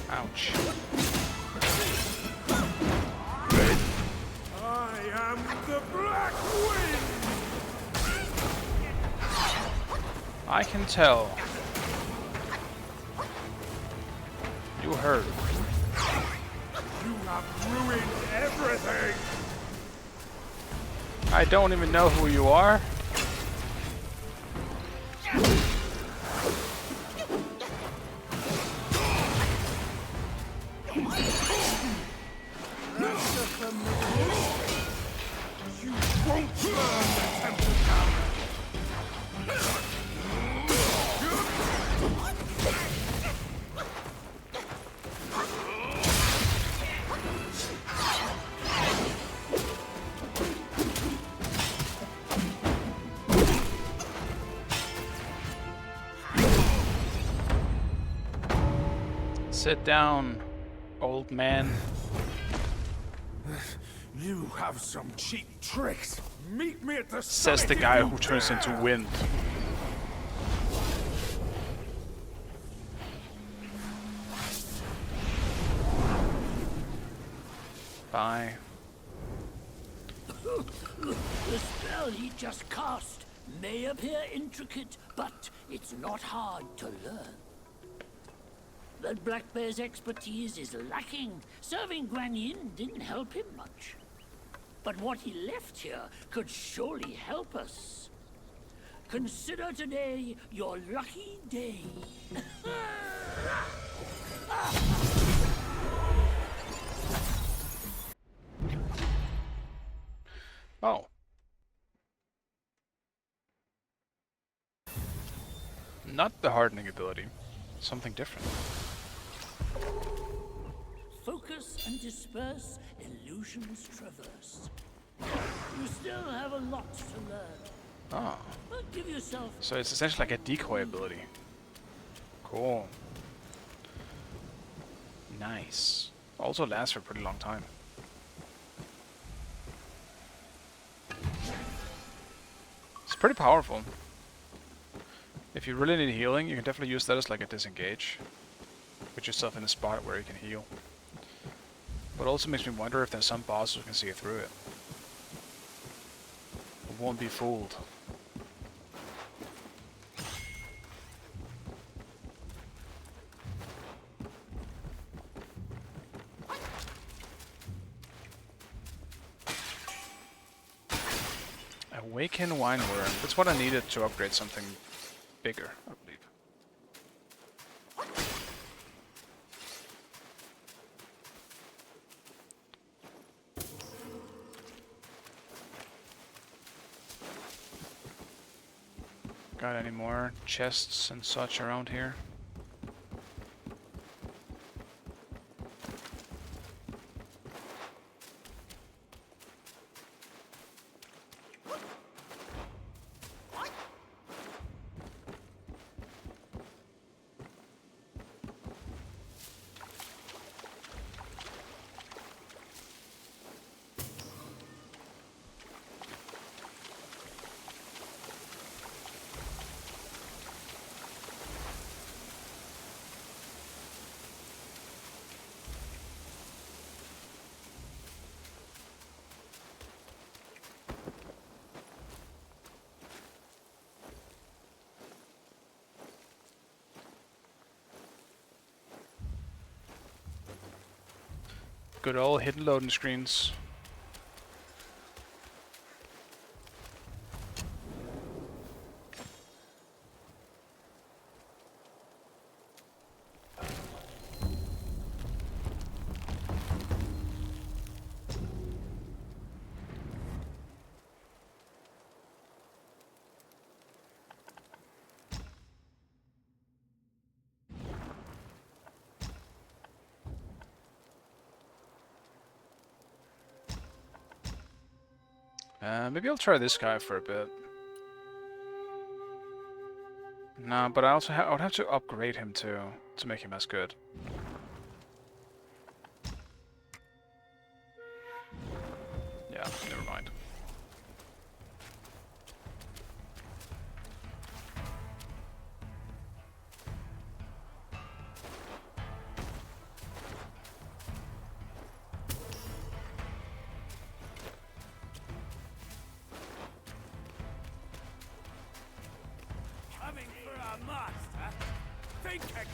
Ouch. I am the Black Wind! I can tell. You heard. You have ruined everything! I don't even know who you are. You won't learn the temple power! Sit down, old man. You have some cheap tricks. Meet me at the Says summit the if guy you who turns dare. into wind. Bye. The spell he just cast may appear intricate, but it's not hard to learn. But Black Bear's expertise is lacking. Serving Guan Yin didn't help him much. But what he left here could surely help us. Consider today your lucky day. Oh. Not the hardening ability. Something different. Focus and disperse, illusions traverse. You still have a lot to learn. Oh. But give yourself... So it's essentially like a decoy ability. Cool. Nice. Also lasts for a pretty long time. It's pretty powerful. If you really need healing, you can definitely use that as like a disengage. Put yourself in a spot where you can heal. But also makes me wonder if there's some bosses who can see through it. Won't be fooled. Awaken Wineworm. That's what I needed to upgrade something bigger, I believe. Got any more chests and such around here? Good old hidden loading screens. Maybe I'll try this guy for a bit. No, but I would have to upgrade him too to make him as good. Yeah, never mind. Coming for our master? Think again.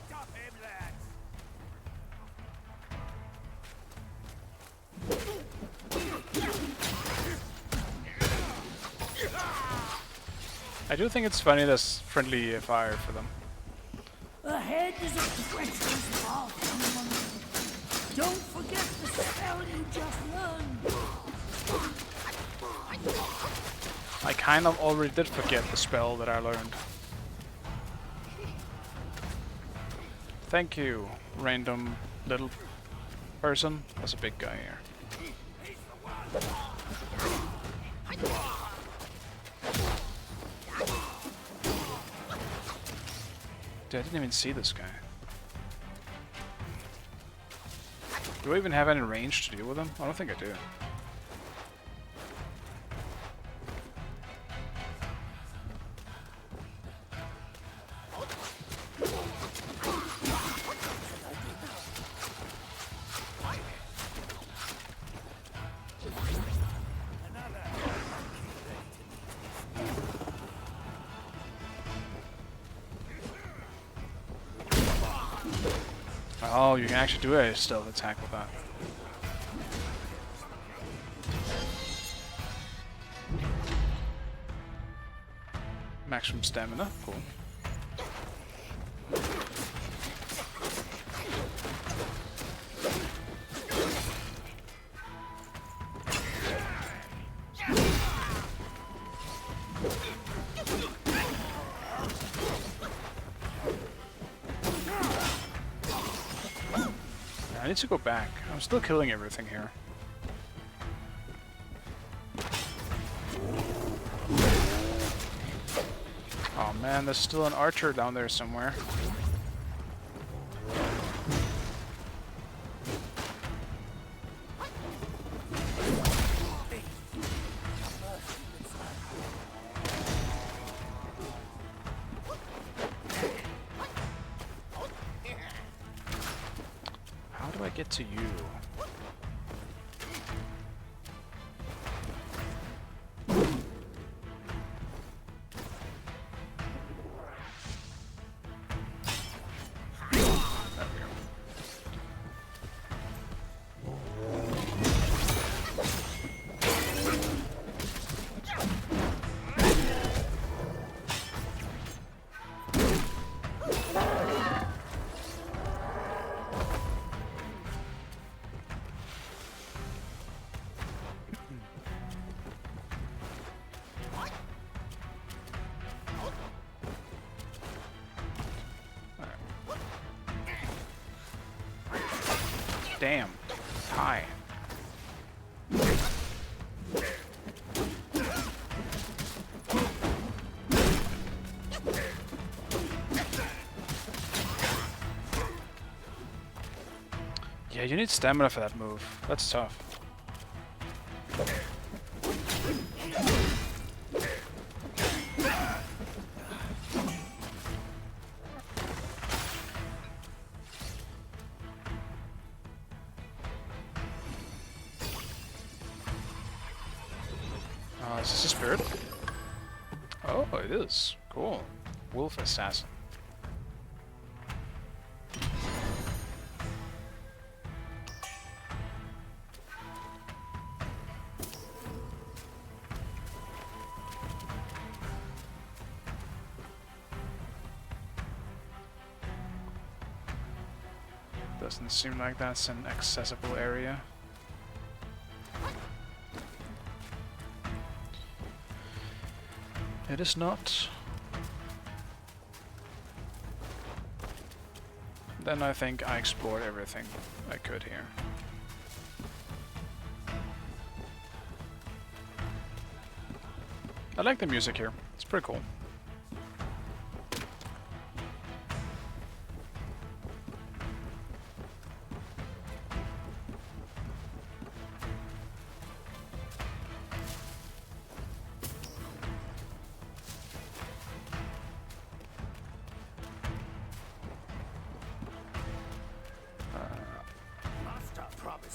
Stop him, lads! I do think it's funny there's friendly fire for them. Ahead is a treacherous path, young one. Don't forget the spell you just learned. I kind of already did forget the spell that I learned. Thank you, random little person. That's a big guy here. Dude, I didn't even see this guy. Do I even have any range to deal with him? I don't think I do. Oh, you can actually do a stealth attack with that. Maximum stamina, cool. I need to go back. I'm still killing everything here. Oh man, there's still an archer down there somewhere. How do I get to you? Damn. Hi. Yeah, you need stamina for that move. That's tough. Is this a spirit? Oh, it is. Cool. Wolf assassin. Doesn't seem like that's an accessible area. It is not. Then I think I explored everything I could here. I like the music here. It's pretty cool.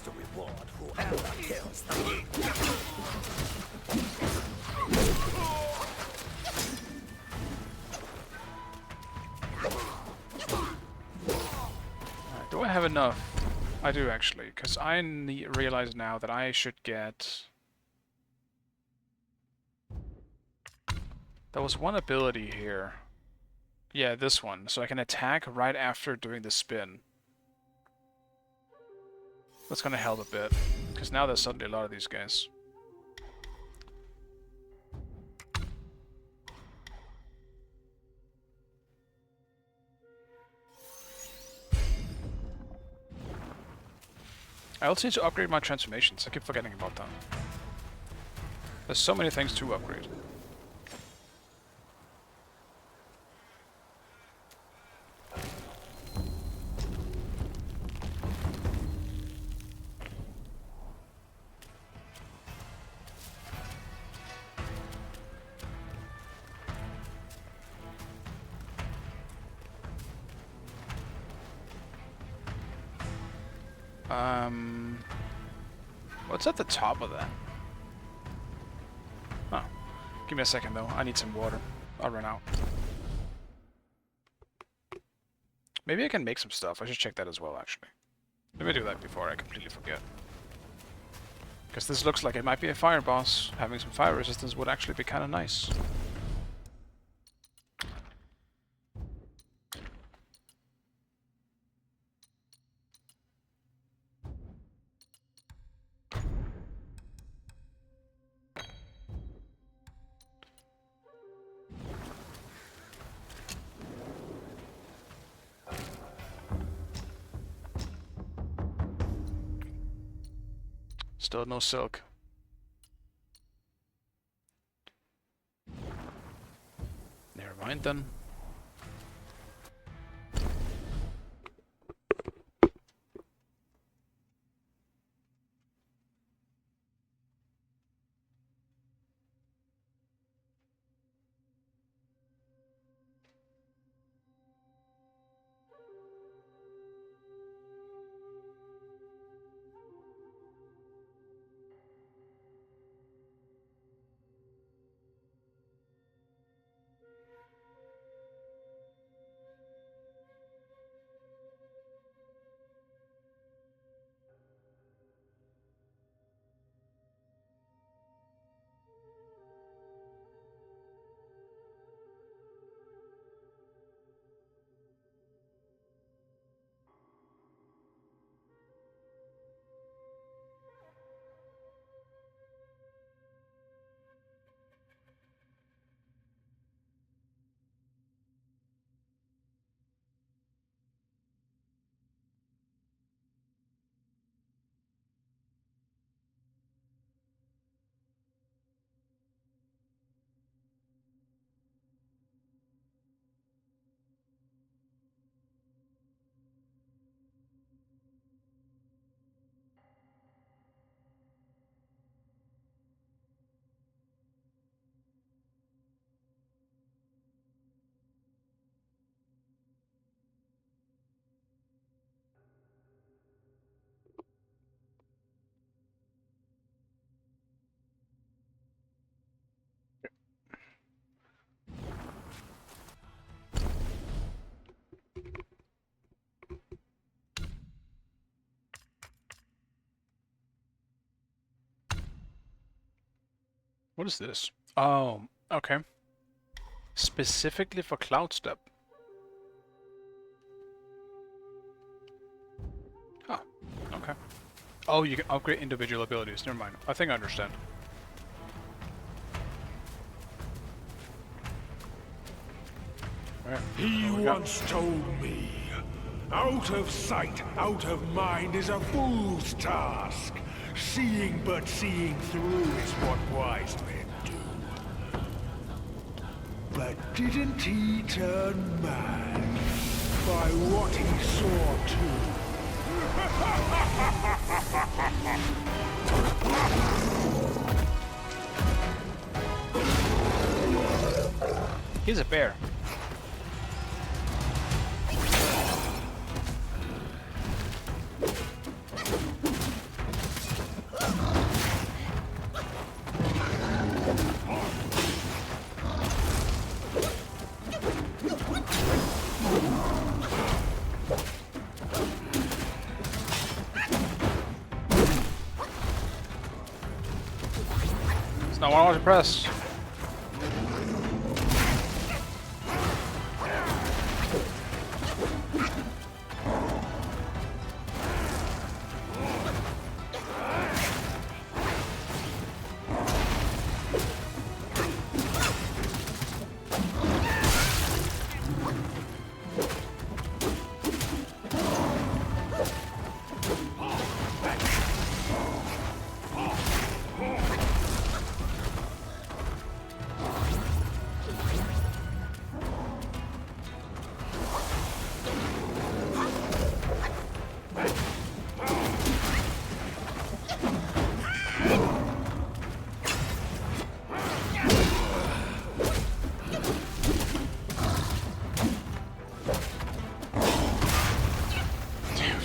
To reward whoever kills them. Do I have enough? I do actually, because I realize now that I should get... There was one ability here. Yeah, this one. So I can attack right after doing the spin. That's gonna help a bit, because now there's suddenly a lot of these guys. I also need to upgrade my transformations. I keep forgetting about that. There's so many things to upgrade. What's at the top of that? Oh. Give me a second though. I need some water. I'll run out. Maybe I can make some stuff. I should check that as well, actually. Let me do that before I completely forget. Because this looks like it might be a fire boss. Having some fire resistance would actually be kind of nice. Still no silk. Never mind then. What is this? Oh, okay. Specifically for Cloud Step. Huh. Okay. Oh, you can upgrade individual abilities. Never mind. I think I understand. Alright. He once told me, out of sight, out of mind is a fool's task. Seeing but seeing through is what wise men do. But didn't he turn mad by what he saw too? He's a bear. It's not what I want to press.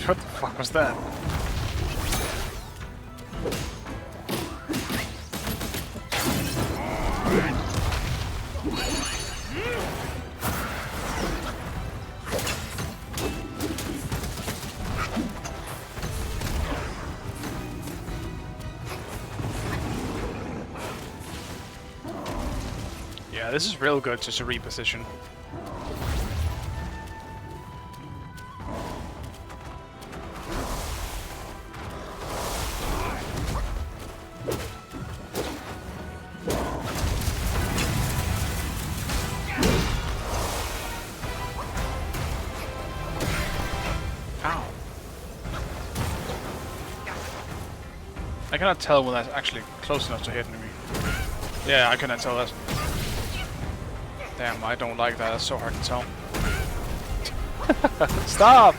What the fuck was that? Yeah, this is real good just to reposition. Ow. I cannot tell when that's actually close enough to hit me. Yeah, I cannot tell that. Damn, I don't like that. That's so hard to tell. Stop!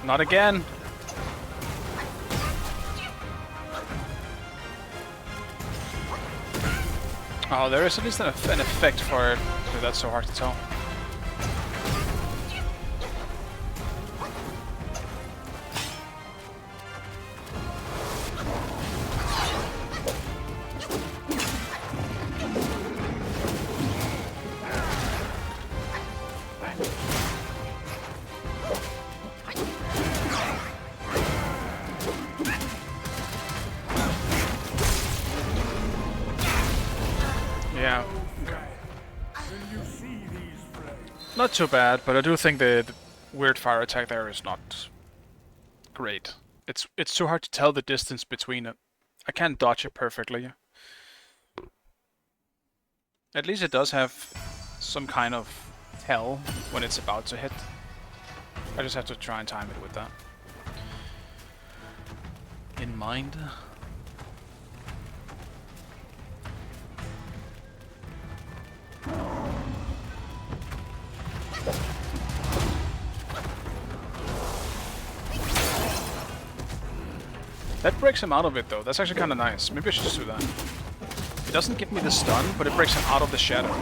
Not again! Oh, there is at least an effect for it. Dude, that's so hard to tell. Yeah. Okay. Not too bad, but I do think the weird fire attack there is not great. It's too hard to tell the distance between it. I can't dodge it perfectly. At least it does have some kind of tell when it's about to hit. I just have to try and time it with that in mind. That breaks him out of it though. That's actually kind of nice. Maybe I should just do that. It doesn't give me the stun, but it breaks him out of the shadow.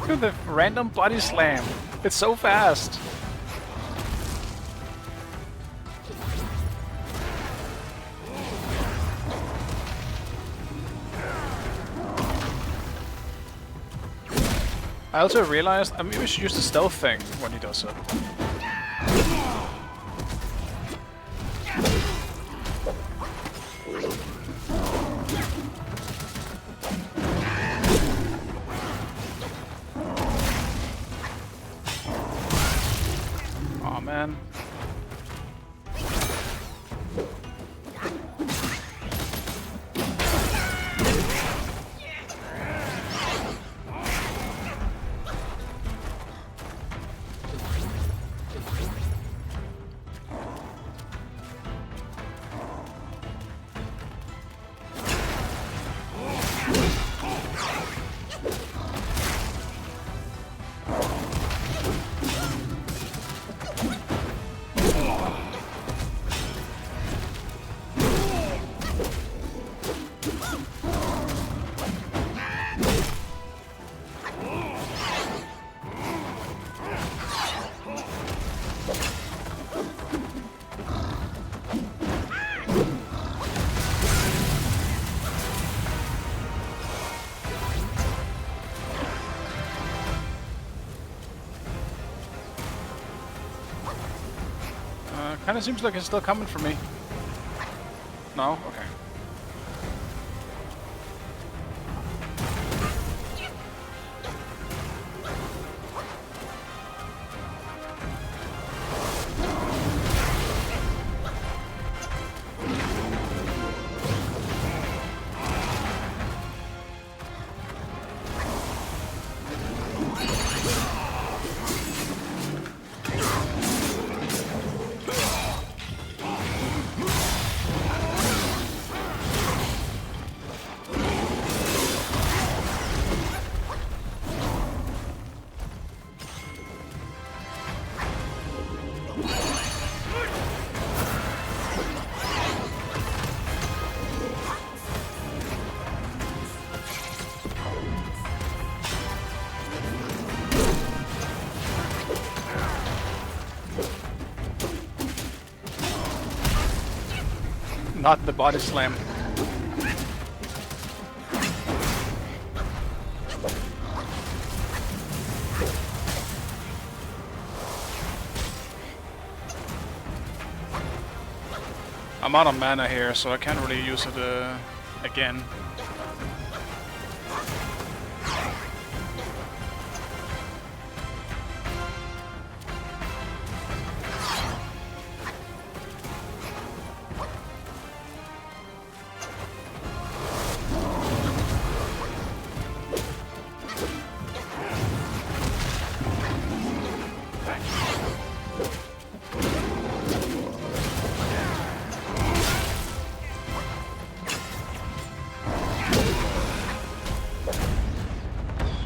Look at the random body slam. It's so fast. I also realized I maybe should use the stealth thing when he does it. Aw, man. Kinda seems like it's still coming for me. No? Okay. Not the body slam. I'm out of mana here, so I can't really use it again.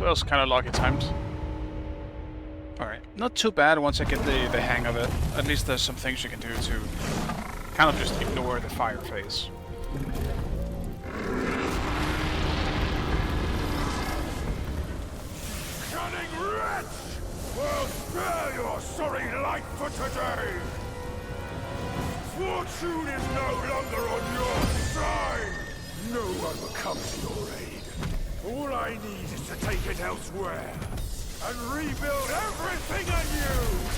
That was kind of lucky times. Alright, not too bad once I get the hang of it. At least there's some things you can do to kind of just ignore the fire phase. Cunning wretch! Well, spare your sorry life for today! Fortune is no longer on your side! No one comes to your aid. All I need is to take it elsewhere and rebuild everything anew!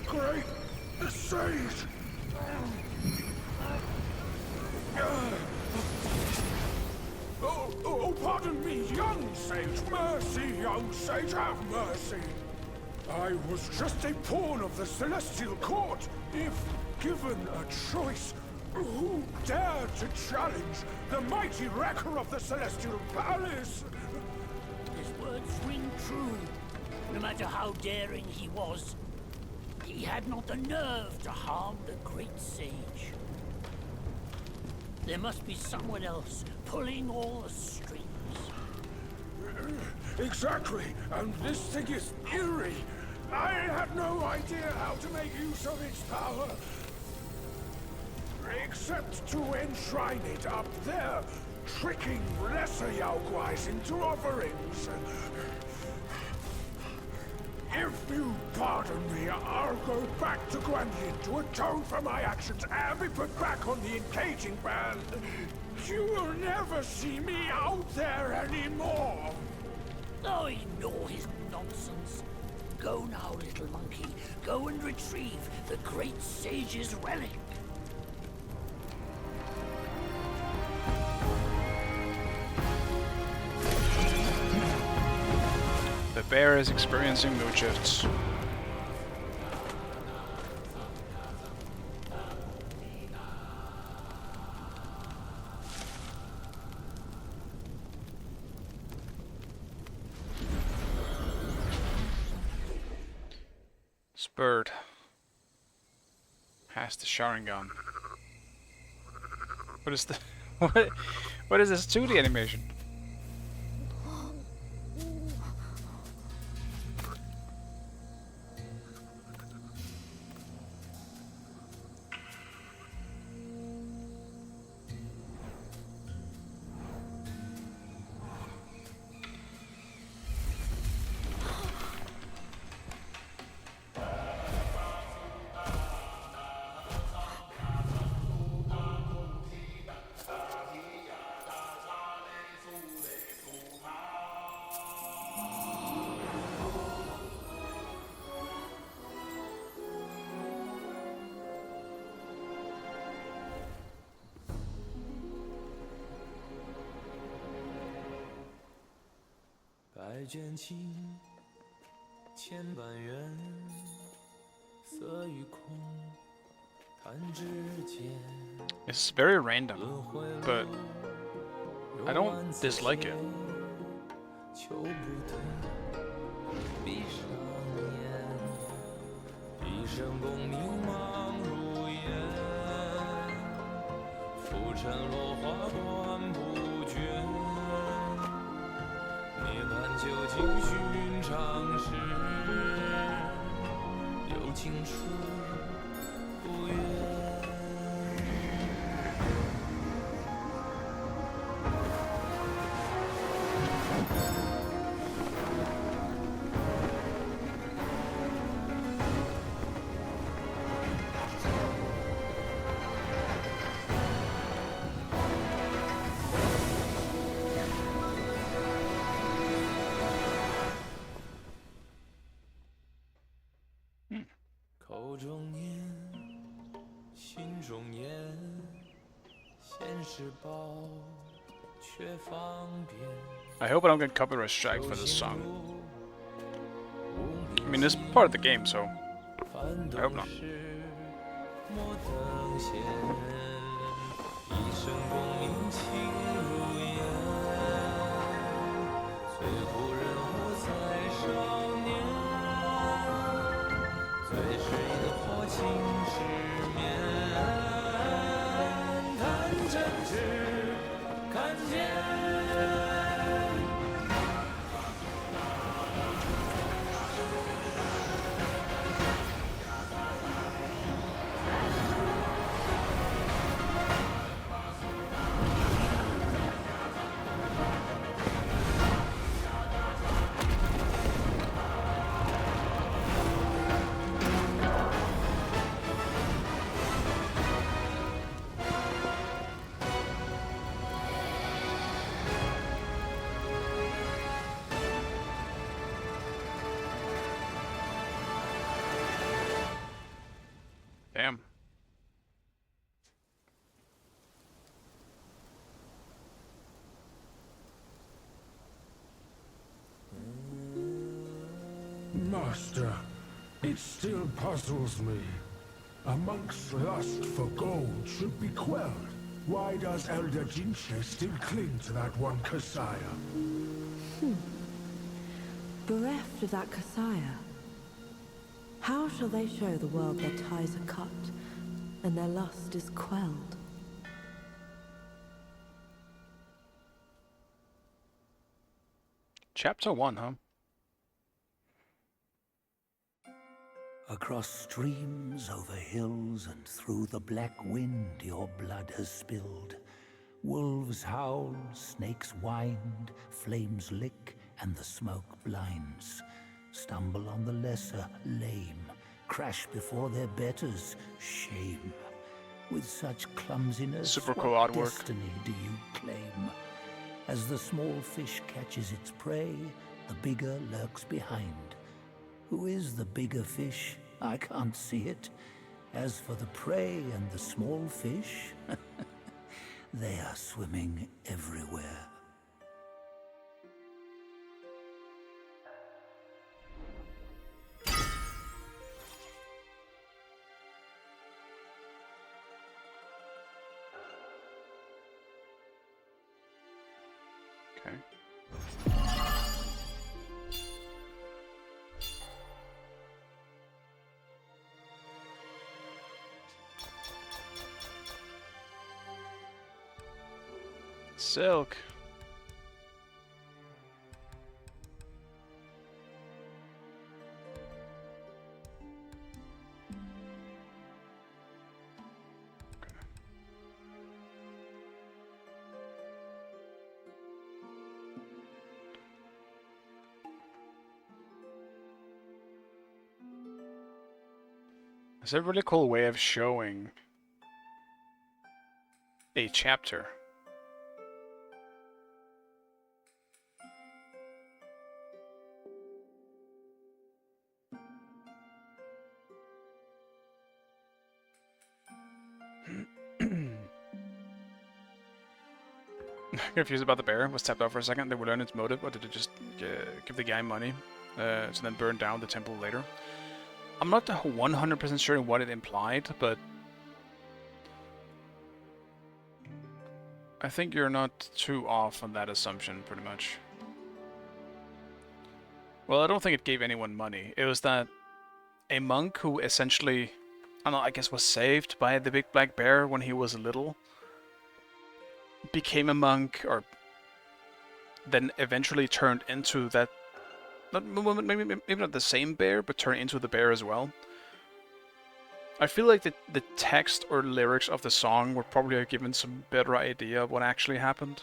Great sage! Oh, pardon me, young sage. Mercy, young sage, have mercy. I was just a pawn of the Celestial Court. If given a choice, who dared to challenge the mighty wrecker of the Celestial Palace? His words ring true. No matter how daring he was, he had not the nerve to harm the great sage. There must be someone else pulling all the strings. Exactly, and this thing is eerie. I have no idea how to make use of its power. Except to enshrine it up there, tricking lesser Yaoguais into offerings. If you pardon me, I'll go back to Guanyin to atone for my actions and be put back on the engaging band. You will never see me out there anymore. Oh, ignore his nonsense. Go now, little monkey. Go and retrieve the great sage's relic. The bear is experiencing mood shifts. Bird has the Sharingan. What is the what is this 2D animation? It's very random, but I don't dislike it. 口中念，心中言，现实报，却方便。 I hope I don't get copyright strike for this song. I mean, it's part of the game, so I hope not. 莫等闲，一生功名情如烟，最后人物在少年，最是烟火情失眠，看真挚，看见。 Damn. Master, it still puzzles me. A monk's lust for gold should be quelled. Why does Elder Jinche still cling to that one Kasaya? Bereft of that Kasaya, how shall they show the world their ties are cut and their lust is quelled? Chapter 1, huh? Across streams, over hills, and through the black wind your blood has spilled. Wolves howl, snakes wind, flames lick, and the smoke blinds. Stumble on the lesser, lame, crash before their betters, shame. With such clumsiness, Super cool what artwork. destiny do you claim? As the small fish catches its prey, the bigger lurks behind. Who is the bigger fish? I can't see it. As for the prey and the small fish, they are swimming everywhere. Okay. Silk. It's a really cool way of showing a chapter. confused about the bear. Was tapped out for a second. They would learn its motive, or did it just give the guy money to then burn down the temple later? I'm not 100% sure what it implied, but I think you're not too off on that assumption, pretty much. Well, I don't think it gave anyone money. It was that a monk who essentially, I don't know, I guess was saved by the big black bear when he was little, became a monk, or then eventually turned into that, maybe not the same bear, but turned into the bear as well. I feel like the text or lyrics of the song would probably have given some better idea of what actually happened.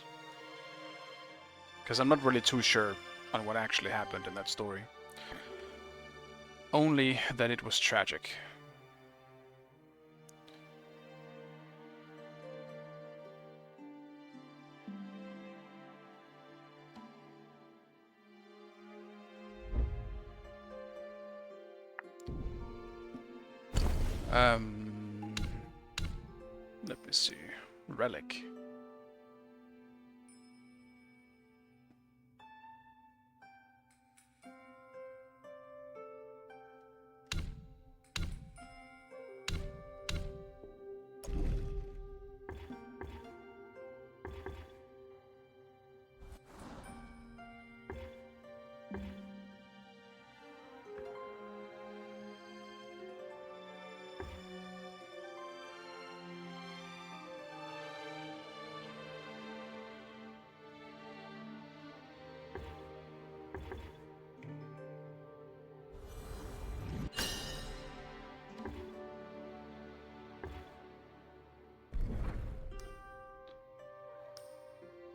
Because I'm not really too sure on what actually happened in that story. Only that it was tragic. Let me see. Relic.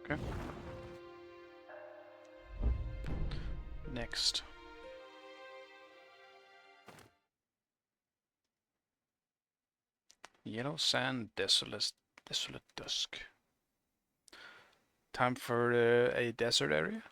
Okay. Next. Yellow sand, desolate dusk. Time for a desert area.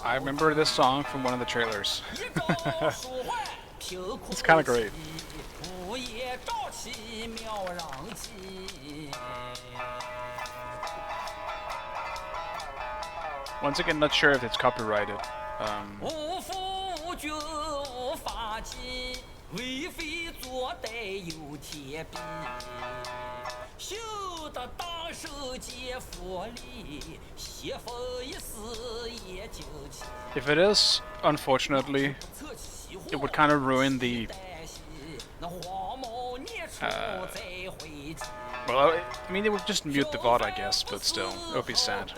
I remember this song from one of the trailers. It's kind of great. Once again, not sure if it's copyrighted. If it is, unfortunately, it would kind of ruin the... well, I mean, it would just mute the VOD, I guess, but still, it would be sad.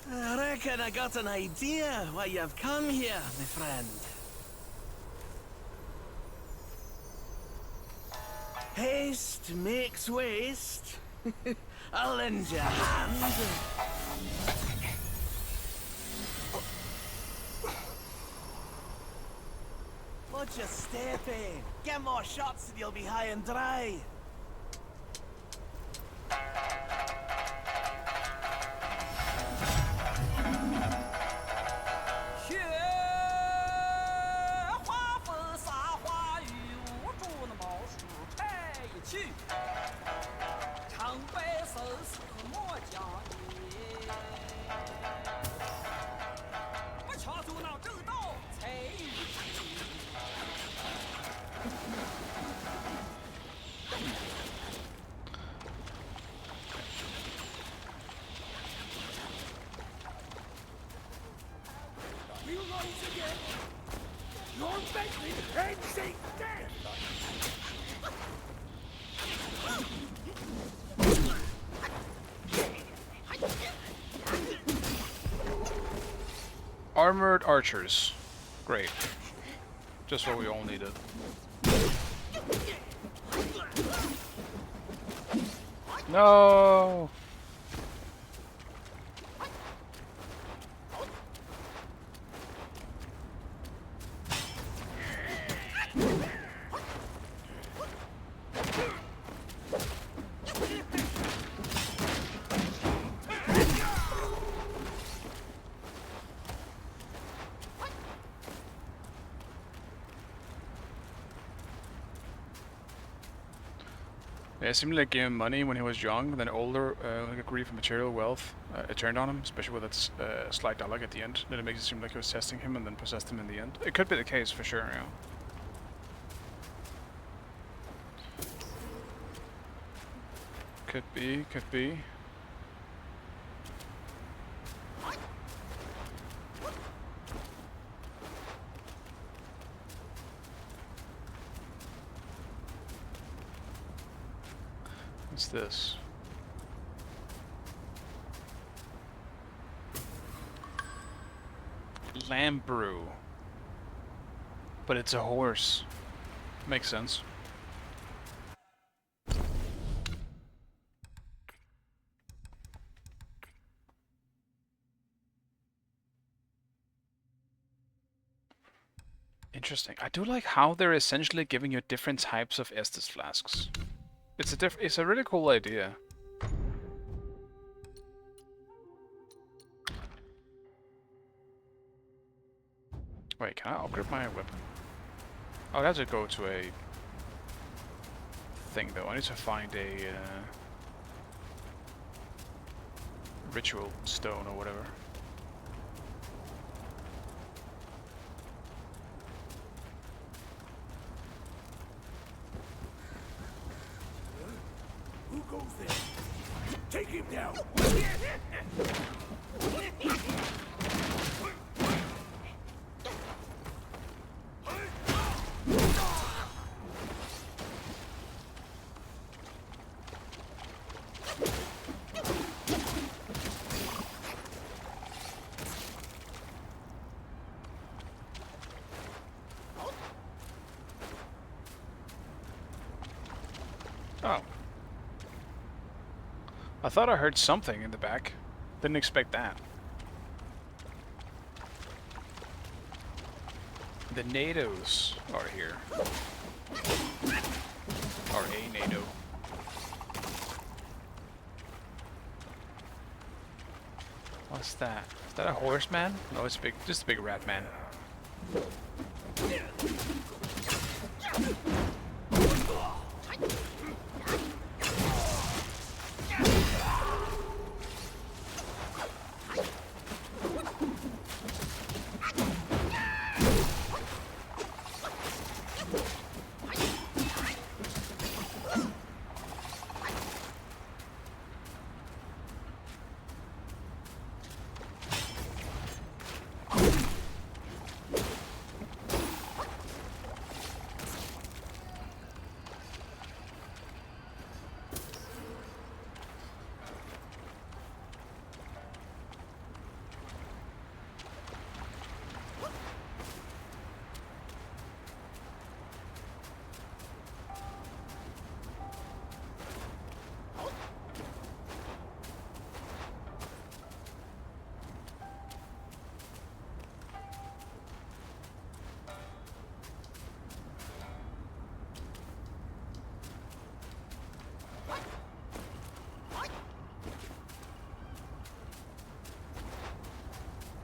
I reckon I got an idea why you've come here, my friend. Haste makes waste. I'll lend you a hand. Watch your step, eh? Get more shots and you'll be high and dry. Armored archers. Great. Just what we all needed. No! Yeah, it seemed like gave him money when he was young, then older, like a greed for material wealth, it turned on him, especially with its slight dialogue at the end. Then it makes it seem like he was testing him and then possessed him in the end. It could be the case for sure, yeah. Could be, could be. What's this? Lamb brew. But it's a horse. Makes sense. Interesting. I do like how they're essentially giving you different types of Estus flasks. It's a really cool idea. Wait, can I upgrade my weapon? Oh, I have to go to a thing though. I need to find a ritual stone or whatever. Who goes there? Take him down! Oh. I thought I heard something in the back. Didn't expect that. The NATOs are here. Or a NATO. What's that? Is that a horseman? No, it's big. Just a big rat man.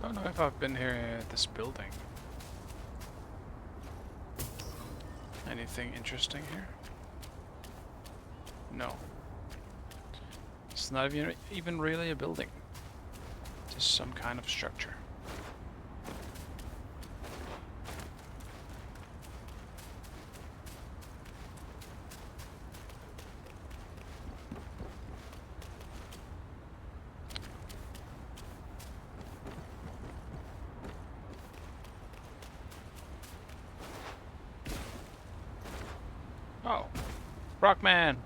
I don't know if I've been here at this building. Anything interesting here? No. It's not even really a building. Just some kind of structure. Oh, Rockman!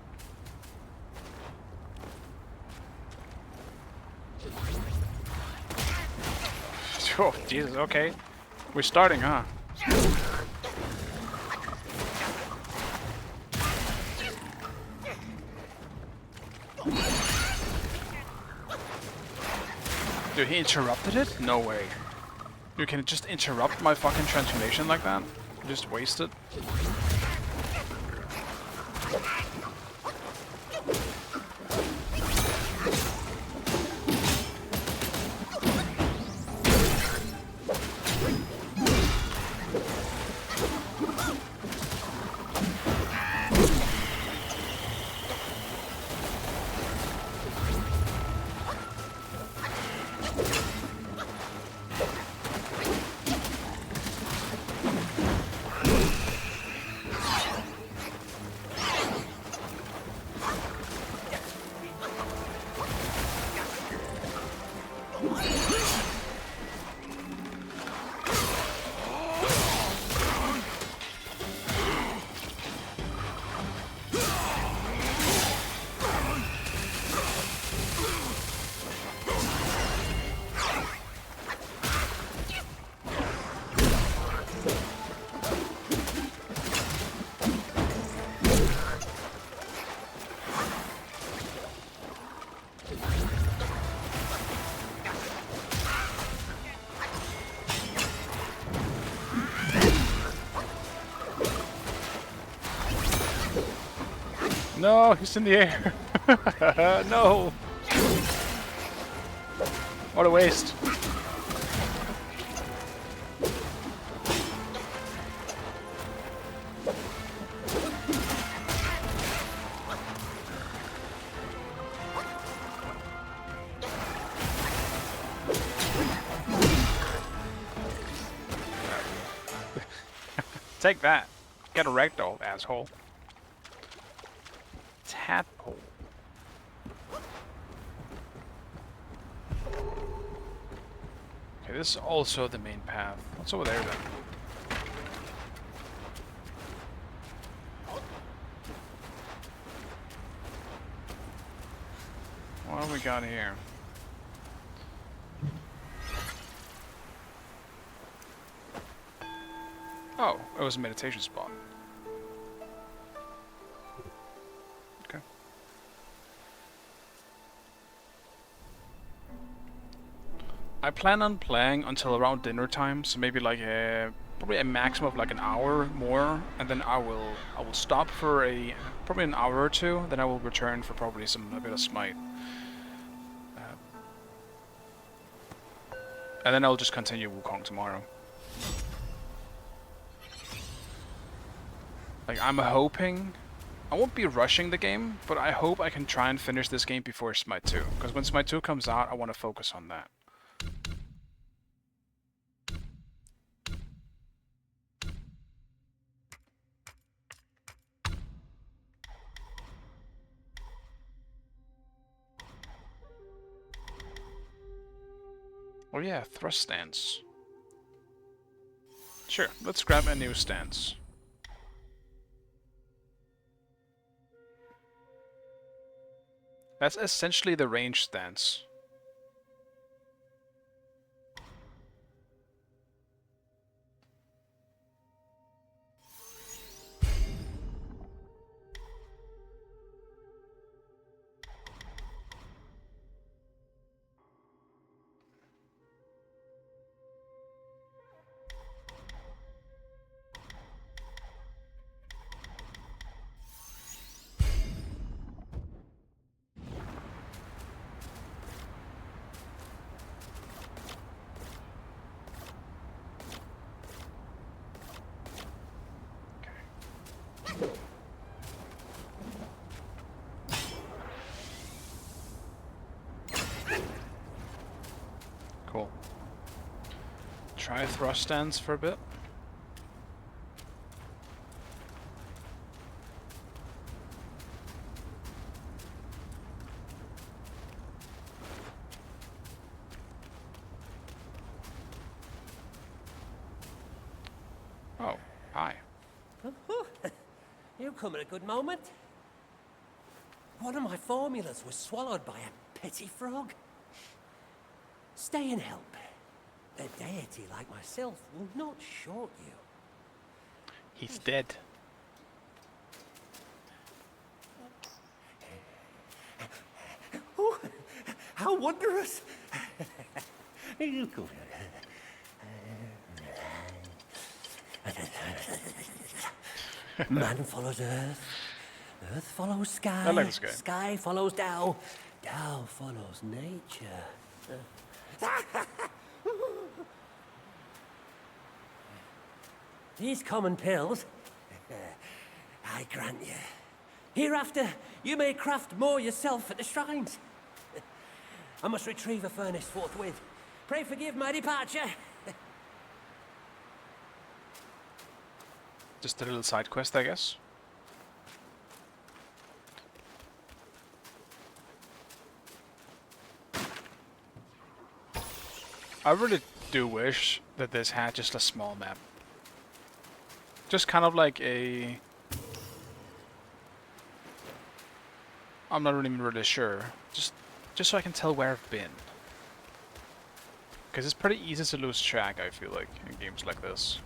Oh, Jesus, okay. We're starting, huh? Dude, he interrupted it? No way. You can just interrupt my fucking transformation like that? Just waste it? No, he's in the air. No. What a waste. Take that. Get a ragdoll, asshole. Tadpole. Okay, this is also the main path. What's over there then? What do we got here? Oh, it was a meditation spot. Okay. I plan on playing until around dinner time, so maybe like probably a maximum of like an hour more, and then I will stop for probably an hour or two. Then I will return for probably a bit of Smite, and then I'll just continue Wukong tomorrow. Like, I'm hoping... I won't be rushing the game, but I hope I can try and finish this game before Smite 2. Because when Smite 2 comes out, I want to focus on that. Oh yeah, thrust stance. Sure, let's grab a new stance. That's essentially the range stance. Cool. Try thrust stance for a bit. Oh, hi. You come at a good moment. One of my formulas was swallowed by a petty frog. Stay and help. A deity like myself will not short you. He's dead. Oh, how wondrous! You go. Man follows earth, earth follows sky, I like this guy. sky follows Tao, Tao follows nature. These common pills, I grant you. Hereafter, you may craft more yourself at the shrines. I must retrieve a furnace forthwith. Pray forgive my departure. Just a little side quest, I guess. I really do wish that this had just a small map. Just kind of like a... I'm not even really sure. Just so I can tell where I've been. Because it's pretty easy to lose track, I feel like, in games like this.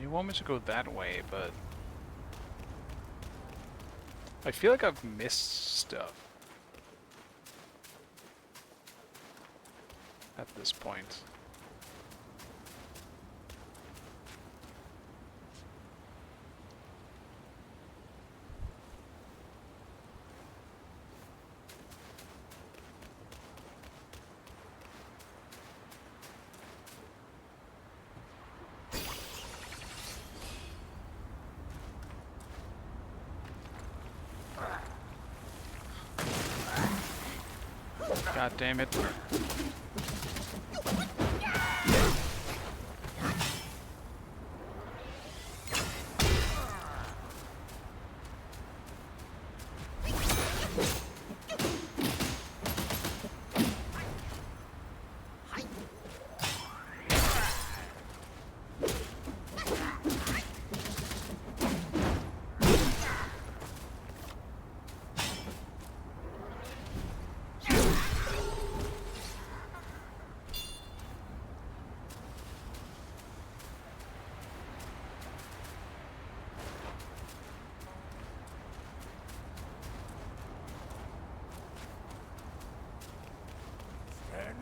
You want me to go that way, but I feel like I've missed stuff at this point. God damn it.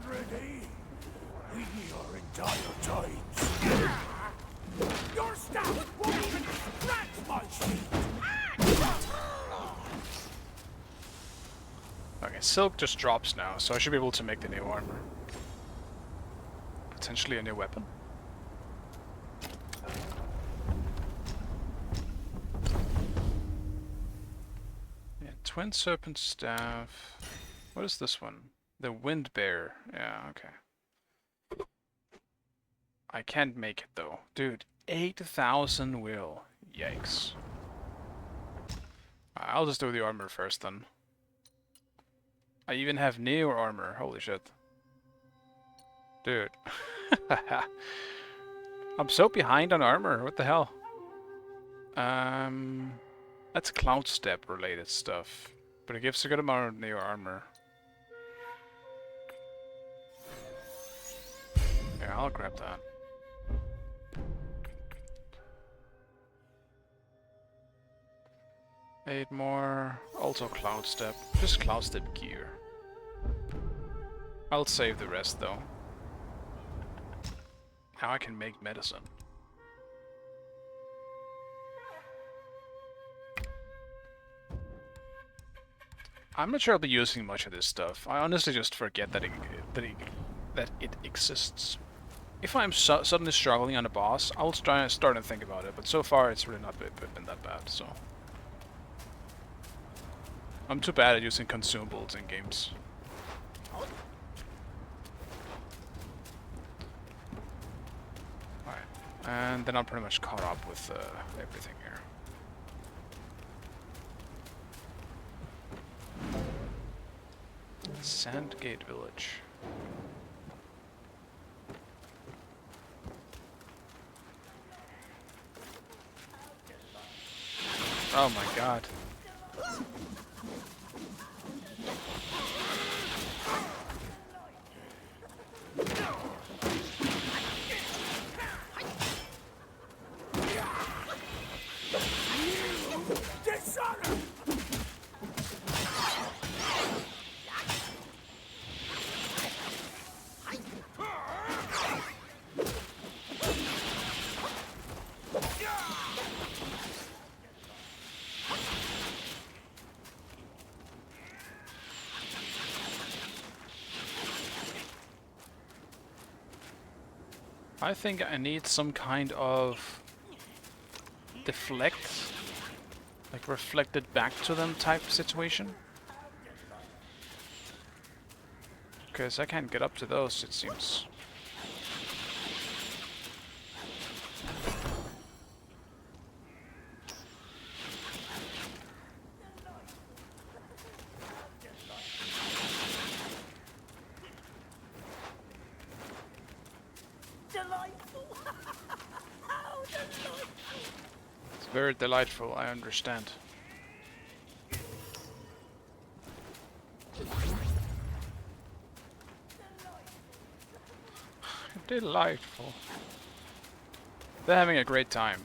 Ready? We are in dire times. Your staff won't even scratch my sheet. Okay, silk just drops now, so I should be able to make the new armor. Potentially a new weapon. Yeah, twin serpent staff. What is this one? The wind bear. Yeah, okay. I can't make it though. Dude, 8,000 will. Yikes. I'll just do the armor first then. I even have neo armor. Holy shit. Dude. I'm so behind on armor. What the hell? That's cloud step related stuff. But it gives a good amount of neo armor. Yeah, I'll grab that. Eight more. Also cloud step. Just cloud step gear. I'll save the rest though. Now I can make medicine. I'm not sure I'll be using much of this stuff. I honestly just forget that it exists. If I'm suddenly struggling on a boss, I'll start and think about it, but so far it's really not been that bad, so... I'm too bad at using consumables in games. Alright, and then I'm pretty much caught up with everything here. Sandgate Village. Oh my god. I think I need some kind of deflect, like reflected back to them type situation. Because I can't get up to those, it seems. It's very delightful, I understand. Delightful. They're having a great time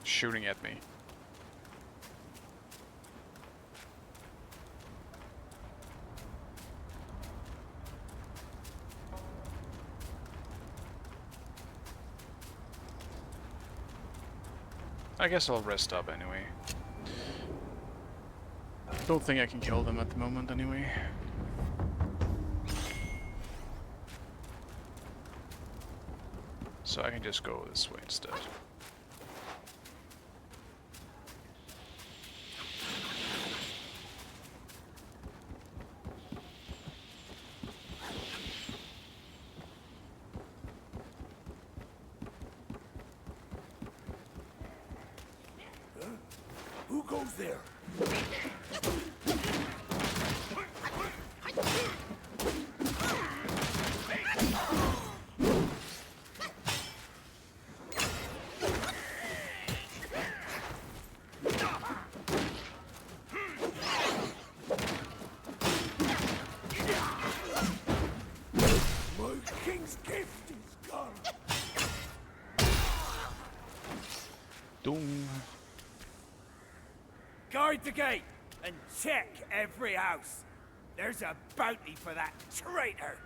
shooting at me. I guess I'll rest up anyway. Don't think I can kill them at the moment anyway. So I can just go this way instead. Who goes there? Doom. Guard the gate and check every house. There's a bounty for that traitor.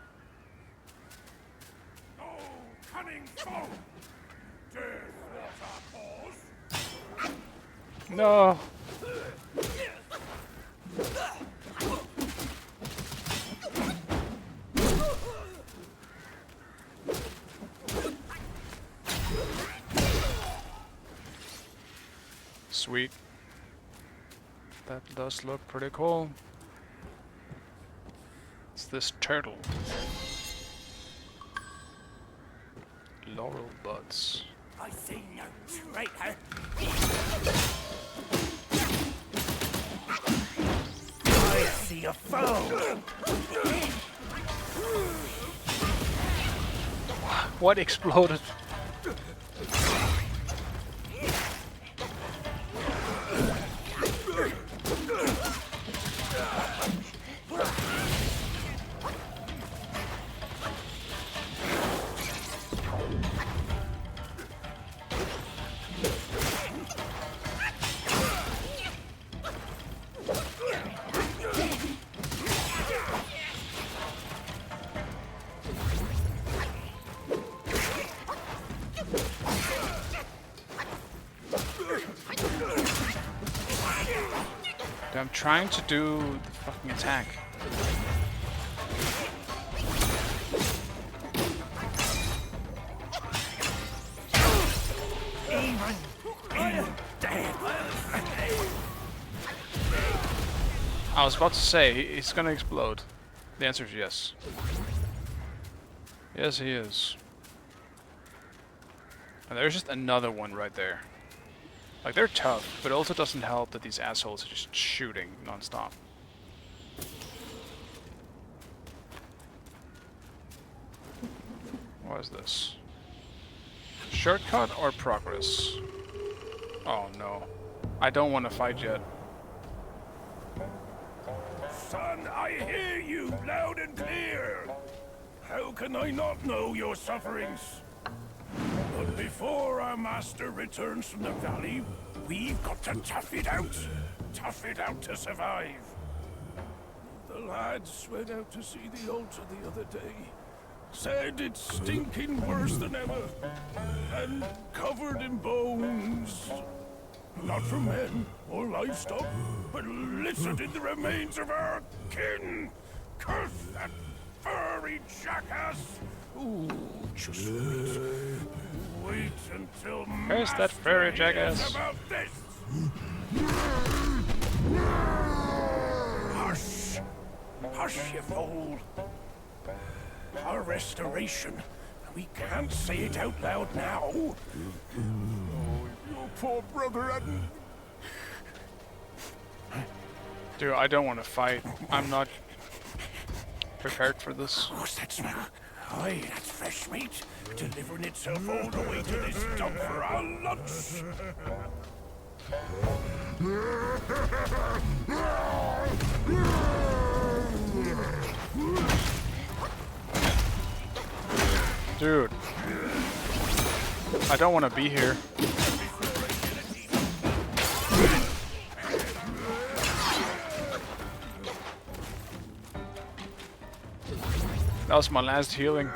Oh, cunning foe! Death was our cause. No. Sweet. That does look pretty cool. It's this turtle. Laurel buds. I see no traitor. I see a foe. What exploded? I'm trying to do the fucking attack. Even in death. I was about to say, he's gonna explode. The answer is yes. Yes, he is. And there's just another one right there. Like, they're tough, but it also doesn't help that these assholes are just shooting non-stop. What is this? Shortcut or progress? Oh no. I don't want to fight yet. Son, I hear you loud and clear. How can I not know your sufferings? But before our master returns from the valley, we've got to tough it out. Tough it out to survive. The lads went out to see the altar the other day. Said it's stinking worse than ever. And covered in bones. Not from men or livestock, but littered in the remains of our kin. Curse that furry jackass! Ooh, just wait until Curse that furry Master jackass. hears about this. Hush! Hush, you fool! Our restoration. We can't say it out loud now. Oh, your poor brother hadn't... Dude, I don't want to fight. I'm not prepared for this. What's that smell? Aye, that's fresh meat. Delivering itself all the way to this dump for our lunch. Dude. I don't want to be here. That was my last healing.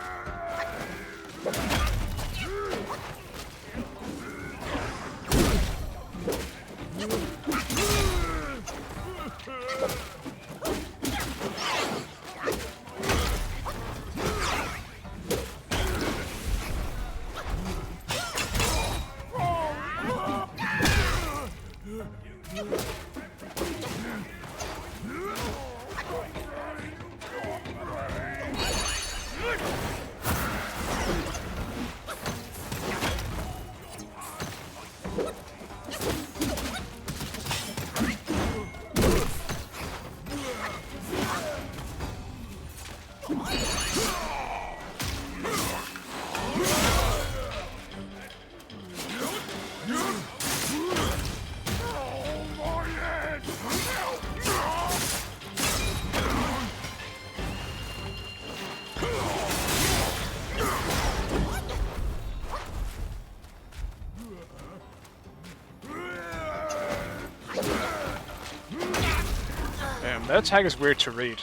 That tag is weird to read.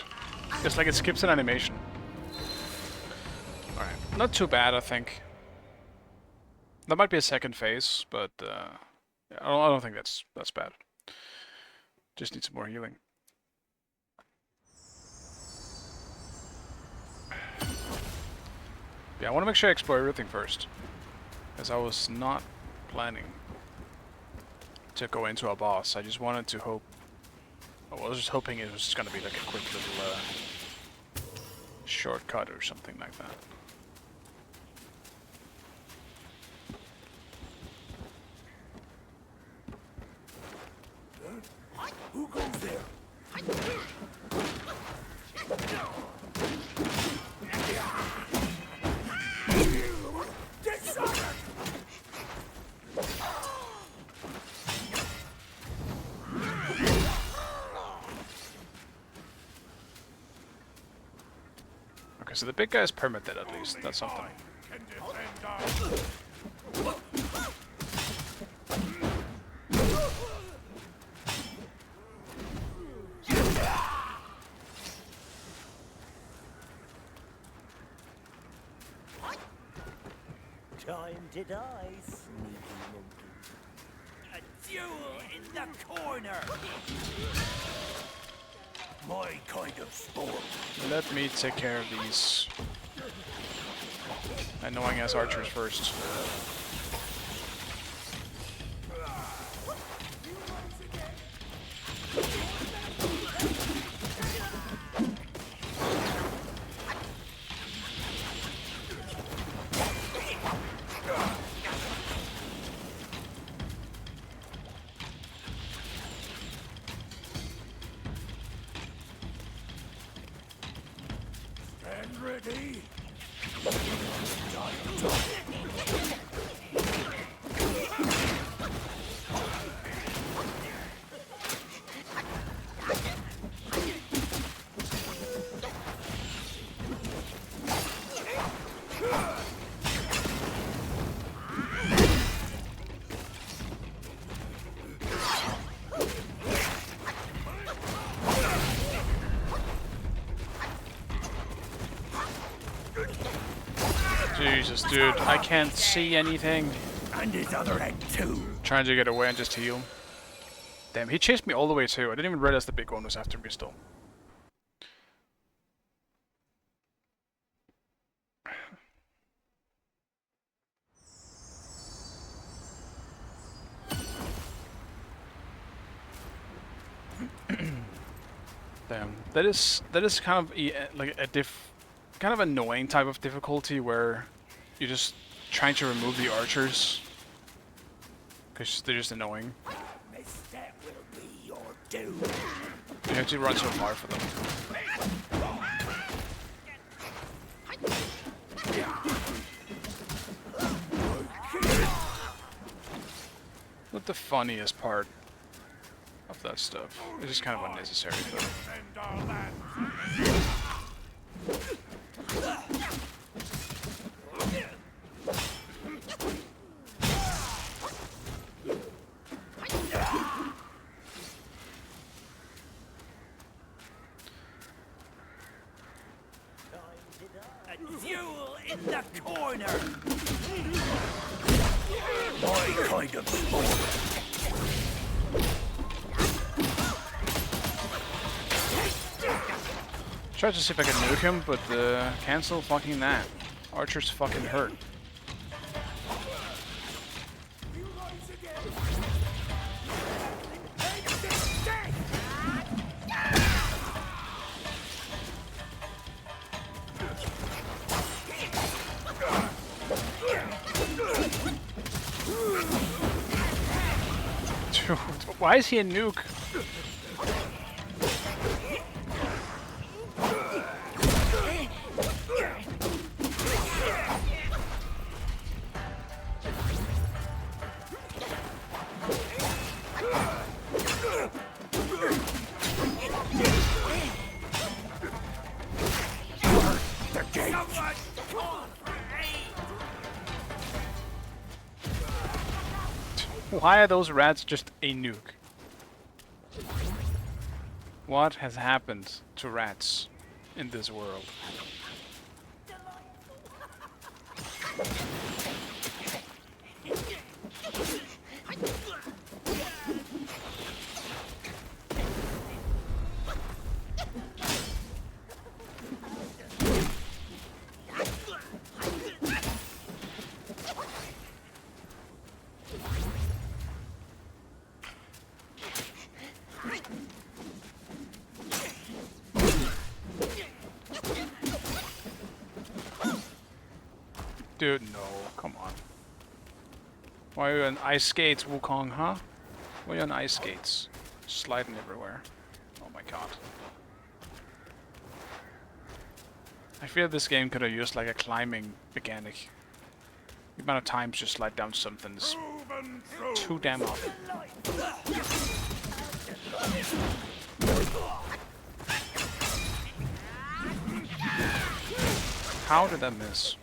It's like it skips an animation. Alright, not too bad, I think. That might be a second phase, but I don't think that's bad. Just need some more healing. Yeah, I want to make sure I explore everything first, as I was not planning to go into a boss. I just wanted to hope. I was just hoping it was just gonna be like a quick little shortcut or something like that. Who goes there? Okay, so the big guy's permit dead at least. That's something. Time to die, sneaky monkey. A jewel in the corner. My kind of sport. Let me take care of these annoying ass archers first. and ready. Jesus, dude, I can't see anything. And his other head too. Trying to get away and just heal. Damn, he chased me all the way too. I didn't even realize the big one was after me still. Damn, that is kind of like a kind of annoying type of difficulty where you're just trying to remove the archers because they're just annoying. Misstep will be your doom. You have to run so far for them. Not the funniest part of that stuff. It's just kind of unnecessary though. A duel in the corner. My kind of sport. Tried to see if I could nuke him, but cancel fucking that. Archer's fucking hurt. Dude, why is he a nuke? Why are those rats just a nuke? What has happened to rats in this world? Dude, no, come on. Why are you on ice skates, Wukong, huh? Why are you on ice skates? Sliding everywhere. Oh my god. I feel this game could have used like a climbing mechanic. The amount of times you slide down something is too damn often. How did I miss?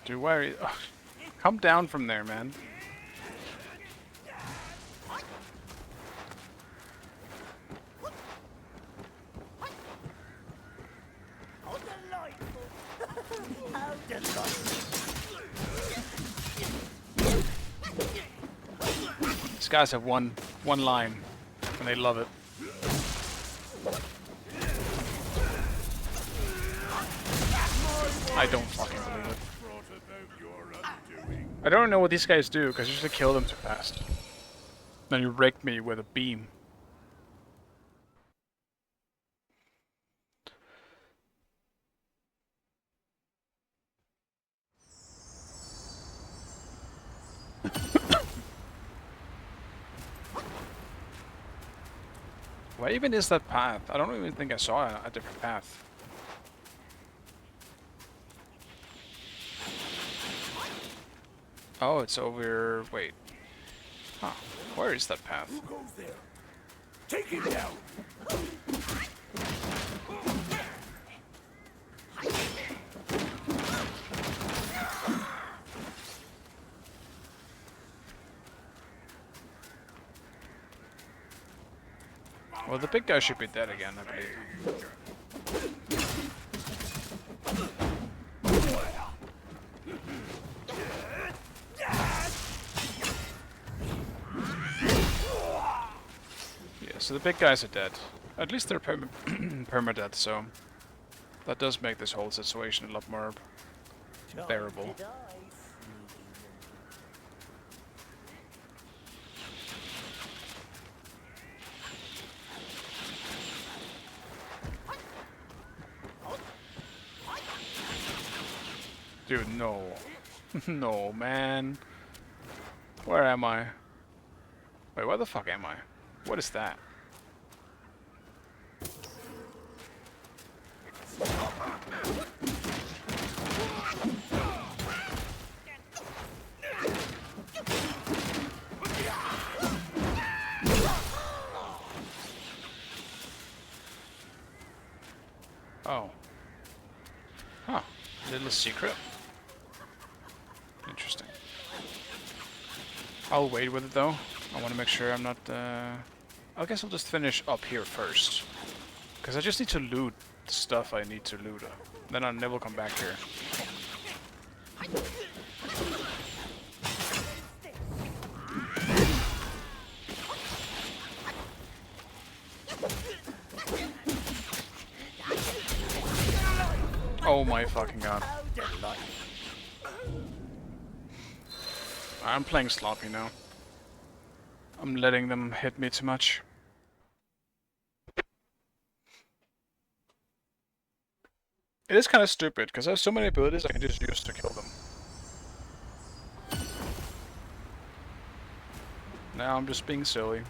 Dude, why are you... Ugh. Come down from there, man. These guys have one line, and they love it. I don't fucking believe it. I don't know what these guys do, because you just kill them too fast. Then you raked me with a beam. Where even is that path? I don't even think I saw a different path. Oh, it's over... Wait. Huh. Where is that path? Who goes there? Take him down! Well, the big guy should be dead again, I believe. Yeah, so the big guys are dead. At least they're permadeath, so that does make this whole situation a lot more bearable. Dude, no. No, man. Where am I? Wait, where the fuck am I? What is that? Oh. Huh. Little secret. Interesting. I'll wait with it though. I want to make sure I'm not... I guess I'll just finish up here first. Because I just need to loot the stuff I need to loot. Then I'll never come back here. Oh my fucking god. I'm playing sloppy now. I'm letting them hit me too much. It is kind of stupid, because I have so many abilities I can just use to kill them. Now I'm just being silly.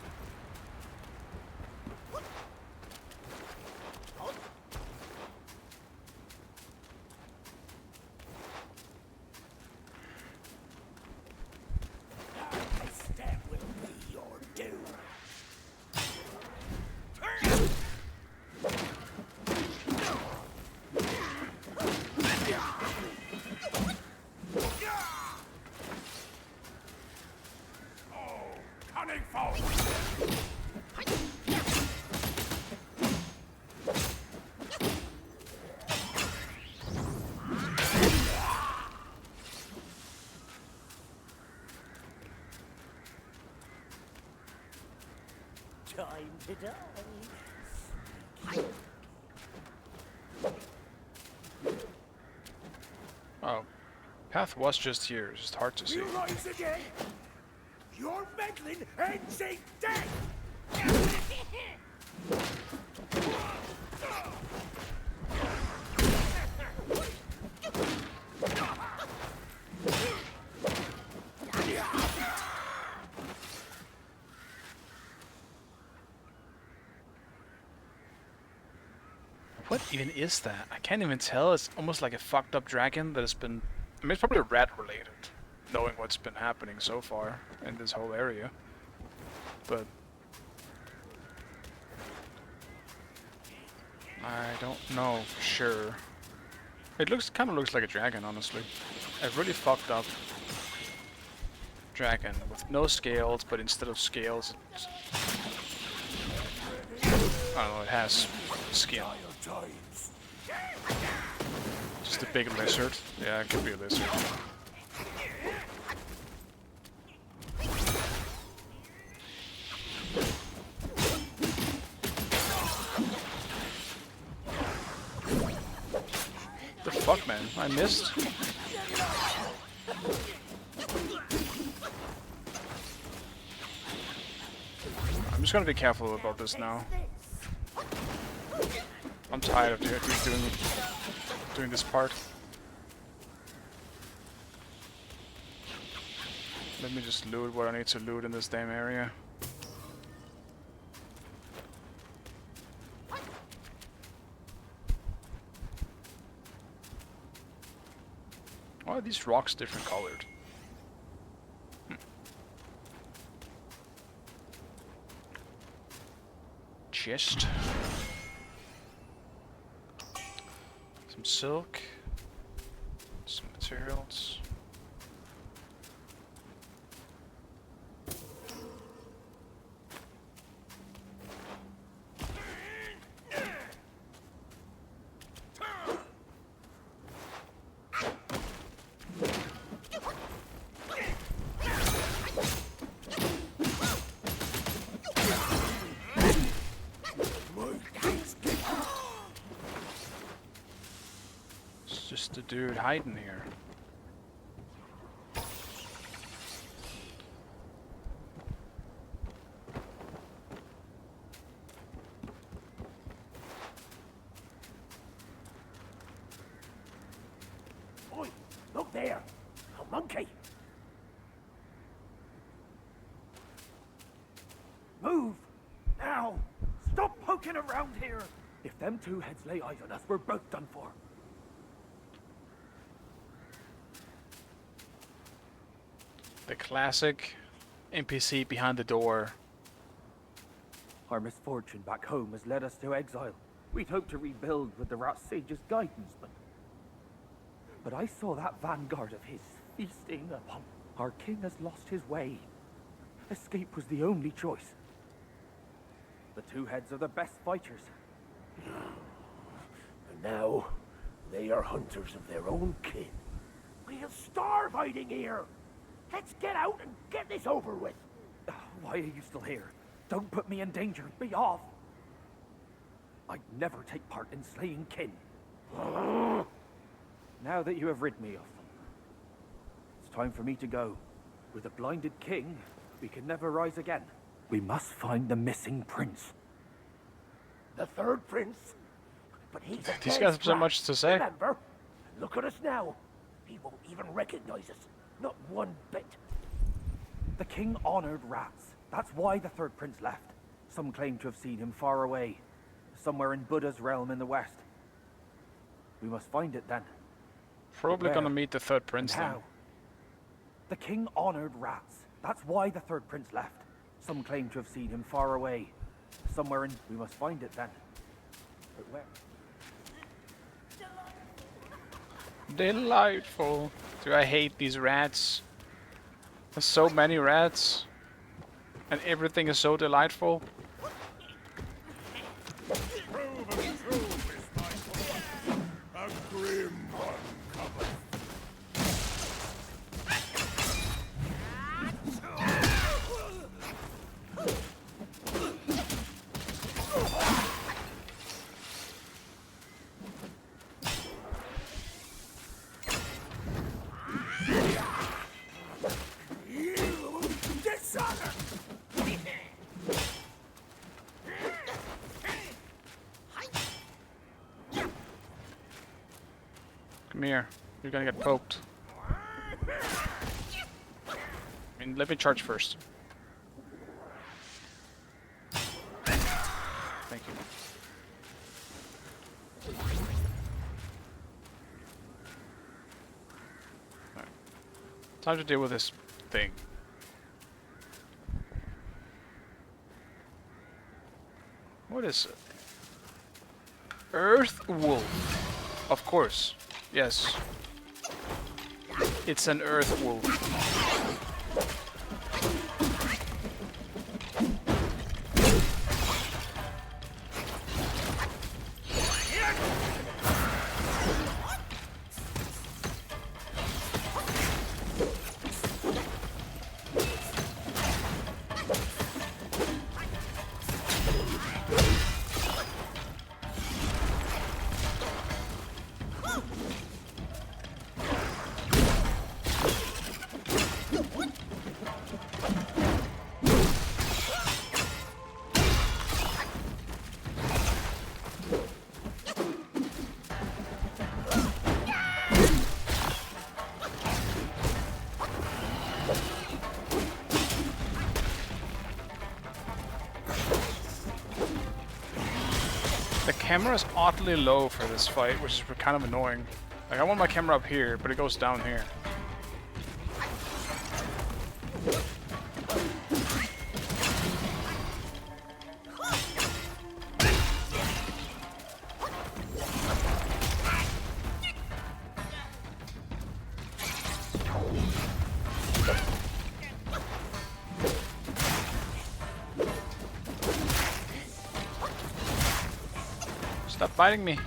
Time to die. Oh. Path was just here, it's just hard to see. You rise again! Your meddling ends in death! What even is that? I can't even tell. It's almost like a fucked up dragon that has been... I mean, it's probably rat related, knowing what's been happening so far in this whole area. But... I don't know for sure. It kind of looks like a dragon, honestly. A really fucked up dragon with no scales, but instead of scales, it's... I don't know, it has skin. Just a big lizard. Yeah, it could be a lizard. The fuck, man? I missed. I'm just gonna be careful about this now. I'm tired of doing this part. Let me just loot what I need to loot in this damn area. Why are these rocks different colored? Chest. Some silk. Some materials. Just a dude hiding here. Oi, look there! A monkey! Move! Now! Stop poking around here! If them two heads lay eyes on us, we're both done for. The classic NPC behind the door. Our misfortune back home has led us to exile. We'd hoped to rebuild with the Rat Sage's guidance, but I saw that vanguard of his feasting upon. Our king has lost his way. Escape was the only choice. The two heads are the best fighters. And now, they are hunters of their own kin. We'll starve hiding here! Let's get out and get this over with! Why are you still here? Don't put me in danger. Be off! I'd never take part in slaying kin. Now that you have rid me of them, it's time for me to go. With a blinded king, we can never rise again. We must find the missing prince. The third prince? But he's a These dead guys have so brat, much to say. Remember? Look at us now. He won't even recognize us. Not one bit. The king honored rats. That's why the third prince left. Some claim to have seen him far away, somewhere in Buddha's realm in the west. We must find it then. Probably Where? gonna meet the third prince And then. how? The king honored rats. That's why the third prince left. Some claim to have seen him far away, somewhere in... We must find it then. But where? Delightful. Do I hate these rats? There's so many rats. And everything is so delightful. A grim one cometh. Come here. You're gonna get poked. I mean, let me charge first. Thank you. Alright. Time to deal with this thing. What is it? Earth wolf. Of course. Yes. It's an earth wolf. The camera is oddly low for this fight, which is kind of annoying. Like, I want my camera up here, but it goes down here. Stop biting me.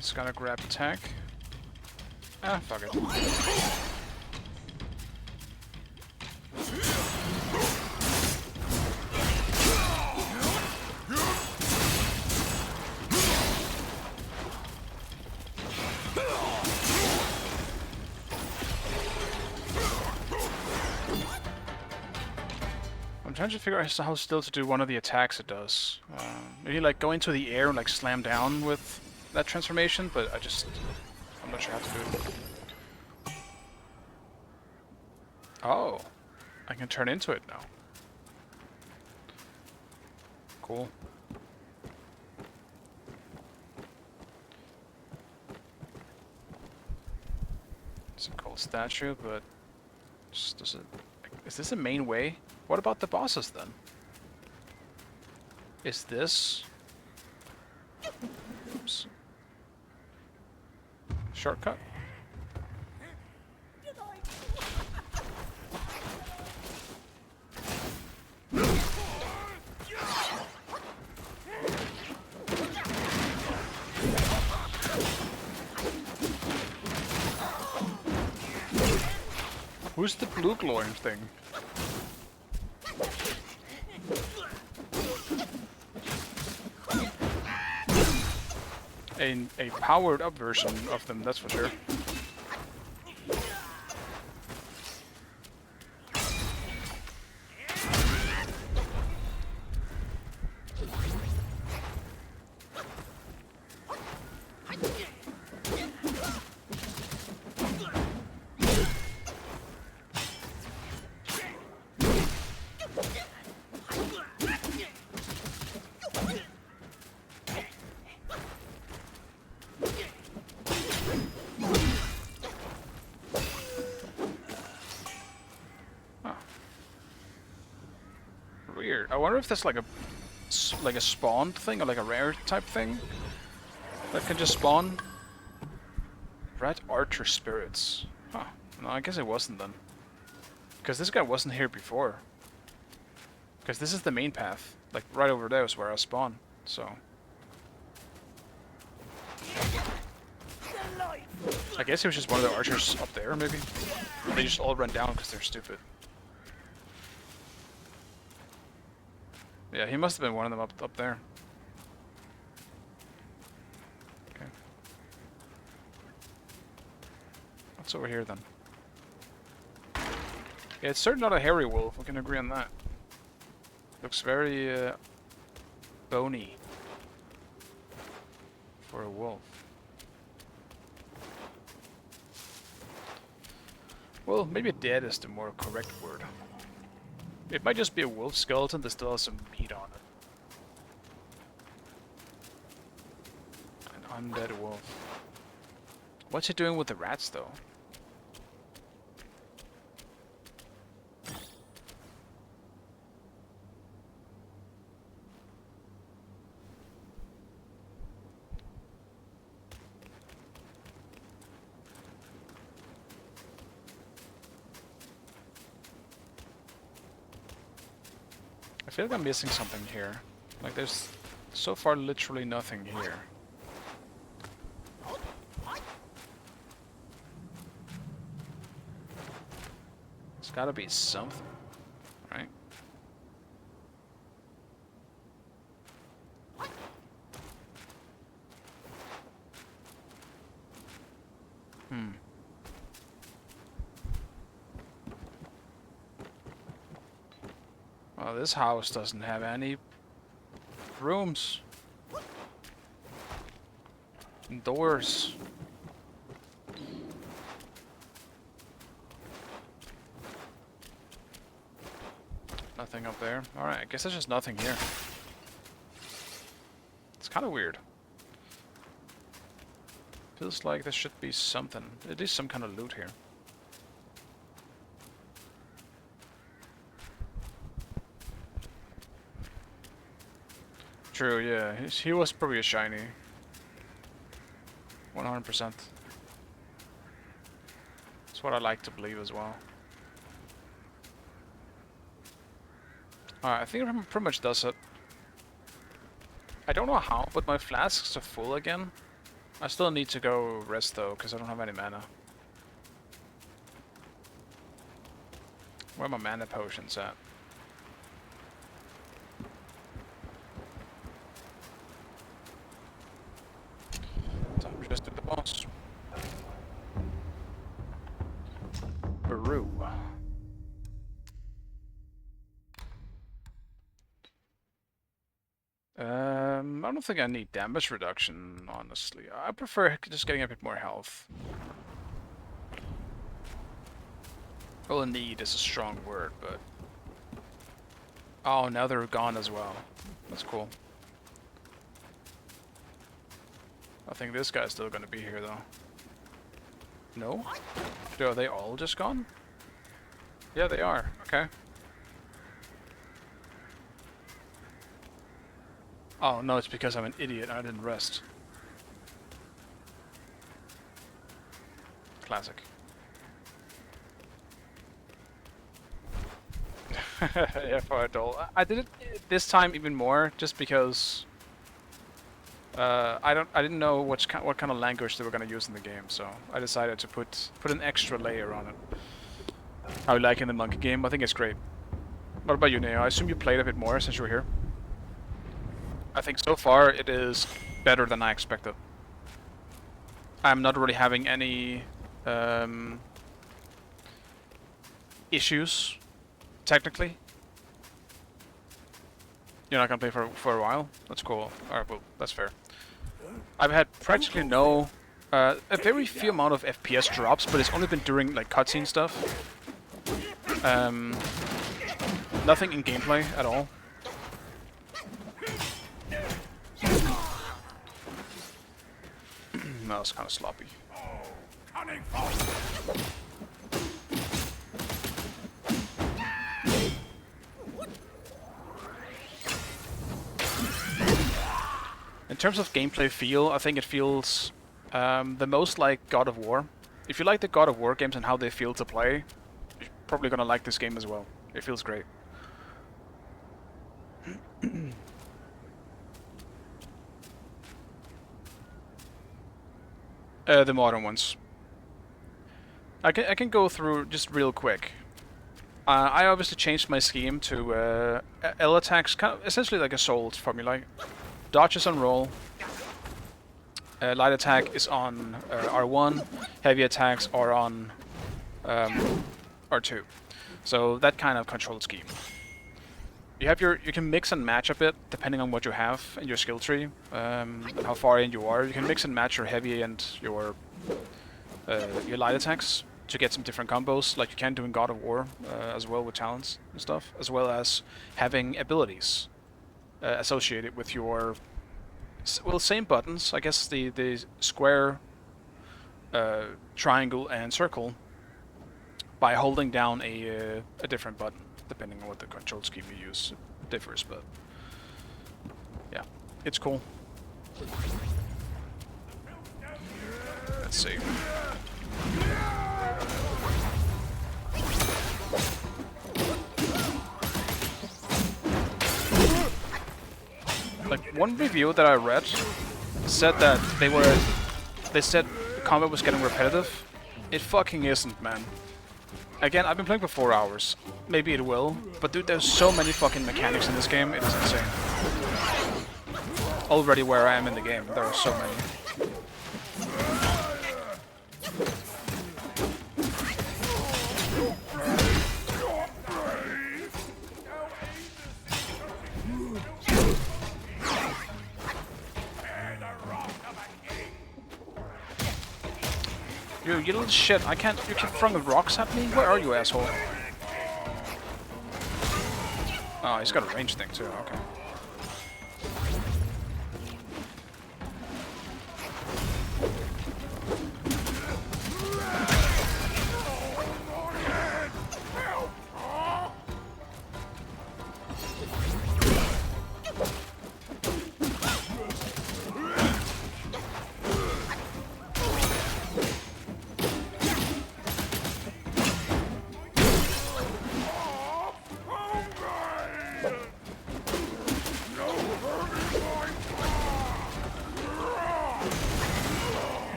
Just gotta grab attack. Ah, fuck it. I'm trying to figure out how still to do one of the attacks it does. Maybe like go into the air and like slam down with that transformation, but I'm not sure how to do it. Oh, I can turn into it now. Cool. It's a cool statue, but just does it? Is this a main way? What about the bosses then? Is this? Oops. Shortcut? Who's the blue glowing thing? A powered up version of them, that's for sure. Weird. I wonder if there's like a spawned thing or like a rare type thing that can just spawn. Red Archer spirits. Huh. No, I guess it wasn't then. Because this guy wasn't here before. Because this is the main path. Like right over there is where I spawn. So. I guess he was just one of the archers up there, maybe. They just all run down because they're stupid. Yeah, he must have been one of them up there. Okay. What's over here then? Yeah, it's certainly not a hairy wolf. We can agree on that. Looks very bony for a wolf. Well, maybe dead is the more correct word. It might just be a wolf skeleton that still has some meat on it. An undead wolf. What's it doing with the rats, though? I feel like I'm missing something here. Like there's so far literally nothing here. There's gotta be something, right? Well, this house doesn't have any rooms. Doors. Nothing up there. Alright, I guess there's just nothing here. It's kind of weird. Feels like there should be something. At least some kind of loot here. True, yeah. He was probably a shiny. 100%. That's what I like to believe as well. Alright, I think it pretty much does it. I don't know how, but my flasks are full again. I still need to go rest though, because I don't have any mana. Where are my mana potions at? Time to just do the boss. Peru. I don't think I need damage reduction, honestly. I prefer just getting a bit more health. Well, need is a strong word, but... Oh, now they're gone as well. That's cool. I think this guy's still gonna be here, though. No? Are they all just gone? Yeah, they are. Okay. Oh, no, it's because I'm an idiot and I didn't rest. Classic. Yeah, for adult. I did it this time even more, just because I didn't know what kind of language they were gonna use in the game, so I decided to put an extra layer on it. How you like in the monkey game? I think it's great. What about you, Neo? I assume you played a bit more since you were here. I think so far it is better than I expected. I'm not really having any issues, technically. You're not gonna play for a while? That's cool. Alright, well, that's fair. I've had practically no, a very few amount of FPS drops, but it's only been during like cutscene stuff. Nothing in gameplay at all. No, it's kind of sloppy. In terms of gameplay feel, I think it feels the most like God of War. If you like the God of War games and how they feel to play, you're probably gonna like this game as well. It feels great. The modern ones. I can go through just real quick. I obviously changed my scheme to L attacks, kind of essentially like a Souls formula. Dodge is on roll. Light attack is on R1. Heavy attacks are on R2. So that kind of control scheme. You can mix and match a bit depending on what you have in your skill tree, and how far in you are. You can mix and match your heavy and your light attacks to get some different combos, like you can do in God of War as well with talents and stuff, as well as having abilities associated with your same buttons. I guess the square, triangle, and circle by holding down a different button. Depending on what the control scheme you use, it differs, but yeah, it's cool. Let's see. Like, one review that I read said that they said the combat was getting repetitive. It fucking isn't, man. Again, I've been playing for 4 hours. Maybe it will, but dude, there's so many fucking mechanics in this game, it is insane. Already where I am in the game, there are so many. You little shit, I can't- you keep throwing rocks at me? Where are you, asshole? Oh, he's got a range thing too, okay.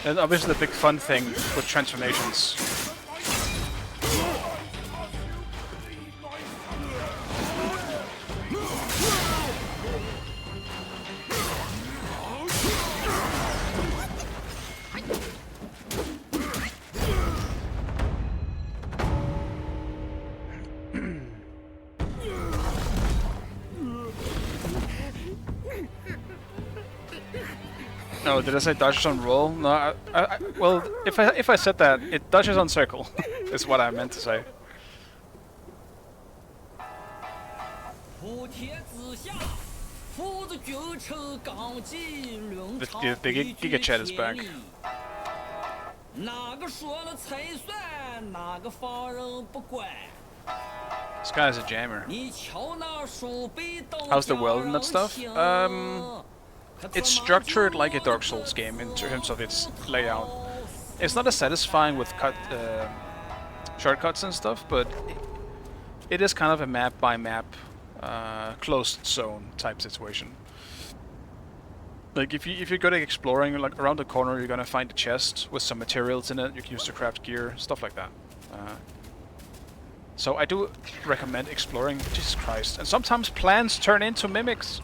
And obviously the big fun thing with transformations. No, did I say dodges on roll? No, well, if I said that, it dodges on circle, is what I meant to say. The Giga Chat is back. This guy's a jammer. How's the world and that stuff? It's structured like a Dark Souls game in terms of its layout. It's not as satisfying with shortcuts and stuff, but it is kind of a map by map, closed zone type situation. Like if you go to exploring, like around the corner, you're gonna find a chest with some materials in it. You can use to craft gear, stuff like that. So I do recommend exploring. Jesus Christ! And sometimes plants turn into mimics.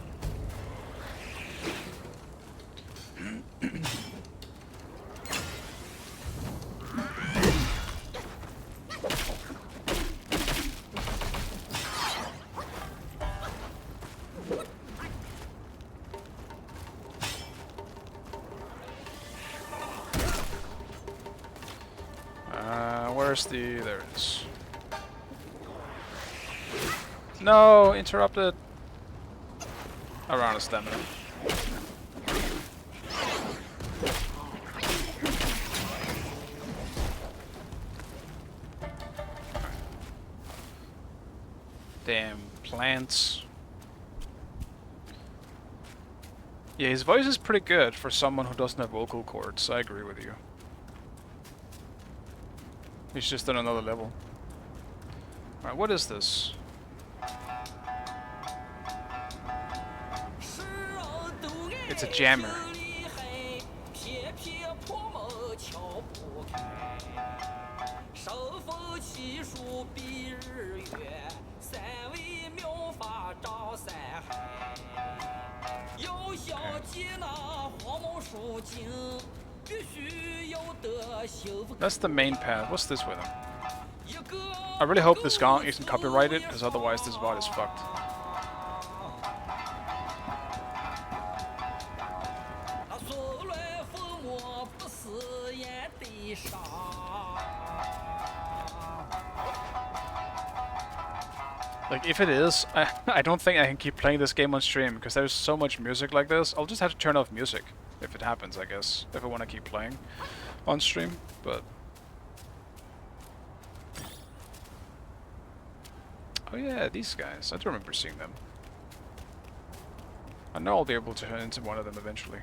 Where's the... there it is. No! Interrupted! Around a stamina. Damn plants. Yeah, his voice is pretty good for someone who doesn't have vocal cords. I agree with you. He's just on another level. Alright, what is this? It's a jammer. That's the main path. What's this with him? I really hope this song isn't copyrighted, because otherwise this VOD is fucked. Like, if it is, I don't think I can keep playing this game on stream, because there's so much music like this. I'll just have to turn off music, if it happens, I guess, if I want to keep playing on stream, but... Oh yeah, these guys. I do remember seeing them. I know I'll be able to turn into one of them eventually.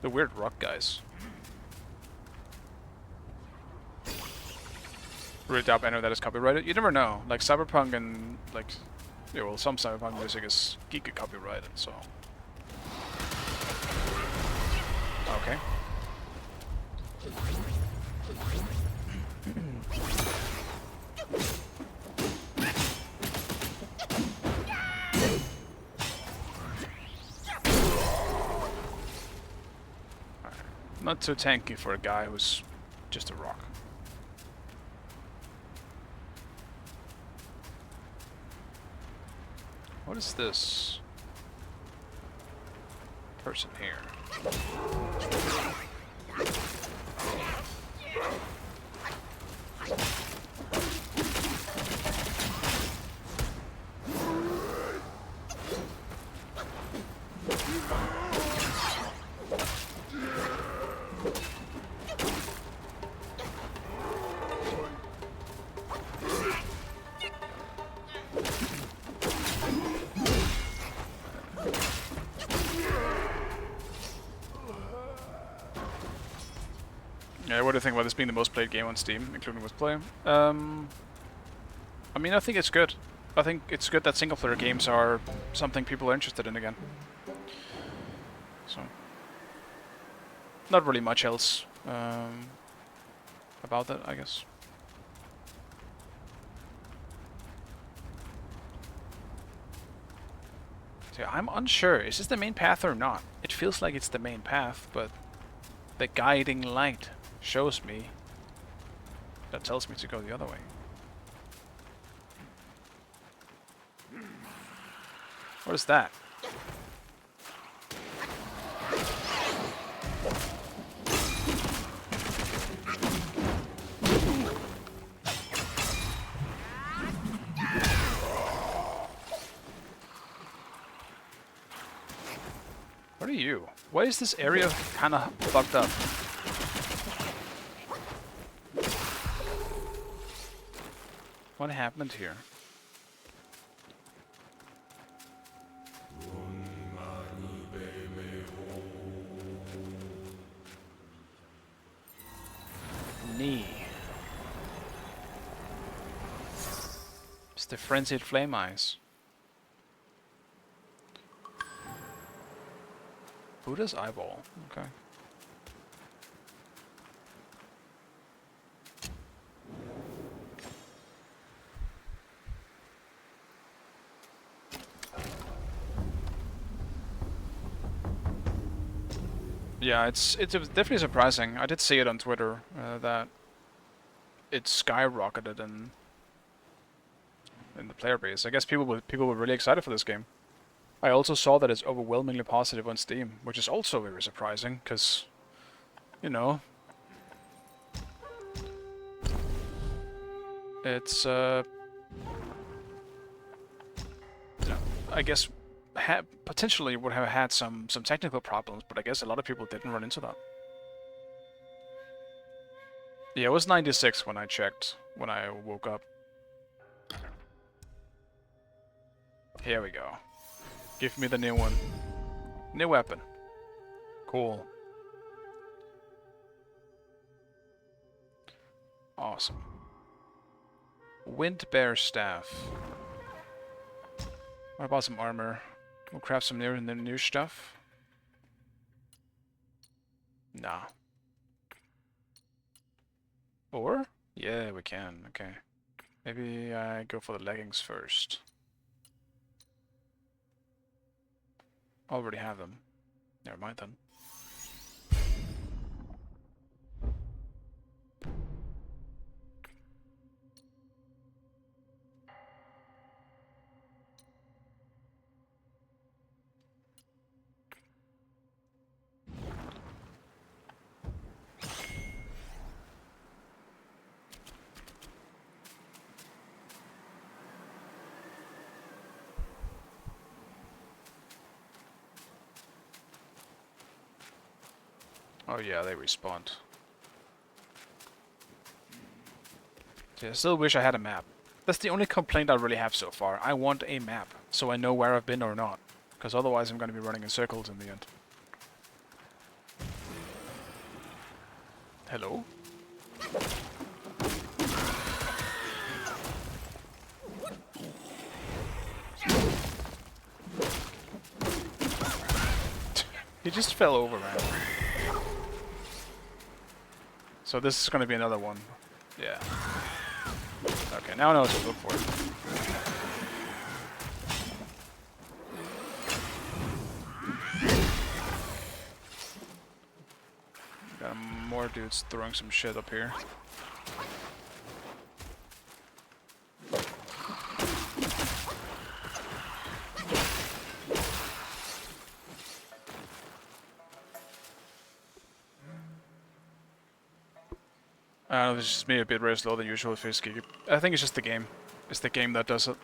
The weird rock guys. Really doubt any of that is copyrighted. You never know. Like Cyberpunk and like, yeah, well, some Cyberpunk music is Giga copyrighted, so. Okay. Not too tanky for a guy who's just a rock. What is this person here? Yeah, what do you think about this being the most played game on Steam, including with play? I mean, I think it's good. I think it's good that single-player games are something people are interested in again. So, not really much else about that, I guess. So I'm unsure. Is this the main path or not? It feels like it's the main path, but the guiding light shows me that tells me to go the other way. What is that? What are you? Why is this area kind of fucked up? What happened here? Knee. It's the frenzied flame eyes. Buddha's eyeball. Okay. Yeah, it's definitely surprising. I did see it on Twitter that it skyrocketed in the player base. I guess people were really excited for this game. I also saw that it's overwhelmingly positive on Steam, which is also very surprising, because, you know, it's, you know, I guess potentially would have had some technical problems, but I guess a lot of people didn't run into that. Yeah, it was 96 when I checked, when I woke up. Here we go. Give me the new one. New weapon. Cool. Awesome. Wind Bear Staff. What about some armor? We'll craft some new stuff. Nah. Or? Yeah, we can. Okay. Maybe I go for the leggings first. Already have them. Never mind then. Oh yeah, they respawned. Yeah, I still wish I had a map. That's the only complaint I really have so far. I want a map, so I know where I've been or not. Because otherwise I'm going to be running in circles in the end. Hello? He just fell over, man. So this is going to be another one. Yeah. Okay, now I know what to look for. Got more dudes throwing some shit up here. It's just me a bit very slower than usual, 50 gig. I think it's just the game. It's the game that does it.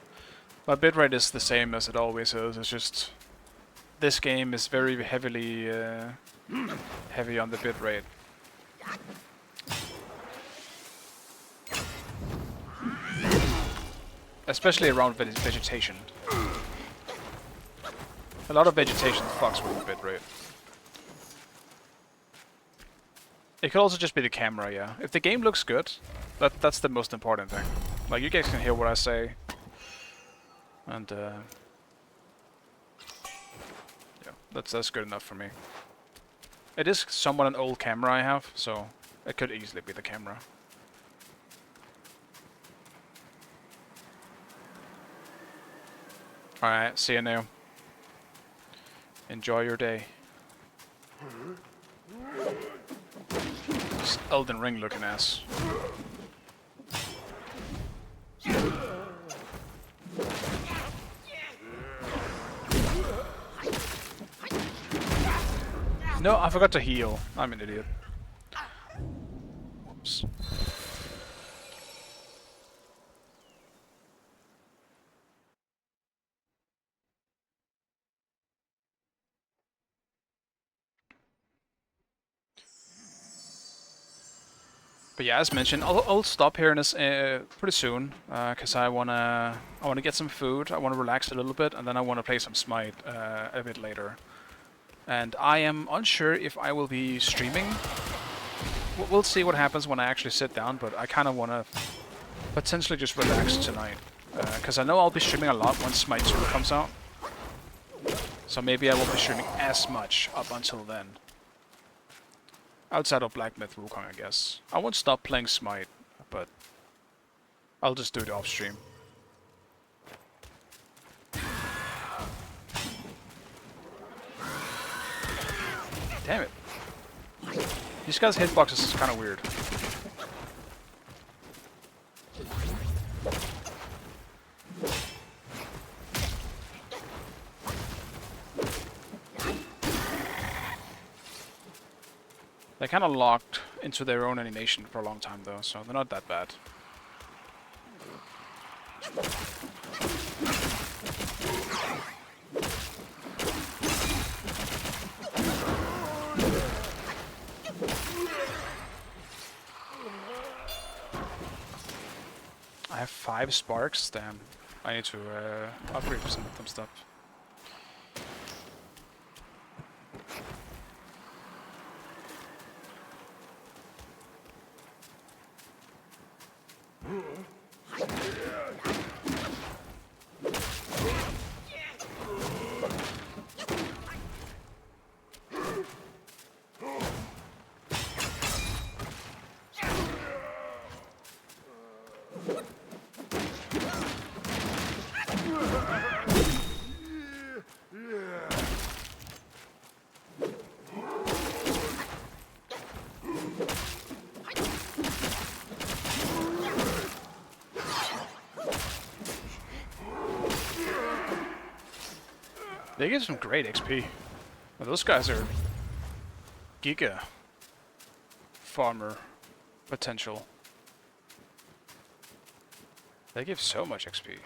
My bitrate is the same as it always is. It's just this game is very heavily heavy on the bitrate. Especially around vegetation. A lot of vegetation fucks with the bitrate. It could also just be the camera, yeah. If the game looks good, that's the most important thing. Like, you guys can hear what I say. And, yeah, that's good enough for me. It is somewhat an old camera I have, so it could easily be the camera. Alright, see you now. Enjoy your day. This Elden Ring looking ass. No, I forgot to heal. I'm an idiot. Whoops. But yeah, as mentioned, I'll stop here in this pretty soon, cause I wanna get some food. I wanna relax a little bit, and then I wanna play some Smite a bit later. And I am unsure if I will be streaming. We'll see what happens when I actually sit down, but I kind of wanna potentially just relax tonight, cause I know I'll be streaming a lot when Smite 2 comes out. So maybe I won't be streaming as much up until then. Outside of Black Myth Wukong, I guess. I won't stop playing Smite, but I'll just do it off stream. Damn it. These guys' hitboxes is kind of weird. They kind of locked into their own animation for a long time though, so they're not that bad. I have 5 sparks, damn. I need to upgrade some of them stuff. They get some great XP. Well, those guys are giga farmer potential. They give so much XP.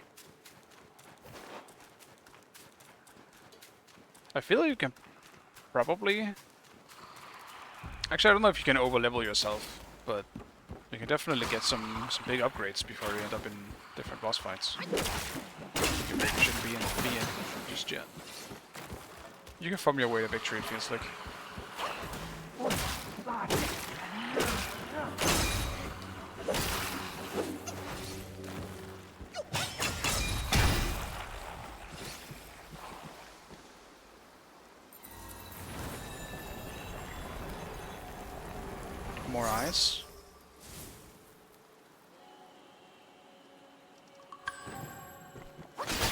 I feel like you can probably... Actually, I don't know if you can over-level yourself, but you can definitely get some big upgrades before you end up in different boss fights. You shouldn't be in just yet. You can farm your way to victory, it feels like. More eyes.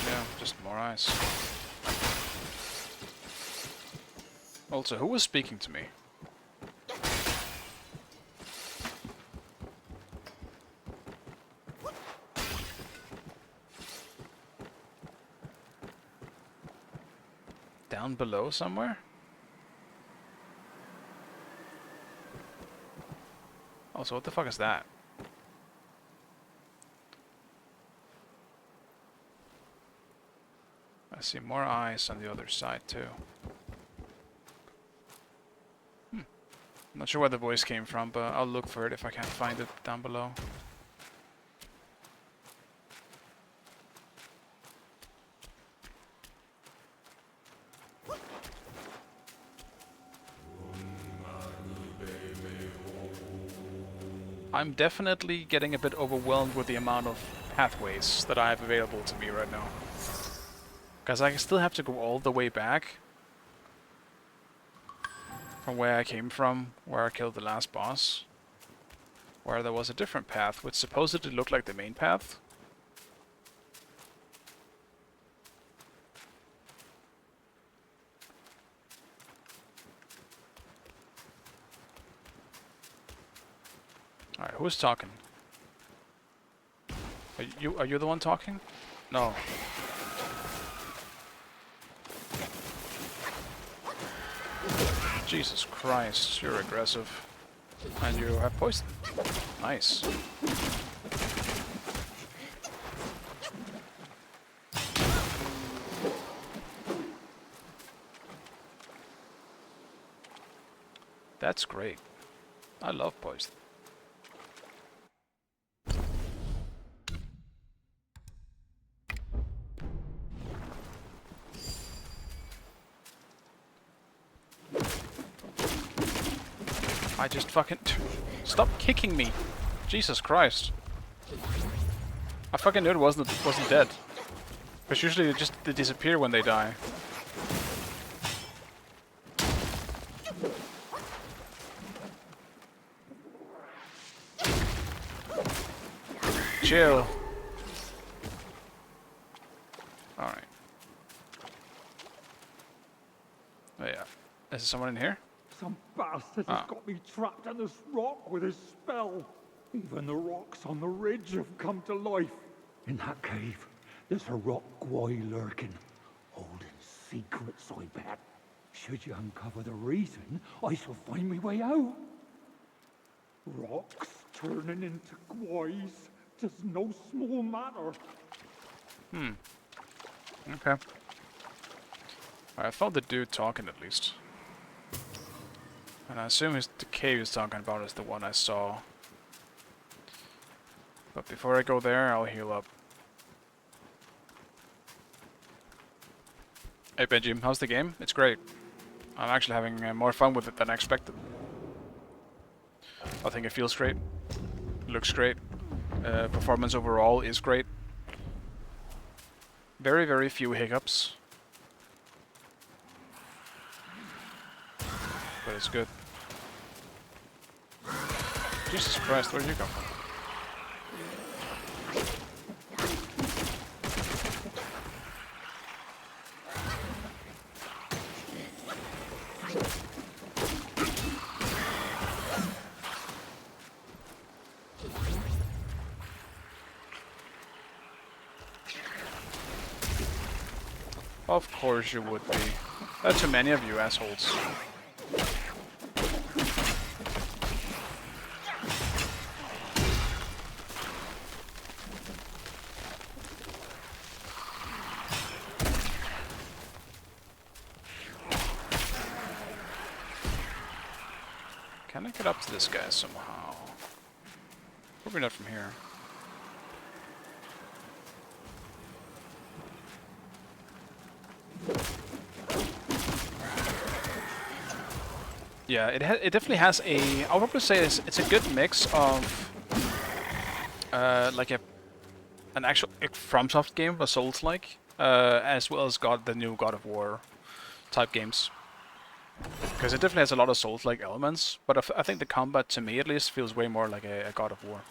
Yeah, just more eyes. Also, who was speaking to me? Down below somewhere? Also, what the fuck is that? I see more eyes on the other side too. I'm not sure where the voice came from, but I'll look for it if I can find it down below. I'm definitely getting a bit overwhelmed with the amount of pathways that I have available to me right now. Because I still have to go all the way back from where I came from, where I killed the last boss, where there was a different path, which supposedly looked like the main path. Alright, who's talking? Are you the one talking? No. Jesus Christ, you're aggressive. And you have poison. Nice. That's great. I love poison. I just fucking... Stop kicking me! Jesus Christ. I fucking knew it wasn't dead. Because usually they disappear when they die. Chill. Alright. Oh yeah. Is there someone in here? Some bastard has got me trapped in this rock with his spell. Even the rocks on the ridge have come to life. In that cave, there's a rock guy lurking, holding secrets, I bet. Should you uncover the reason, I shall find my way out. Rocks turning into guys, 'tis no small matter. Okay. I found the dude talking at least. And I assume the cave he's talking about is the one I saw. But before I go there, I'll heal up. Hey Benji, how's the game? It's great. I'm actually having more fun with it than I expected. I think it feels great. Looks great. Performance overall is great. Very, very few hiccups. But it's good. Jesus Christ, where did you come from? Of course you would be. That's too many of you assholes. Can I get up to this guy somehow? Probably not from here. Yeah, it definitely has a... I'll probably say it's a good mix of like an actual FromSoft game, a Souls-like, as well as the new God of War type games. Because it definitely has a lot of Souls-like elements, but I think the combat, to me at least, feels way more like a God of War.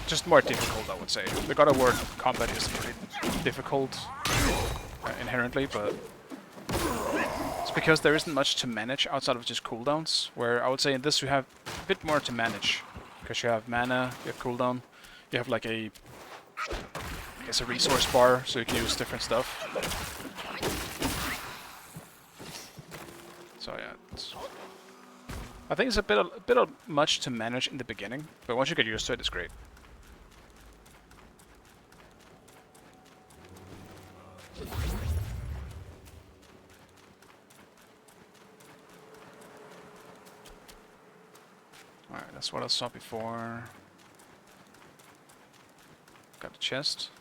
Just more difficult, I would say. The God of War combat is pretty difficult inherently, but it's because there isn't much to manage outside of just cooldowns, where I would say in this you have a bit more to manage. Because you have mana, you have cooldown, you have like I guess a resource bar, so you can use different stuff. So yeah, I think it's a bit of much to manage in the beginning, but once you get used to it, it's great. Alright, that's what I saw before. Got a chest.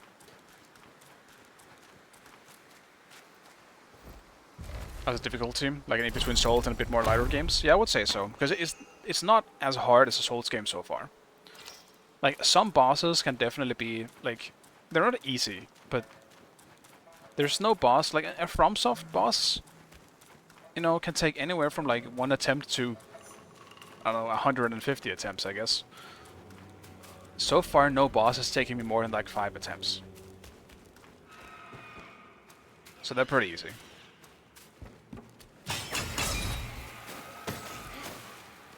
As a difficulty, like in between Souls and a bit more lighter games? Yeah, I would say so, because it's not as hard as a Souls game so far. Like, some bosses can definitely be, like, they're not easy, but there's no boss, like a FromSoft boss, you know, can take anywhere from like 1 attempt to, I don't know, 150 attempts, I guess. So far, no boss is taking me more than like 5 attempts. So they're pretty easy.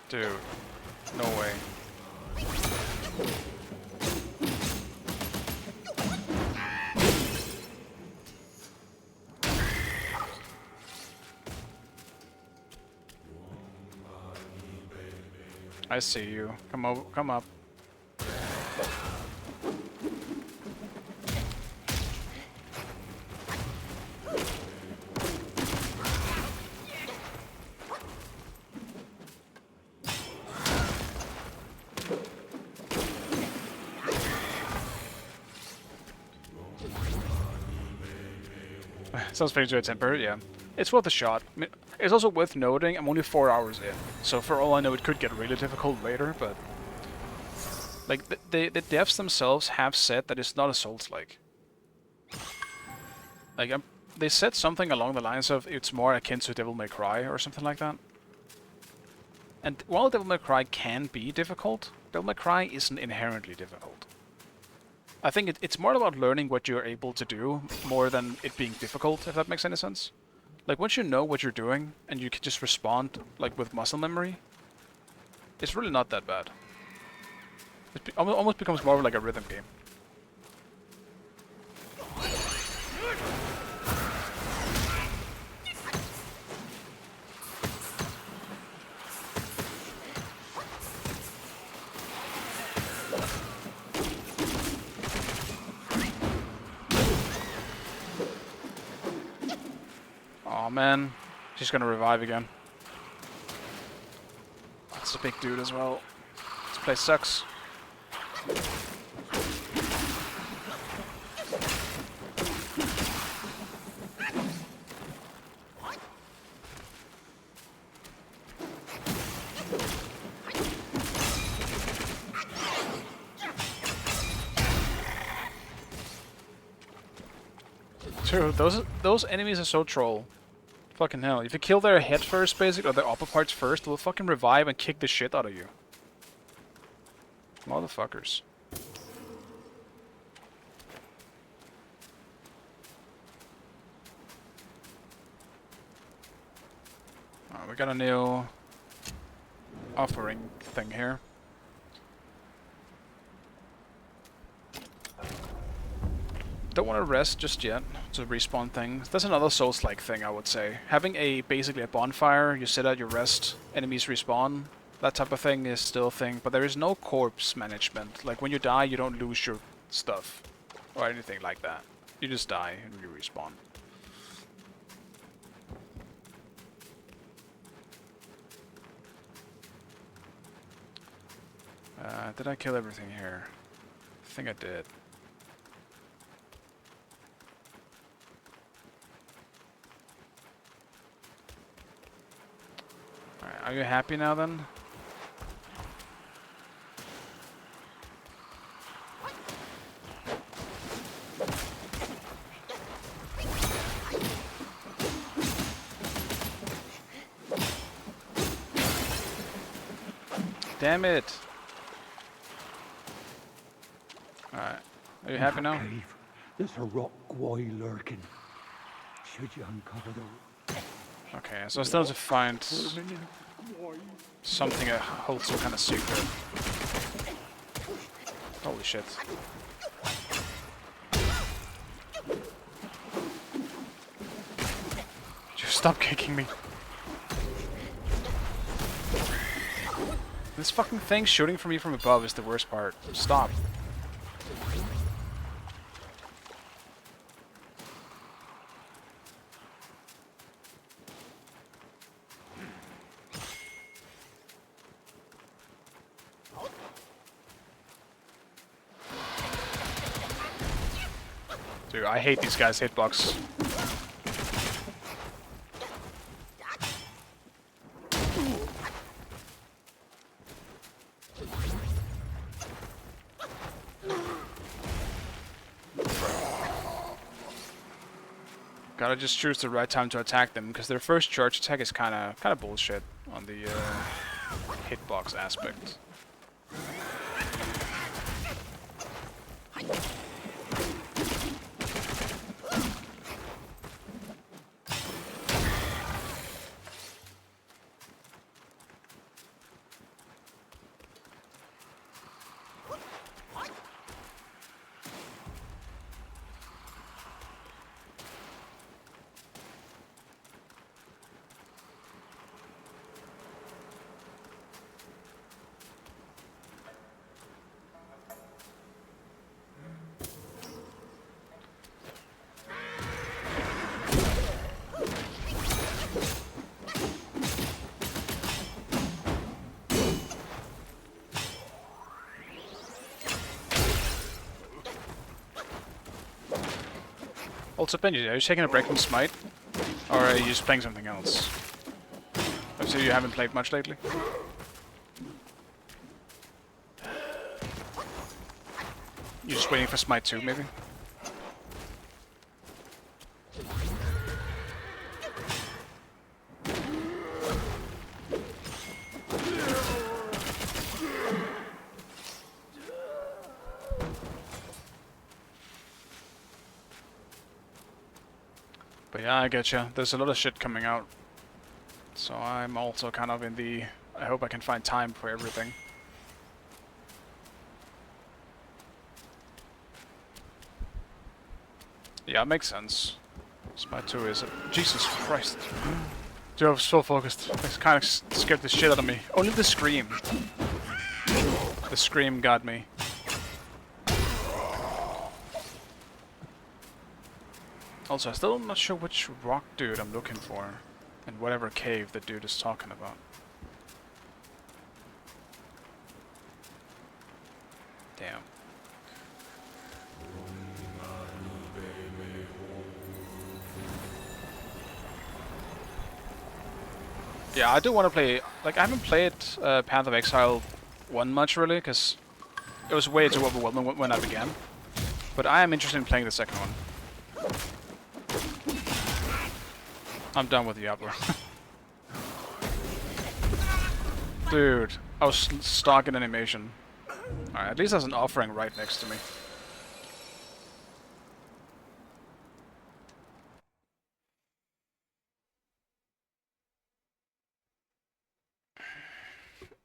Dude, no way. I see you. Come over, come up. Sounds pretty to a temper, yeah. It's worth a shot. I mean, it's also worth noting I'm only 4 hours in, so for all I know it could get really difficult later, but... Like, the devs themselves have said that it's not a Souls-like. Like, they said something along the lines of it's more akin to Devil May Cry or something like that. And while Devil May Cry can be difficult, Devil May Cry isn't inherently difficult. I think it's more about learning what you're able to do, more than it being difficult, if that makes any sense. Like, once you know what you're doing, and you can just respond, like, with muscle memory, it's really not that bad. It almost becomes more of like a rhythm game. Aw, man. She's gonna revive again. That's a big dude as well. This place sucks. Dude, those enemies are so troll. Fucking hell. If you kill their head first, basically, or their upper parts first, they'll fucking revive and kick the shit out of you. Motherfuckers. We got a new offering thing here. Don't want to rest just yet. It's a respawn thing. That's another Souls-like thing, I would say. Having basically a bonfire, you sit at your rest, enemies respawn. That type of thing is still a thing, but there is no corpse management. Like, when you die, you don't lose your stuff or anything like that. You just die and you respawn. Did I kill everything here? I think I did. Alright, are you happy now then? Damn it! Alright, are you happy now? Cave, there's a rock guy lurking. Should you uncover the... Okay, so I still have to find something that holds some kind of secret. Holy shit. Just stop kicking me. This fucking thing shooting for me from above is the worst part. Stop. Dude, I hate these guys' hitbox. Gotta just choose the right time to attack them, because their first charge attack is kinda bullshit on the hitbox aspect. Also, Benji, are you taking a break from Smite? Or are you just playing something else? I see you haven't played much lately. You're just waiting for Smite 2, maybe? But yeah, I getcha. There's a lot of shit coming out. So I'm also kind of in the... I hope I can find time for everything. Yeah, it makes sense. Smite 2 is... Jesus Christ. Dude, I was so focused. It kind of scared the shit out of me. Only the scream. The scream got me. Also, I'm still not sure which rock dude I'm looking for, and whatever cave the dude is talking about. Damn. Yeah, I do want to play... Like, I haven't played Path of Exile 1 much, really, because it was way too overwhelming when I began. But I am interested in playing the second one. I'm done with Diablo. Dude, I was stuck in animation. Alright, at least there's an offering right next to me.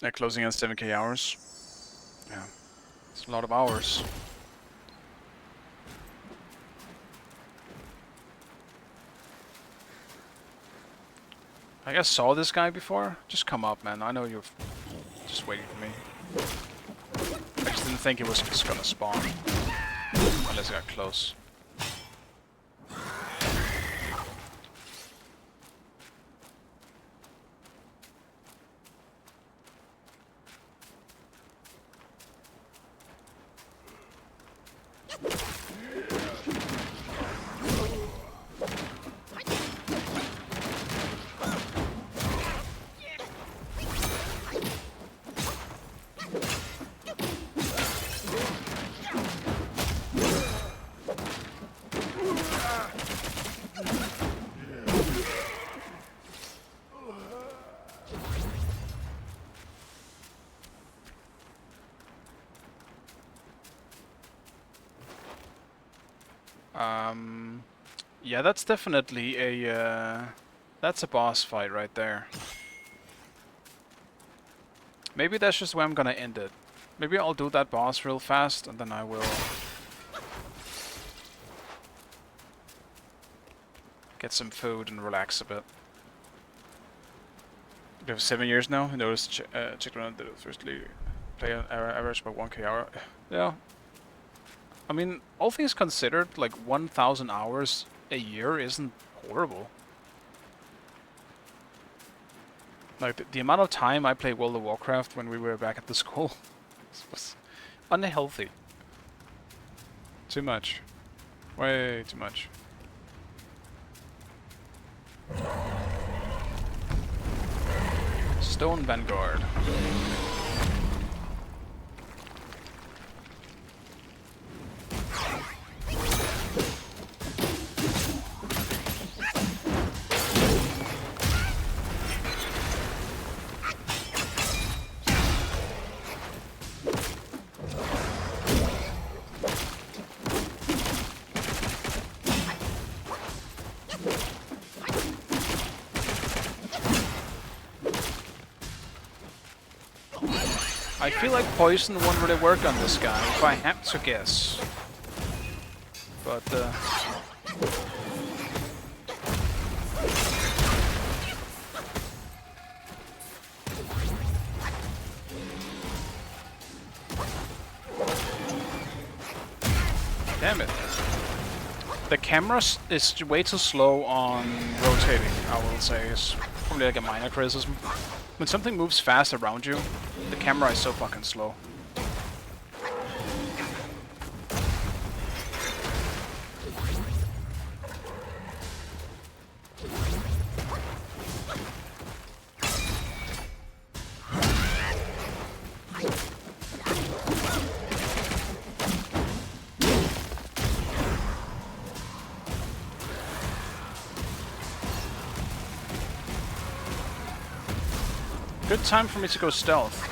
Yeah, closing in 7k hours. Yeah, it's a lot of hours. I guess saw this guy before. Just come up, man. I know you're just waiting for me. I just didn't think it was just gonna spawn. Unless it got close. Yeah, that's definitely a, that's a boss fight right there. Maybe that's just where I'm gonna end it. Maybe I'll do that boss real fast, and then I will get some food and relax a bit. We have 7 years now. I noticed checked around the firstly play on average about 1k hour. Yeah. I mean, all things considered, like 1,000 hours a year isn't horrible. Like the amount of time I played World of Warcraft when we were back at the school was unhealthy. Too much. Way too much. Stone Vanguard. I feel like poison won't really work on this guy, if I have to guess. But, damn it. The camera is way too slow on rotating, I will say. It's probably like a minor criticism. When something moves fast around you, the camera is so fucking slow. Good time for me to go stealth.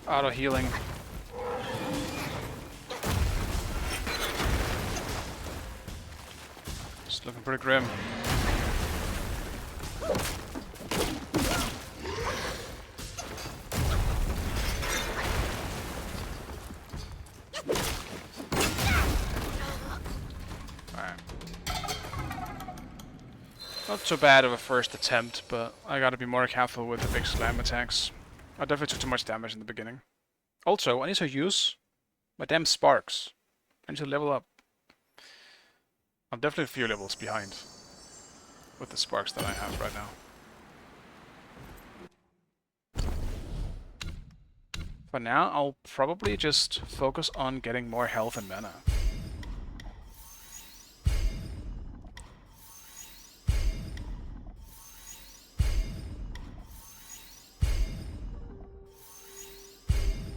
Auto healing. It's looking pretty grim. Alright. Not so bad of a first attempt, but I gotta be more careful with the big slam attacks. I definitely took too much damage in the beginning. Also, I need to use my damn sparks. I need to level up. I'm definitely a few levels behind with the sparks that I have right now. For now, I'll probably just focus on getting more health and mana.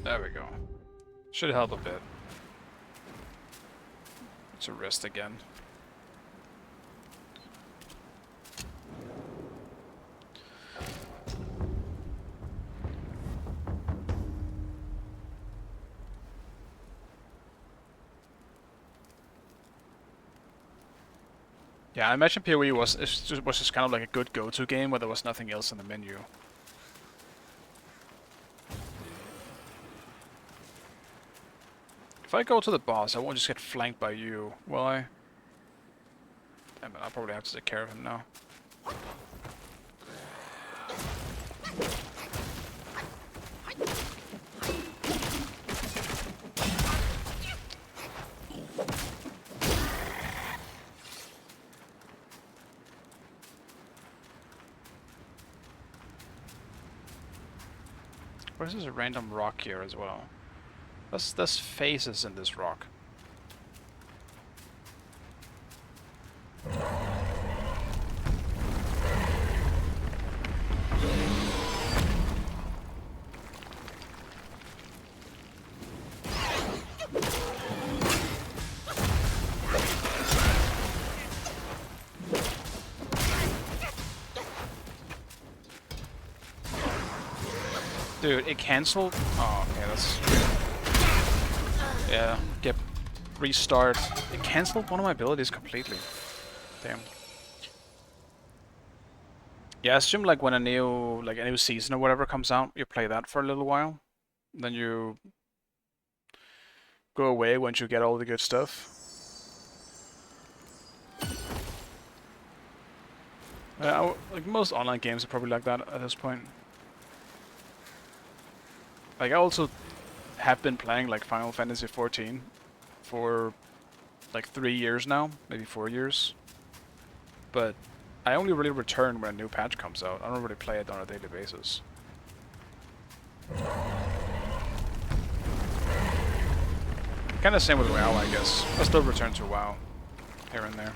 There we go. Should help a bit. To rest again. Yeah, I imagine PoE was just kind of like a good go-to game where there was nothing else in the menu. If I go to the boss, I won't just get flanked by you, will I? Damn it, I'll probably have to take care of him now. course, there's a random rock here as well. There's faces in this rock. Dude, it canceled. Oh, okay, that's. Yeah, get restart. It canceled one of my abilities completely. Damn. Yeah, I assume like when a new season or whatever comes out, you play that for a little while, then you go away once you get all the good stuff. Like most online games are probably like that at this point. Like I also have been playing like Final Fantasy XIV for like 3 years now, maybe 4 years. But I only really return when a new patch comes out. I don't really play it on a daily basis. Kinda same with WoW, I guess. I still return to WoW here and there.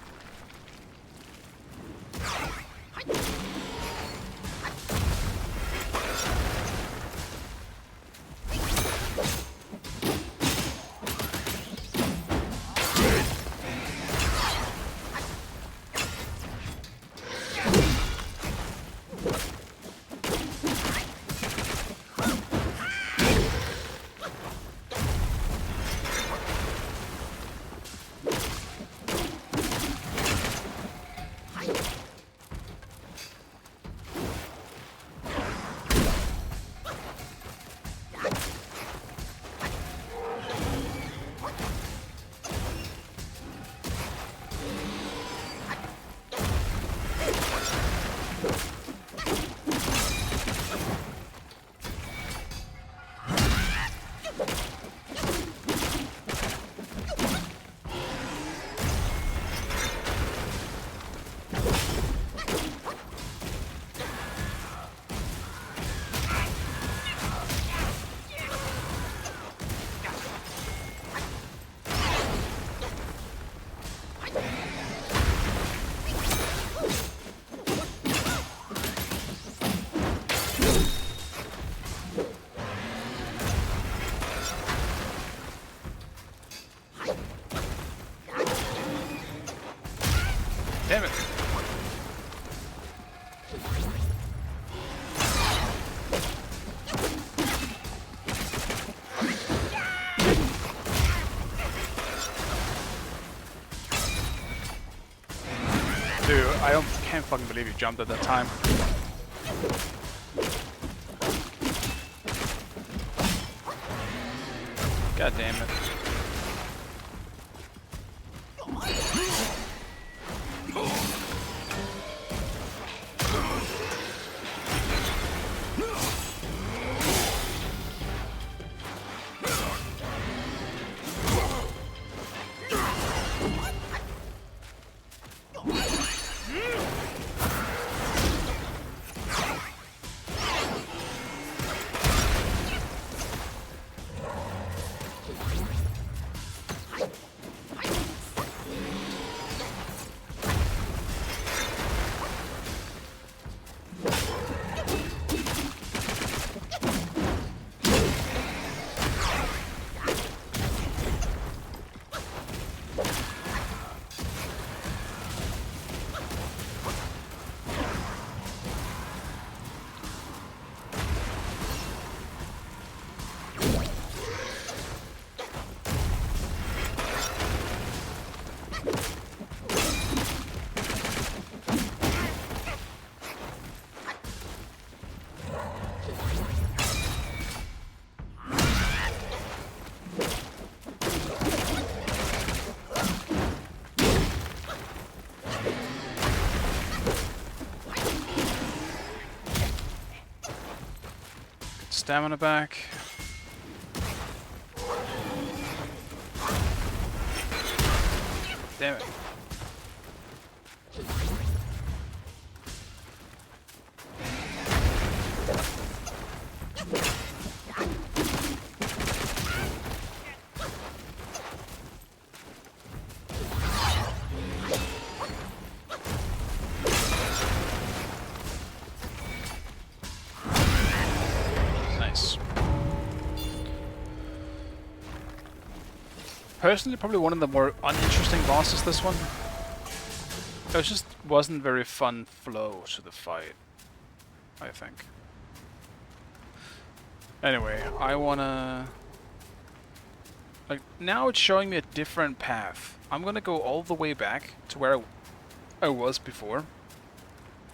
Damn it. Dude, can't fucking believe you jumped at that time. God damn it. Stamina back. Damn it. Personally, probably one of the more uninteresting bosses, this one. It just wasn't very fun flow to the fight, I think. Anyway, I wanna... Like, now it's showing me a different path. I'm gonna go all the way back to where I was before,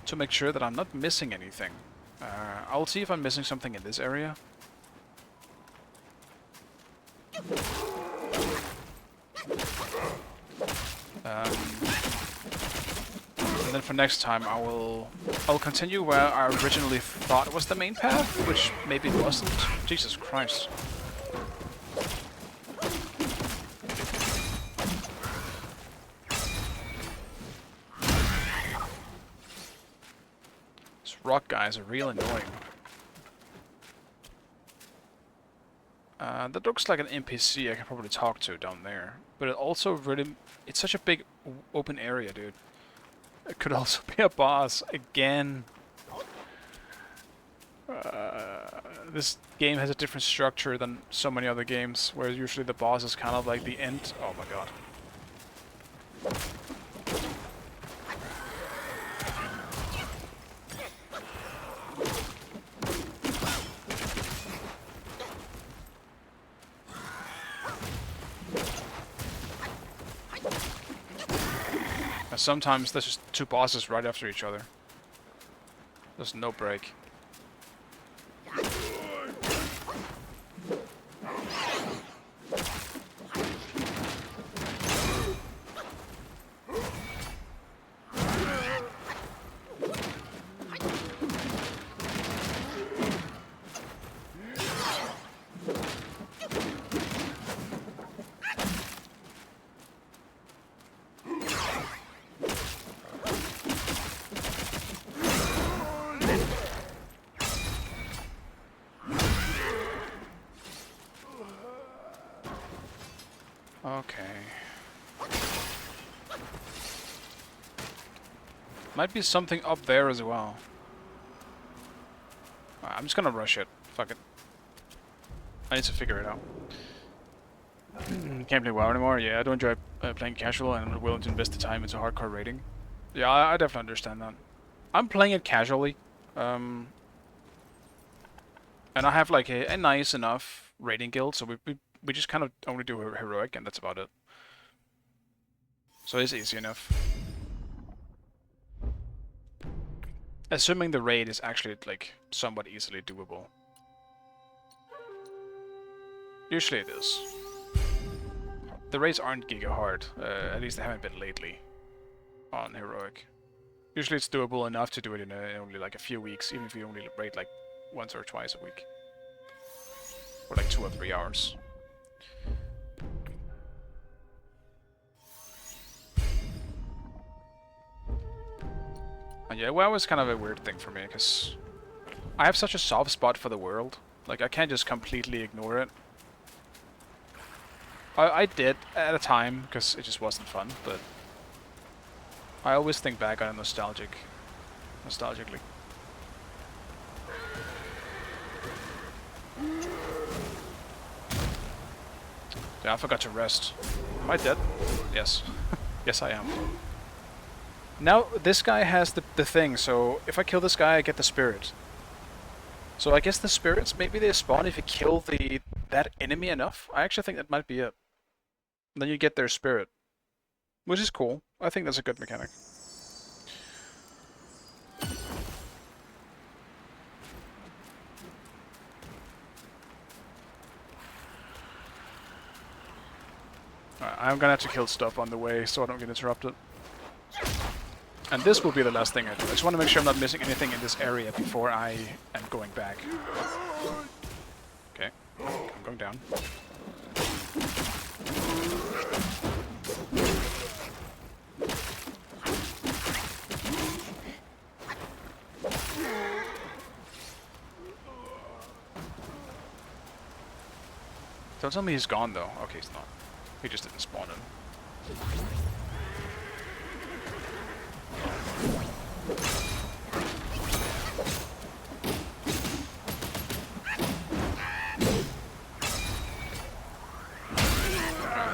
to make sure that I'm not missing anything. I'll see if I'm missing something in this area. And then for next time I'll continue where I originally thought was the main path, which maybe it wasn't. Jesus Christ. These rock guys are real annoying. That looks like an NPC I can probably talk to down there. But it also really... It's such a big open area, dude. It could also be a boss again. This game has a different structure than so many other games, where usually the boss is kind of like the end. Oh my god. Sometimes there's just two bosses right after each other. There's no break. Okay. Might be something up there as well. I'm just gonna rush it. Fuck it. I need to figure it out. Can't play WoW anymore? Yeah, I don't enjoy playing casual and I'm willing to invest the time into hardcore raiding. Yeah, I definitely understand that. I'm playing it casually. And I have like a nice enough raiding guild, so we just kind of only do heroic and that's about it. So it's easy enough. Assuming the raid is actually like somewhat easily doable. Usually it is. The raids aren't giga hard, at least they haven't been lately on heroic. Usually it's doable enough to do it in only like a few weeks, even if you only raid like once or twice a week. Or like 2 or 3 hours. And yeah, WoW is kind of a weird thing for me, because I have such a soft spot for the world. Like, I can't just completely ignore it. I did at a time, because it just wasn't fun, but I always think back on it nostalgically. Yeah, I forgot to rest. Am I dead? Yes. Yes, I am. Now, this guy has the thing, so if I kill this guy, I get the spirit. So I guess the spirits, maybe they spawn if you kill that enemy enough? I actually think that might be it. Then you get their spirit. Which is cool. I think that's a good mechanic. Alright, I'm gonna have to kill stuff on the way so I don't get interrupted. And this will be the last thing I do. I just want to make sure I'm not missing anything in this area before I am going back. Okay, I'm going down. Don't tell me he's gone though. Okay, he's not. He just didn't spawn in.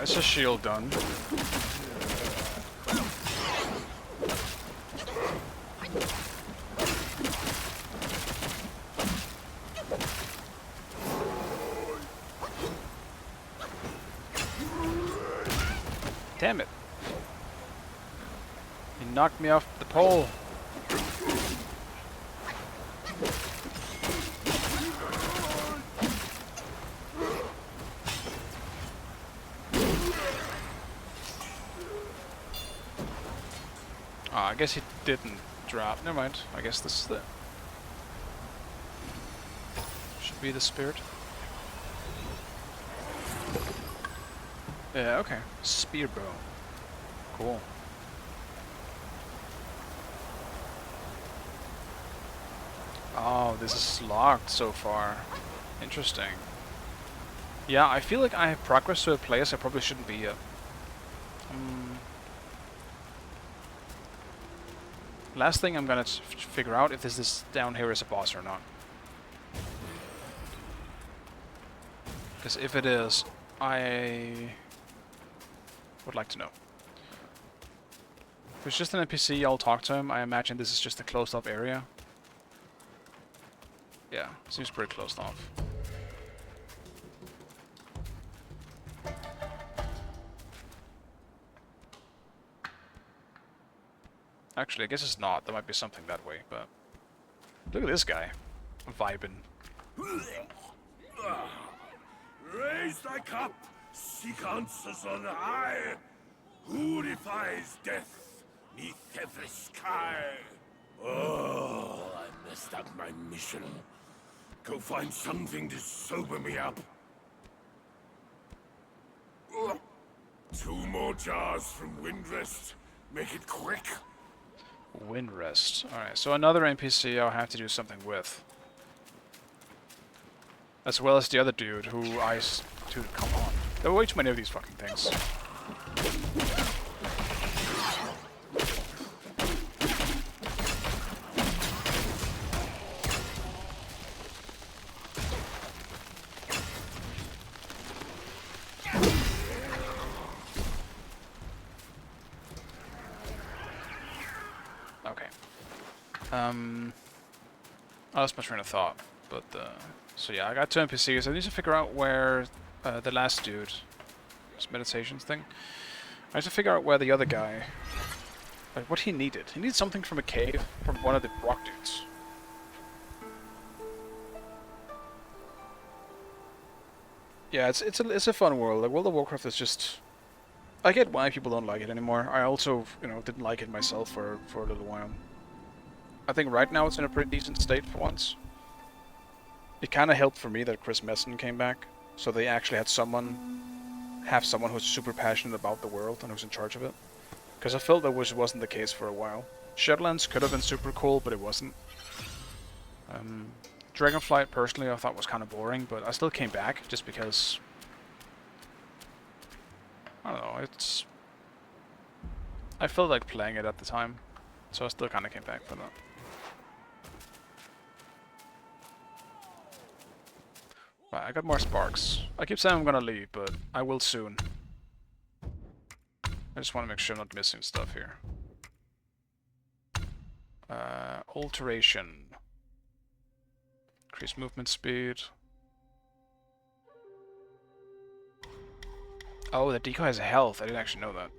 Is a shield done? Damn it. He knocked me off the pole. I guess he didn't drop. Never mind. I guess this is the... should be the spirit. Yeah, okay. Spear bow. Cool. Oh, this is locked so far. Interesting. Yeah, I feel like I have progressed to a place I probably shouldn't be yet. Last thing I'm gonna figure out if this down here is a boss or not. Because if it is, I would like to know. If it's just an NPC, I'll talk to him. I imagine this is just a closed off area. Yeah, seems pretty closed off. Actually, I guess it's not. There might be something that way, but... look at this guy. Vibin'. Raise thy cup, seek answers on high. Who defies death neath every sky? Oh, I messed up my mission. Go find something to sober me up. 2 more jars from Windrest. Make it quick. Windrest. Alright, so another NPC I'll have to do something with. As well as the other dude who dude, come on. There are way too many of these fucking things. Okay. I lost my train of thought, but so yeah, I got 2 NPCs. I need to figure out where the last dude, this meditations thing. I need to figure out where the other guy, like what he needed. He needed something from a cave from one of the rock dudes. Yeah, it's a fun world. Like World of Warcraft is just. I get why people don't like it anymore. I also, didn't like it myself for a little while. I think right now it's in a pretty decent state for once. It kind of helped for me that Chris Messon came back, so they actually had someone who's super passionate about the world and who's in charge of it. Because I felt that wasn't the case for a while. Shadowlands could have been super cool, but it wasn't. Dragonflight, personally, I thought was kind of boring, but I still came back just because... I don't know, I felt like playing it at the time, so I still kind of came back for that. Right, I got more sparks. I keep saying I'm gonna leave, but I will soon. I just want to make sure I'm not missing stuff here. Alteration. Increase movement speed. Oh, the decoy has health. I didn't actually know that.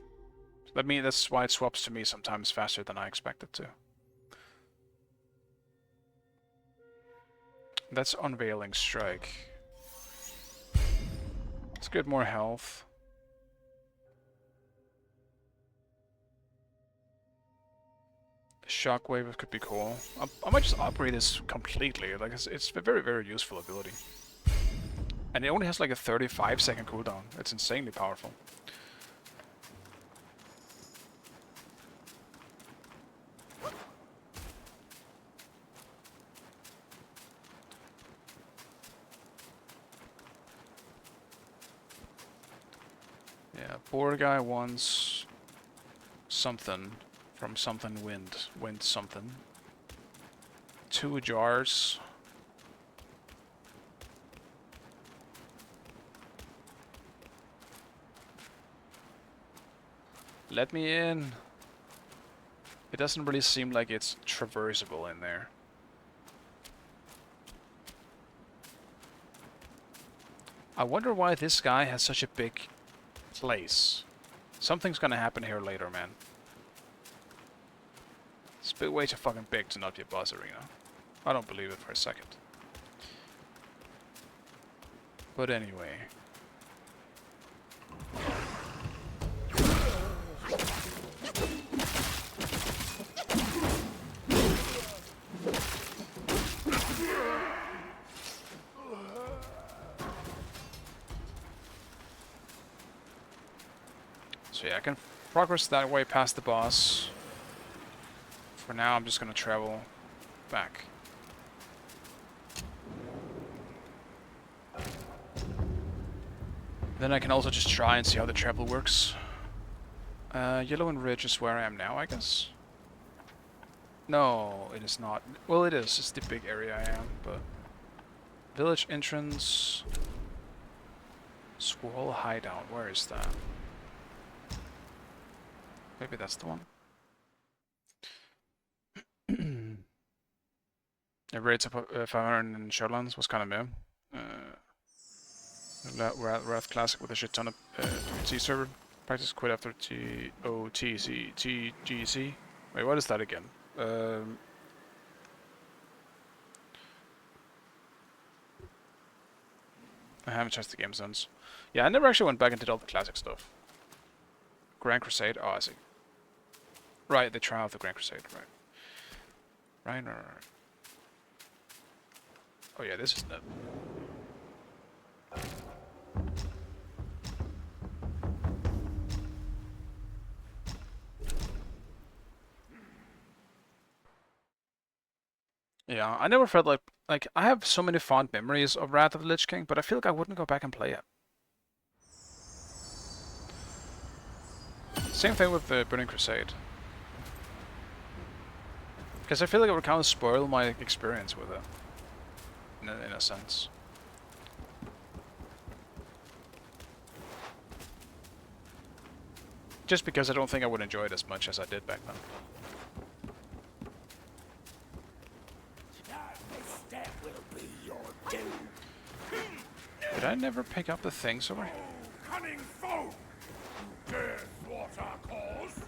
That's why it swaps to me sometimes faster than I expect it to. That's Unveiling Strike. Let's get more health. Shockwave could be cool. I might just upgrade this completely. Like it's a very, very useful ability. And it only has like a 35-second cooldown. It's insanely powerful. Yeah, boar guy wants something from something wind something. 2 jars. Let me in. It doesn't really seem like it's traversable in there. I wonder why this guy has such a big place. Something's gonna happen here later, man. It's a bit way too fucking big to not be a boss arena. I don't believe it for a second. But anyway. So yeah, I can progress that way past the boss. For now, I'm just gonna travel back. Then I can also just try and see how the travel works. Yellow and Ridge is where I am now, I guess. No, it is not. Well, it is. It's the big area I am, but... Village entrance... Squall hideout. Where is that? Maybe that's the one. The rates of 500 in Shadowlands was kind of meh. Wrath Classic with a shit ton of T server. Practice quit after TGC. Wait, what is that again? I haven't touched the game since. Yeah, I never actually went back and did all the classic stuff. Grand Crusade? Oh, I see. Right, the trial of the Grand Crusade, right. Right. Oh yeah, this isn't it. Yeah, I never felt like I have so many fond memories of Wrath of the Lich King, but I feel like I wouldn't go back and play it. Same thing with the Burning Crusade. Because I feel like it would kind of spoil my experience with it. In a sense. Just because I don't think I would enjoy it as much as I did back then. Did I never pick up the things over here? Cunning foe! Guess what our cause?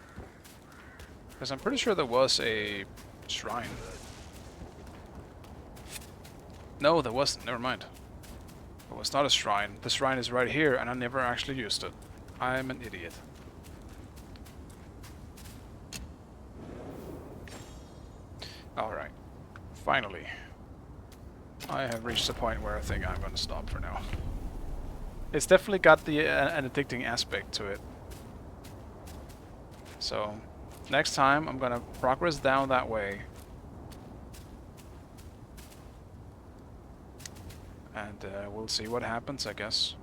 Because I'm pretty sure there was a shrine. No, there wasn't. Never mind. It was not a shrine. The shrine is right here, and I never actually used it. I'm an idiot. Alright. Finally. I have reached the point where I think I'm going to stop for now. It's definitely got the an addicting aspect to it. So, next time I'm going to progress down that way. And we'll see what happens, I guess.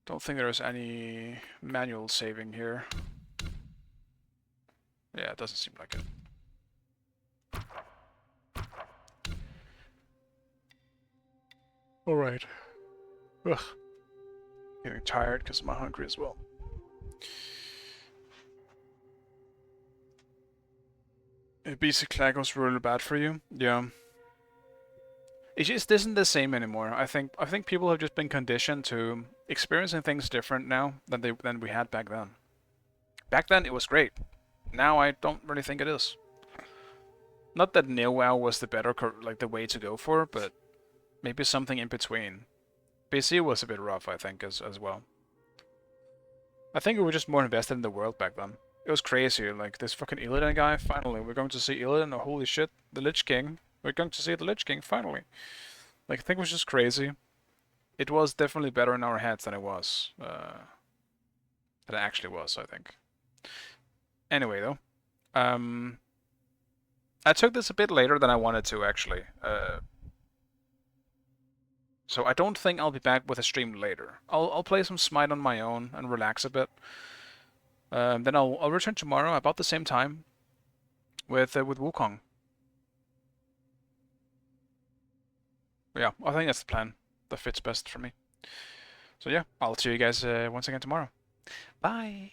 Don't think there's any manual saving here. Yeah, it doesn't seem like it. Alright. Ugh. Getting tired because I'm hungry as well. BC Clag was really bad for you? Yeah. It just isn't the same anymore. I think people have just been conditioned to experiencing things different now than we had back then. Back then it was great. Now I don't really think it is. Not that NeoWoW was the better the way to go for, but maybe something in between. BC was a bit rough, I think, as well. I think we were just more invested in the world back then. It was crazy, like this fucking Illidan guy. Finally, we're going to see Illidan. Oh, holy shit, the Lich King. We're going to see the Lich King finally. Like, I think it was just crazy. It was definitely better in our heads than it was. Than it actually was, I think. Anyway, though, I took this a bit later than I wanted to, actually. So I don't think I'll be back with a stream later. I'll play some Smite on my own and relax a bit. Then I'll return tomorrow about the same time with Wukong. Yeah, I think that's the plan. that fits best for me. So yeah, I'll see you guys once again tomorrow. Bye!